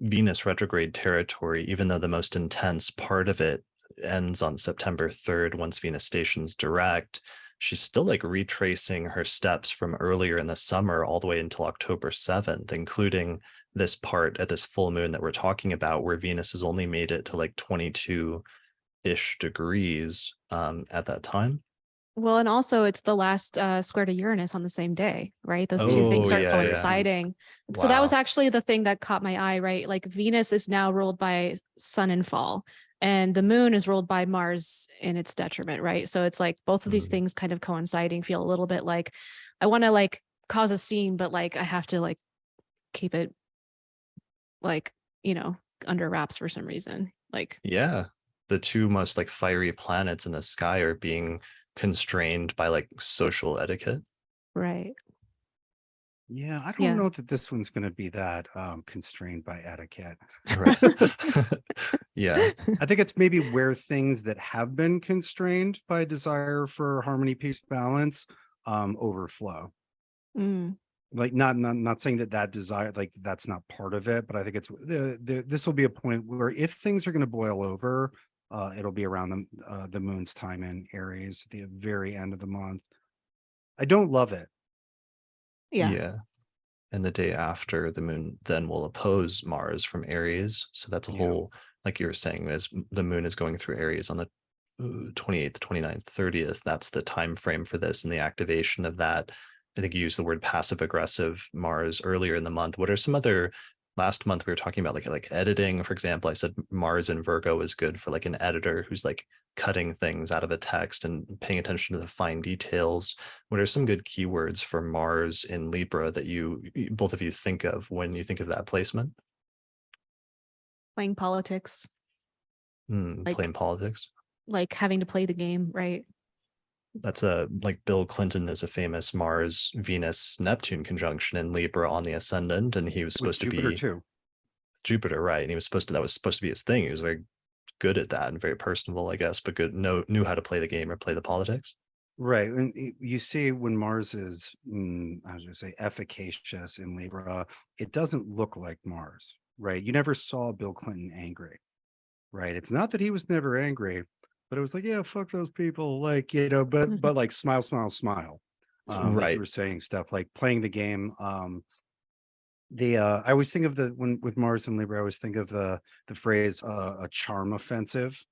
Venus retrograde territory, even though the most intense part of it ends on September 3rd once Venus stations direct. She's still like retracing her steps from earlier in the summer all the way until October 7th, including this part at this full moon that we're talking about, where Venus has only made it to like 22-ish degrees at that time. Well, and also it's the last square to Uranus on the same day, right? Those two things are coinciding. Yeah. So that was actually the thing that caught my eye, right? Like Venus is now ruled by Sun in fall, and the moon is ruled by Mars in its detriment, right? So it's like both of these things kind of coinciding feel a little bit like I want to like cause a scene, but like I have to like keep it like, under wraps for some reason. Like, yeah, the two most like fiery planets in the sky are being constrained by like social etiquette. Right. Yeah, I don't know that this one's going to be that constrained by etiquette. Right. Yeah. I think it's maybe where things that have been constrained by desire for harmony, peace, balance overflow. Like not saying that desire, like that's not part of it, but I think it's this will be a point where if things are going to boil over, it'll be around the moon's time in Aries at the very end of the month. I don't love it. Yeah. And the day after, the moon then will oppose Mars from Aries. So that's a whole, like you were saying, as the moon is going through Aries on the 28th, 29th, 30th. That's the time frame for this and the activation of that. I think you used the word passive aggressive Mars earlier in the month. What are some other, last month we were talking about like editing, for example. I said Mars in Virgo is good for like an editor who's like cutting things out of a text and paying attention to the fine details. What are some good keywords for Mars in Libra that you both of you think of when you think of that placement? Playing politics. Playing politics. Like having to play the game, right? That's a like Bill Clinton is a famous Mars Venus Neptune conjunction in Libra on the ascendant, and he was With supposed to Jupiter be too. Jupiter, right? And he was supposed to that was supposed to be his thing. He was very good at that and very personable, I guess, but good knew how to play the game or play the politics. Right. And you see when Mars is, I was going to say, efficacious in Libra, it doesn't look like Mars, right? You never saw Bill Clinton angry, right? It's not that he was never angry, but it was like, yeah, fuck those people. Like, but like smile, smile, smile. Like you Right. were saying, stuff like playing the game. I always think of when with Mars and Libra, I always think of the phrase a charm offensive,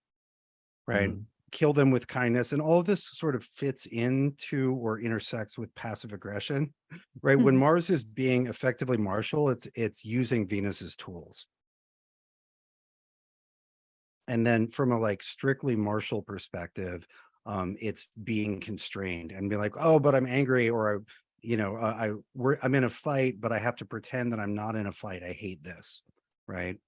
right? Mm. Kill them with kindness. And all of this sort of fits into or intersects with passive aggression, right? When Mars is being effectively martial, it's using Venus's tools. And then from a like strictly martial perspective, it's being constrained and be like, oh, but I'm angry, or I'm in a fight, but I have to pretend that I'm not in a fight. I hate this, right?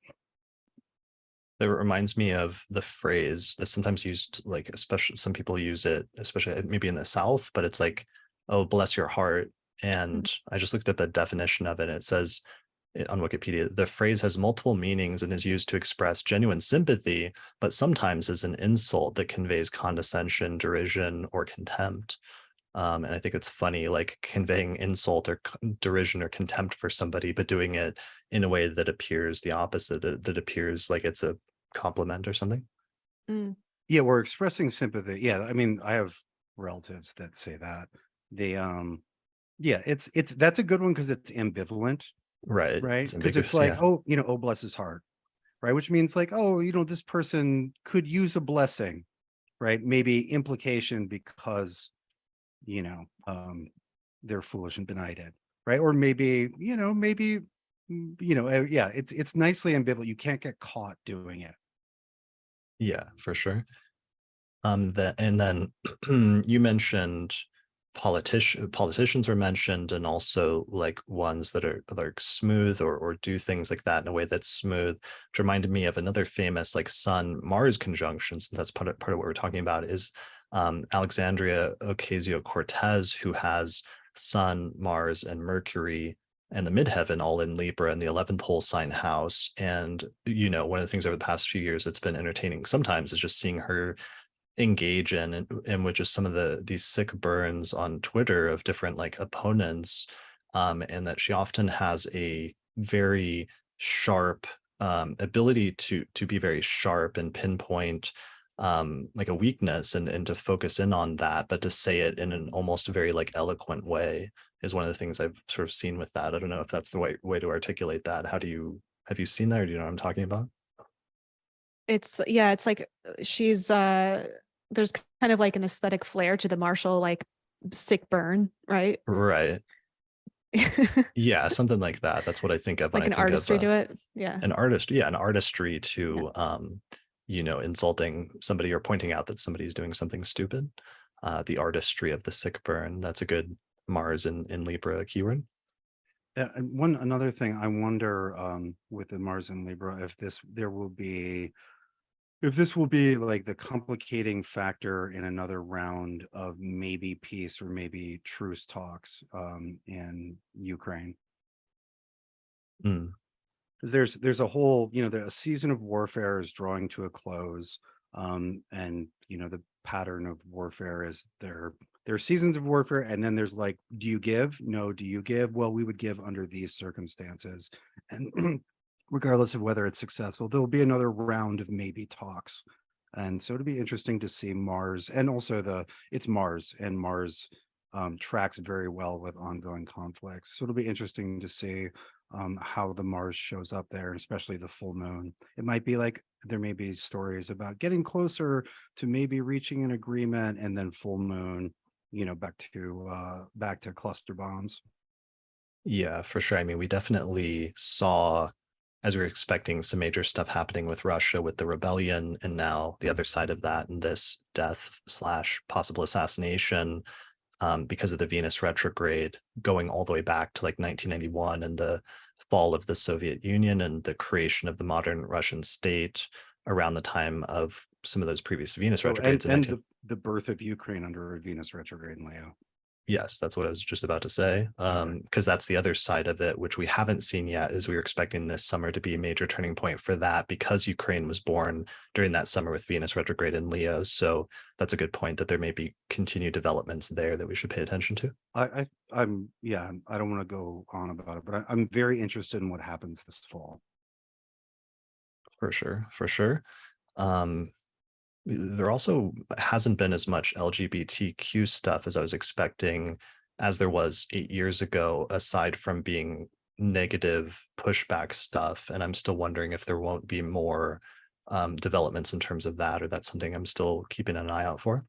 That reminds me of the phrase that's sometimes used, like, especially some people use it, especially maybe in the South, but it's like, oh, bless your heart. And I just looked up a definition of it. And it says on Wikipedia, the phrase has multiple meanings and is used to express genuine sympathy, but sometimes as an insult that conveys condescension, derision, or contempt. And I think it's funny, like conveying insult or derision or contempt for somebody, but doing it in a way that appears the opposite, that appears like it's a compliment or something. Mm. Yeah, we're expressing sympathy. Yeah, I mean, I have relatives that say that. They yeah, it's that's a good one because it's ambivalent, Right. right? It's Because it's ambiguous. like, Yeah. oh, oh, bless his heart, right? Which means like, oh, this person could use a blessing, right? Maybe implication because, you know, they're foolish and benighted, right? Or maybe, yeah, it's nicely ambivalent. You can't get caught doing it. Yeah, for sure. That, and then you mentioned politicians were mentioned, and also like ones that are like smooth or do things like that in a way that's smooth, which reminded me of another famous like Sun Mars conjunction, since that's part of what we're talking about, is Alexandria Ocasio-Cortez, who has Sun, Mars, and Mercury and the midheaven all in Libra in the 11th whole sign house. And one of the things over the past few years that's been entertaining sometimes is just seeing her engage in with just some of these sick burns on Twitter of different like opponents, and that she often has a very sharp ability to be very sharp and pinpoint like a weakness and to focus in on that, but to say it in an almost very like eloquent way is one of the things I've sort of seen with that. I don't know if that's the right way to articulate that. Have you seen that, or do you know what I'm talking about? It's like she's there's kind of like an aesthetic flair to the martial, like sick burn, right? Right. Yeah, something like that. That's what I think of when Like I an think of artistry to it. Yeah. an artist. Yeah, an artistry Yeah. to insulting somebody or pointing out that somebody's doing something stupid. The artistry of the sick burn. That's a good Mars in Libra keyword. And another thing I wonder, with the Mars and Libra, if this will be like the complicating factor in another round of maybe peace or maybe truce talks in Ukraine. Mm. Because there's a whole, a season of warfare is drawing to a close, and the pattern of warfare is there are seasons of warfare, and then there's like, do you give? No. Do you give? Well, we would give under these circumstances, and regardless of whether it's successful, there'll be another round of maybe talks. And so it'll be interesting to see Mars, and also it's Mars, and Mars tracks very well with ongoing conflicts. So it'll be interesting to see how the Mars shows up there, especially the full moon. It might be like there may be stories about getting closer to maybe reaching an agreement, and then full moon, back to cluster bombs. Yeah, for sure. I mean, we definitely saw, as we were expecting, some major stuff happening with Russia with the rebellion, and now the other side of that, and this death slash possible assassination because of the Venus retrograde, going all the way back to like 1991 and the fall of the Soviet Union and the creation of the modern Russian state around the time of some of those previous Venus Oh, retrogrades in and 19. the birth of Ukraine under a Venus retrograde in Leo. Yes, that's what I was just about to say. Because that's the other side of it, which we haven't seen yet, is we were expecting this summer to be a major turning point for that because Ukraine was born during that summer with Venus retrograde in Leo. So that's a good point that there may be continued developments there that we should pay attention to. I'm I don't want to go on about it, but I'm very interested in what happens this fall. For sure, for sure. Um, there also hasn't been as much LGBTQ stuff as I was expecting as there was 8 years ago, aside from being negative pushback stuff. And I'm still wondering if there won't be more developments in terms of that, or that's something I'm still keeping an eye out for.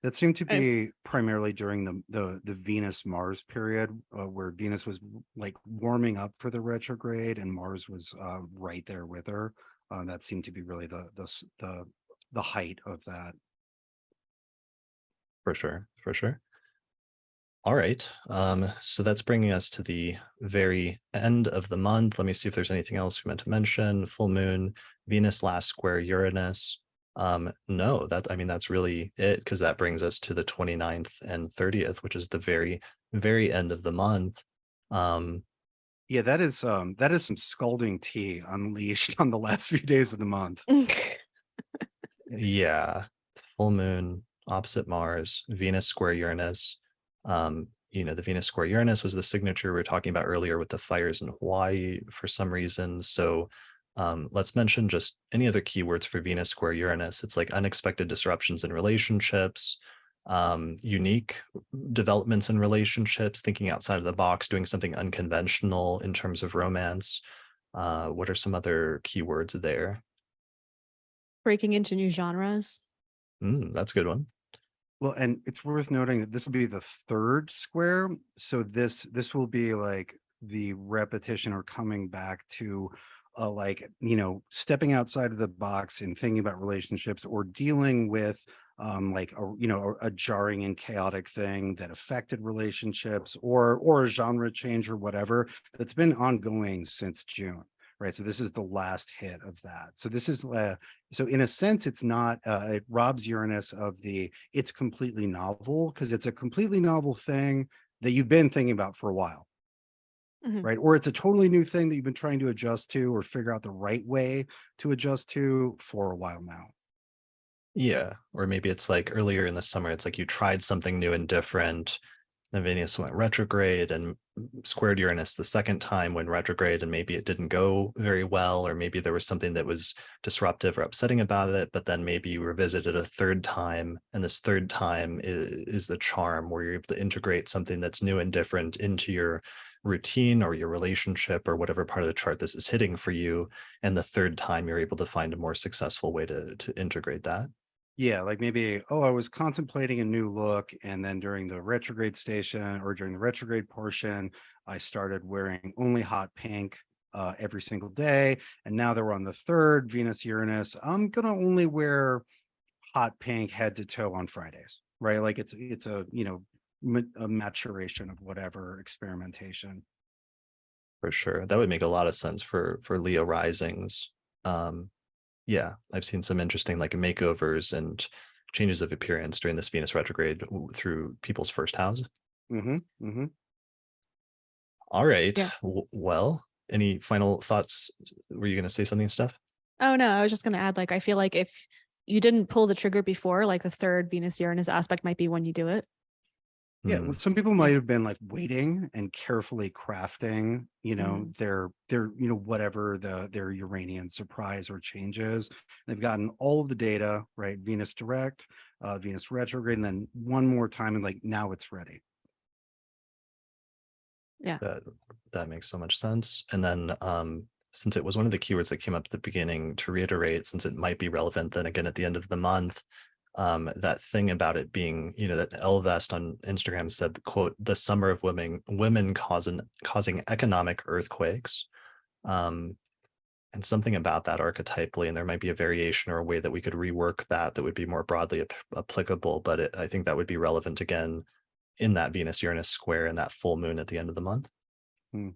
That seemed to I- be primarily during the Venus Mars period, where Venus was like warming up for the retrograde, and Mars was right there with her. That seemed to be really the height of that. For sure, for sure. All right. So that's bringing us to the very end of the month. Let me see if there's anything else we meant to mention. Full moon, Venus last square Uranus. No, that's really it, because that brings us to the 29th and 30th, which is the very, very end of the month. Yeah, that is some scalding tea unleashed on the last few days of the month. Yeah, full moon, opposite Mars, Venus square Uranus. The Venus square Uranus was the signature we were talking about earlier with the fires in Hawaii for some reason. So let's mention just any other keywords for Venus square Uranus. It's like unexpected disruptions in relationships, unique developments in relationships, thinking outside of the box, doing something unconventional in terms of romance. What are some other keywords there? Breaking into new genres. That's a good one. Well, and it's worth noting that this will be the third square. So this will be like the repetition or coming back to stepping outside of the box and thinking about relationships or dealing with a jarring and chaotic thing that affected relationships or a genre change or whatever that's been ongoing since June. Right. So this is the last hit of that. So this is so in a sense, it's not it robs Uranus of it's completely novel, because it's a completely novel thing that you've been thinking about for a while. Mhm. Right. Or it's a totally new thing that you've been trying to adjust to or figure out the right way to adjust to for a while now. Yeah. Or maybe it's like earlier in the summer, it's like you tried something new and different. Then Venus went retrograde and squared Uranus the second time when retrograde, and maybe it didn't go very well, or maybe there was something that was disruptive or upsetting about it. But then maybe you revisited a third time, and this third time is the charm, where you're able to integrate something that's new and different into your routine or your relationship or whatever part of the chart this is hitting for you. And the third time you're able to find a more successful way to integrate that. Yeah, like maybe, oh, I was contemplating a new look, and then during the retrograde station or during the retrograde portion, I started wearing only hot pink every single day. And now that we're on the third Venus Uranus, I'm gonna only wear hot pink head to toe on Fridays, right? Like it's a a maturation of whatever experimentation. For sure. That would make a lot of sense for Leo risings. Yeah, I've seen some interesting like makeovers and changes of appearance during this Venus retrograde through people's first house. Mm-hmm. Mm-hmm. All right. Yeah. Well, any final thoughts? Were you going to say something, Steph? Oh no, I was just going to add, like, I feel like if you didn't pull the trigger before, like the third Venus Uranus aspect might be when you do it. Yeah, Hmm, well, some people might have been like waiting and carefully crafting, their whatever their Uranian surprise or changes. They've gotten all of the data, right? Venus direct, Venus retrograde, and then one more time, and like now it's ready. Yeah. that makes so much sense. And then since it was one of the keywords that came up at the beginning, to reiterate, since it might be relevant then again at the end of the month, that thing about it being, that Elvest on Instagram said, quote, the summer of women causing economic earthquakes. And something about that archetypally, and there might be a variation or a way that we could rework that would be more broadly applicable, but I think that would be relevant again in that Venus Uranus square and that full moon at the end of the month. Hmm.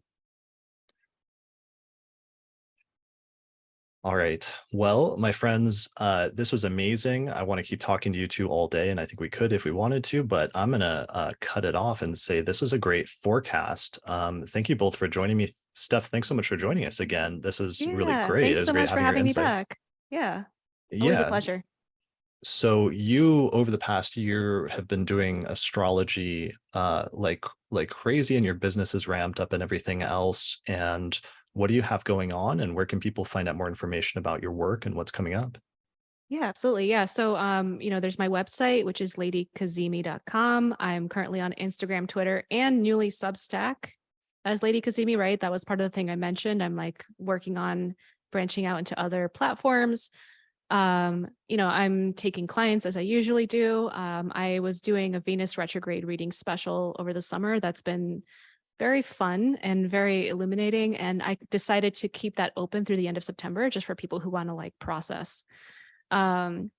All right. Well, my friends, this was amazing. I want to keep talking to you two all day, and I think we could if we wanted to, but I'm going to cut it off and say this was a great forecast. Thank you both for joining me. Steph, thanks so much for joining us again. This was really Yeah, great. It thanks was so great much for having your having me insights. back. Yeah, always a Yeah. pleasure. So you over the past year have been doing astrology like crazy, and your business is ramped up and everything else. And what do you have going on, and where can people find out more information about your work and what's coming up? Yeah, absolutely. Yeah. So there's my website, which is ladykazemi.com. I'm currently on Instagram, Twitter, and newly Substack as Lady Kazemi, right? That was part of the thing I mentioned. I'm like working on branching out into other platforms. I'm taking clients as I usually do. I was doing a Venus retrograde reading special over the summer. That's been very fun and very illuminating. And I decided to keep that open through the end of September, just for people who want to like process. Um,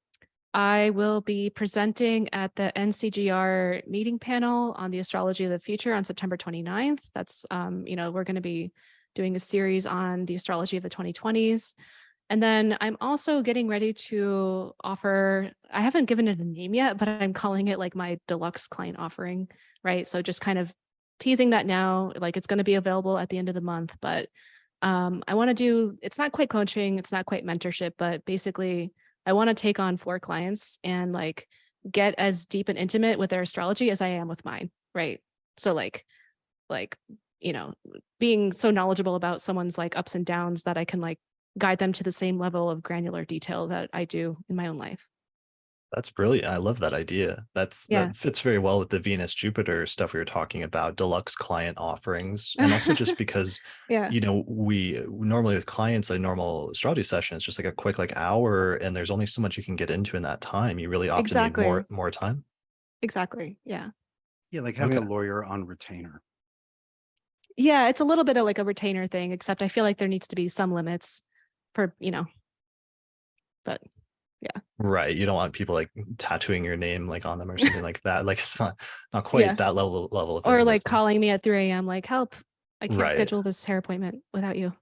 I will be presenting at the NCGR meeting panel on the astrology of the future on September 29th. That's, we're going to be doing a series on the astrology of the 2020s. And then I'm also getting ready to offer, I haven't given it a name yet, but I'm calling it like my deluxe client offering, right? So just kind of teasing that now, like it's going to be available at the end of the month, but I want to do, it's not quite coaching, it's not quite mentorship, but basically I want to take on 4 clients and like get as deep and intimate with their astrology as I am with mine, right? So like, you know, being so knowledgeable about someone's like ups and downs that I can like guide them to the same level of granular detail that I do in my own life. That's brilliant. I love that idea. Yeah. That fits very well with the Venus Jupiter stuff we were talking about, deluxe client offerings. And also just because, Yeah, we normally with clients, a normal astrology session is just like a quick like hour, and there's only so much you can get into in that time. You really often need exactly. more time. Exactly. Yeah. Yeah, like having Okay. a lawyer on retainer. Yeah. It's a little bit of like a retainer thing, except I feel like there needs to be some limits for, but yeah. Right. You don't want people like tattooing your name like on them or something like that. Like it's not quite Yeah. that level of Or like intimacy. calling me at 3 a.m. like, help, I can't Right. schedule this hair appointment without you.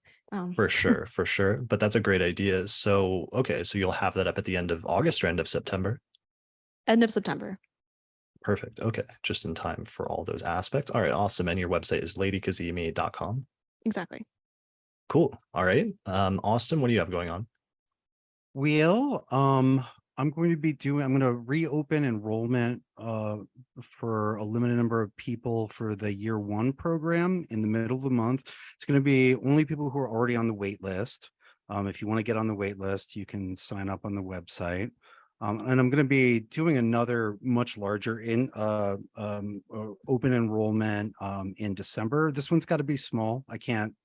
For sure, for sure. But that's a great idea. So, okay, so you'll have that up at the end of August or end of September. End of September. Perfect. Okay, just in time for all those aspects. All right, awesome. And your website is ladykazemi.com. Exactly. Cool. All right. Austin, what do you have going on? Well, I'm going to reopen enrollment for a limited number of people for the year 1 program in the middle of the month. It's going to be only people who are already on the wait list. If you want to get on the wait list, you can sign up on the website. And I'm going to be doing another much larger open enrollment in December. This one's got to be small. I can't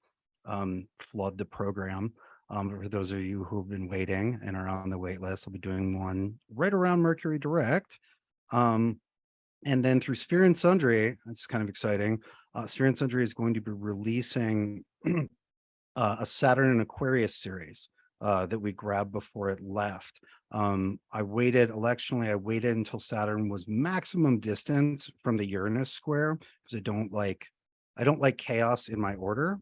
flood the program. For those of you who have been waiting and are on the wait list, I'll be doing one right around Mercury direct. And then through Sphere and Sundry, it's kind of exciting. Sphere and Sundry is going to be releasing a Saturn and Aquarius series that we grabbed before it left. I waited until Saturn was maximum distance from the Uranus square because I don't like chaos in my order.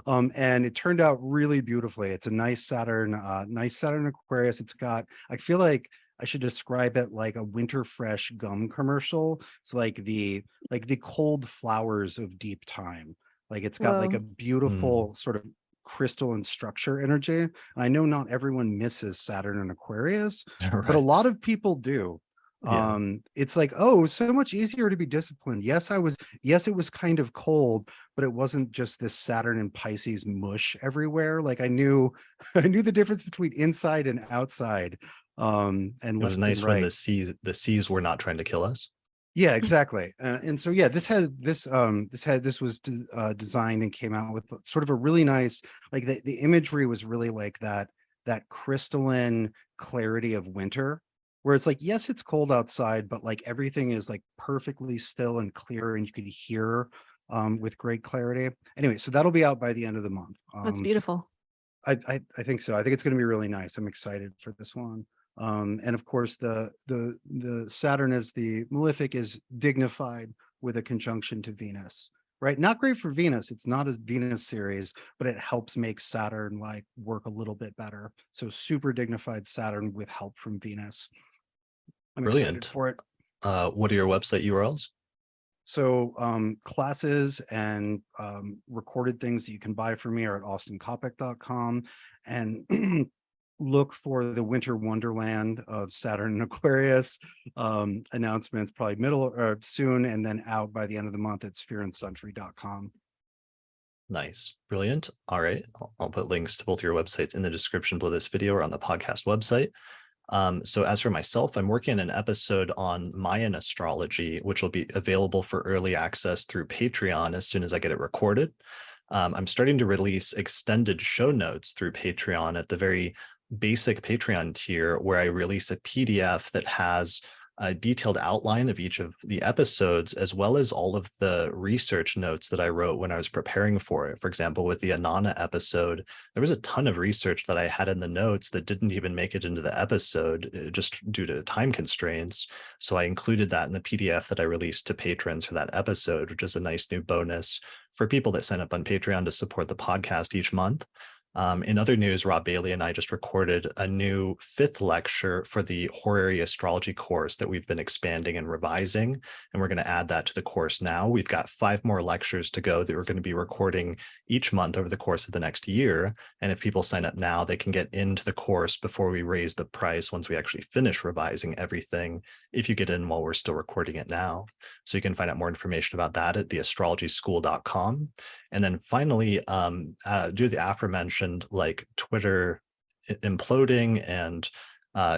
And it turned out really beautifully. It's a nice Saturn Aquarius. I feel like I should describe it like a winter fresh gum commercial. It's like the cold flowers of deep time. Like it's got like a Whoa. beautiful sort of crystal and structure energy. I know not everyone misses Saturn and Aquarius, but a Right. lot of people do. Yeah. It's like, oh, so much easier to be disciplined. Yes, it was kind of cold, but it wasn't just this Saturn and Pisces mush everywhere. Like I knew I knew the difference between inside and outside, and It was left and nice when right. the seas were not trying to kill us. Yeah, exactly. And so yeah, this was designed and came out with sort of a really nice, like the imagery was really like that crystalline clarity of winter, where it's like, yes, it's cold outside, but like everything is like perfectly still and clear, and you can hear with great clarity. Anyway, so that'll be out by the end of the month. That's beautiful. I think so. I think it's going to be really nice. I'm excited for this one. And of course, the Saturn as the malefic is dignified with a conjunction to Venus. right? Not great for Venus. It's not a Venus series, but it helps make Saturn like work a little bit better. So super dignified Saturn with help from Venus. I'm excited Brilliant. for it. What are your website URLs? So classes and recorded things that you can buy from me are at austincoppock.com, and look for the winter wonderland of Saturn and Aquarius announcements probably middle or soon, and then out by the end of the month at sphereandsuntree.com. Nice. Brilliant. All right. I'll put links to both your websites in the description below this video or on the podcast website. So as for myself, I'm working on an episode on Mayan astrology, which will be available for early access through Patreon as soon as I get it recorded. I'm starting to release extended show notes through Patreon at the very basic Patreon tier, where I release a PDF that has a detailed outline of each of the episodes, as well as all of the research notes that I wrote when I was preparing for it. For example, with the Anana episode, there was a ton of research that I had in the notes that didn't even make it into the episode just due to time constraints. So I included that in the PDF that I released to patrons for that episode, which is a nice new bonus for people that sign up on Patreon to support the podcast each month. In other news, Rob Bailey and I just recorded a new 5th lecture for the horary astrology course that we've been expanding and revising, and we're going to add that to the course now. We've got 5 more lectures to go that we're going to be recording each month over the course of the next year. And if people sign up now, they can get into the course before we raise the price once we actually finish revising everything, if you get in while we're still recording it now. So you can find out more information about that at theastrologyschool.com. And then finally, due to the aforementioned, like Twitter imploding and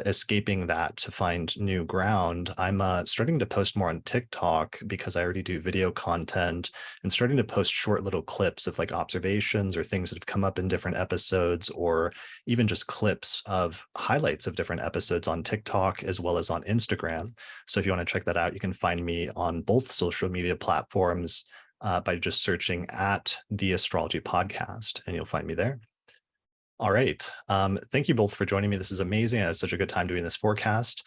escaping that to find new ground, I'm starting to post more on TikTok because I already do video content, and starting to post short little clips of like observations or things that have come up in different episodes, or even just clips of highlights of different episodes on TikTok as well as on Instagram. So if you want to check that out, you can find me on both social media platforms by just searching at the Astrology Podcast, and you'll find me there. All right. Thank you both for joining me. This is amazing. I had such a good time doing this forecast.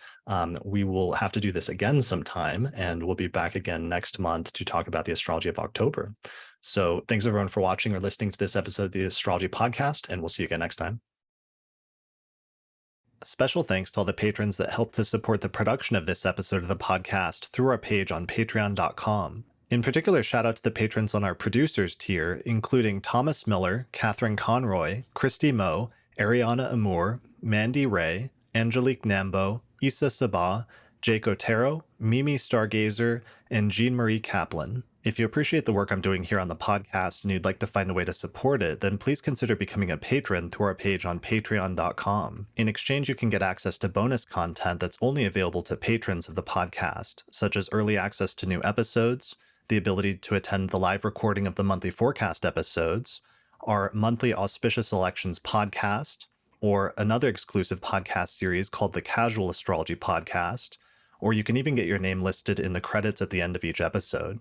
We will have to do this again sometime, and we'll be back again next month to talk about the astrology of October. So thanks everyone for watching or listening to this episode of the Astrology Podcast, and we'll see you again next time. Special thanks to all the patrons that helped to support the production of this episode of the podcast through our page on patreon.com. In particular, shout out to the patrons on our producers tier, including Thomas Miller, Catherine Conroy, Christy Moe, Ariana Amour, Mandy Ray, Angelique Nambo, Issa Sabah, Jake Otero, Mimi Stargazer, and Jean-Marie Kaplan. If you appreciate the work I'm doing here on the podcast and you'd like to find a way to support it, then please consider becoming a patron through our page on patreon.com. In exchange, you can get access to bonus content that's only available to patrons of the podcast, such as early access to new episodes, the ability to attend the live recording of the monthly forecast episodes, our monthly Auspicious Elections podcast, or another exclusive podcast series called the Casual Astrology Podcast, or you can even get your name listed in the credits at the end of each episode.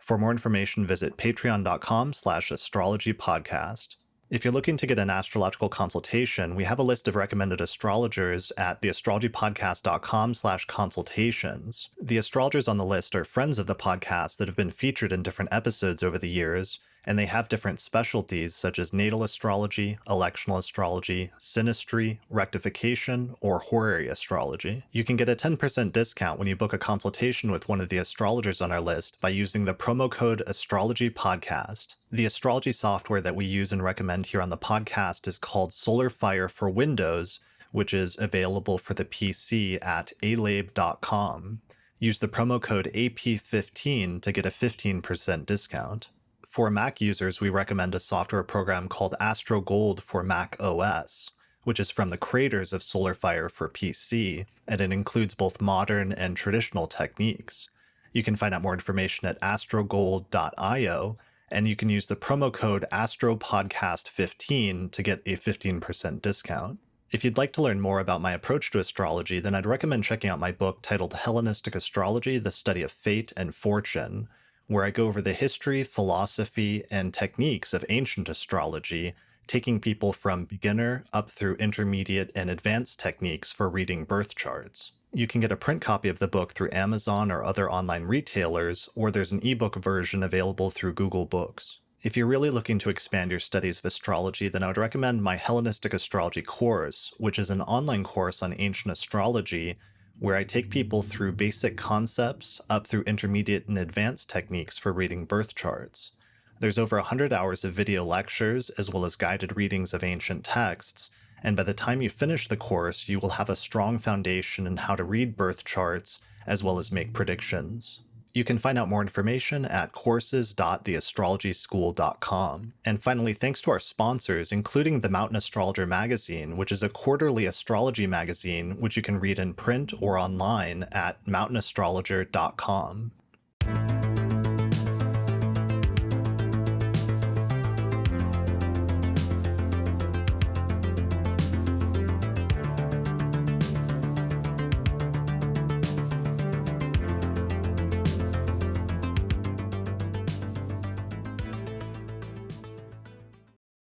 For more information, visit patreon.com/astrologypodcast. If you're looking to get an astrological consultation, we have a list of recommended astrologers at theastrologypodcast.com/consultations. The astrologers on the list are friends of the podcast that have been featured in different episodes over the years, and they have different specialties such as natal astrology, electional astrology, synastry, rectification, or horary astrology. You can get a 10% discount when you book a consultation with one of the astrologers on our list by using the promo code Astrology Podcast. The astrology software that we use and recommend here on the podcast is called SolarFire for Windows, which is available for the PC at alabe.com. Use the promo code AP15 to get a 15% discount. For Mac users, we recommend a software program called Astro Gold for Mac OS, which is from the creators of SolarFire for PC, and it includes both modern and traditional techniques. You can find out more information at astrogold.io, and you can use the promo code AstroPodcast15 to get a 15% discount. If you'd like to learn more about my approach to astrology, then I'd recommend checking out my book titled Hellenistic Astrology, The Study of Fate and Fortune, where I go over the history, philosophy, and techniques of ancient astrology, taking people from beginner up through intermediate and advanced techniques for reading birth charts. You can get a print copy of the book through Amazon or other online retailers, or there's an ebook version available through Google Books. If you're really looking to expand your studies of astrology, then I would recommend my Hellenistic Astrology course, which is an online course on ancient astrology where I take people through basic concepts up through intermediate and advanced techniques for reading birth charts. There's over 100 hours of video lectures as well as guided readings of ancient texts, and by the time you finish the course, you will have a strong foundation in how to read birth charts as well as make predictions. You can find out more information at courses.theastrologyschool.com. And finally, thanks to our sponsors, including the Mountain Astrologer magazine, which is a quarterly astrology magazine which you can read in print or online at mountainastrologer.com.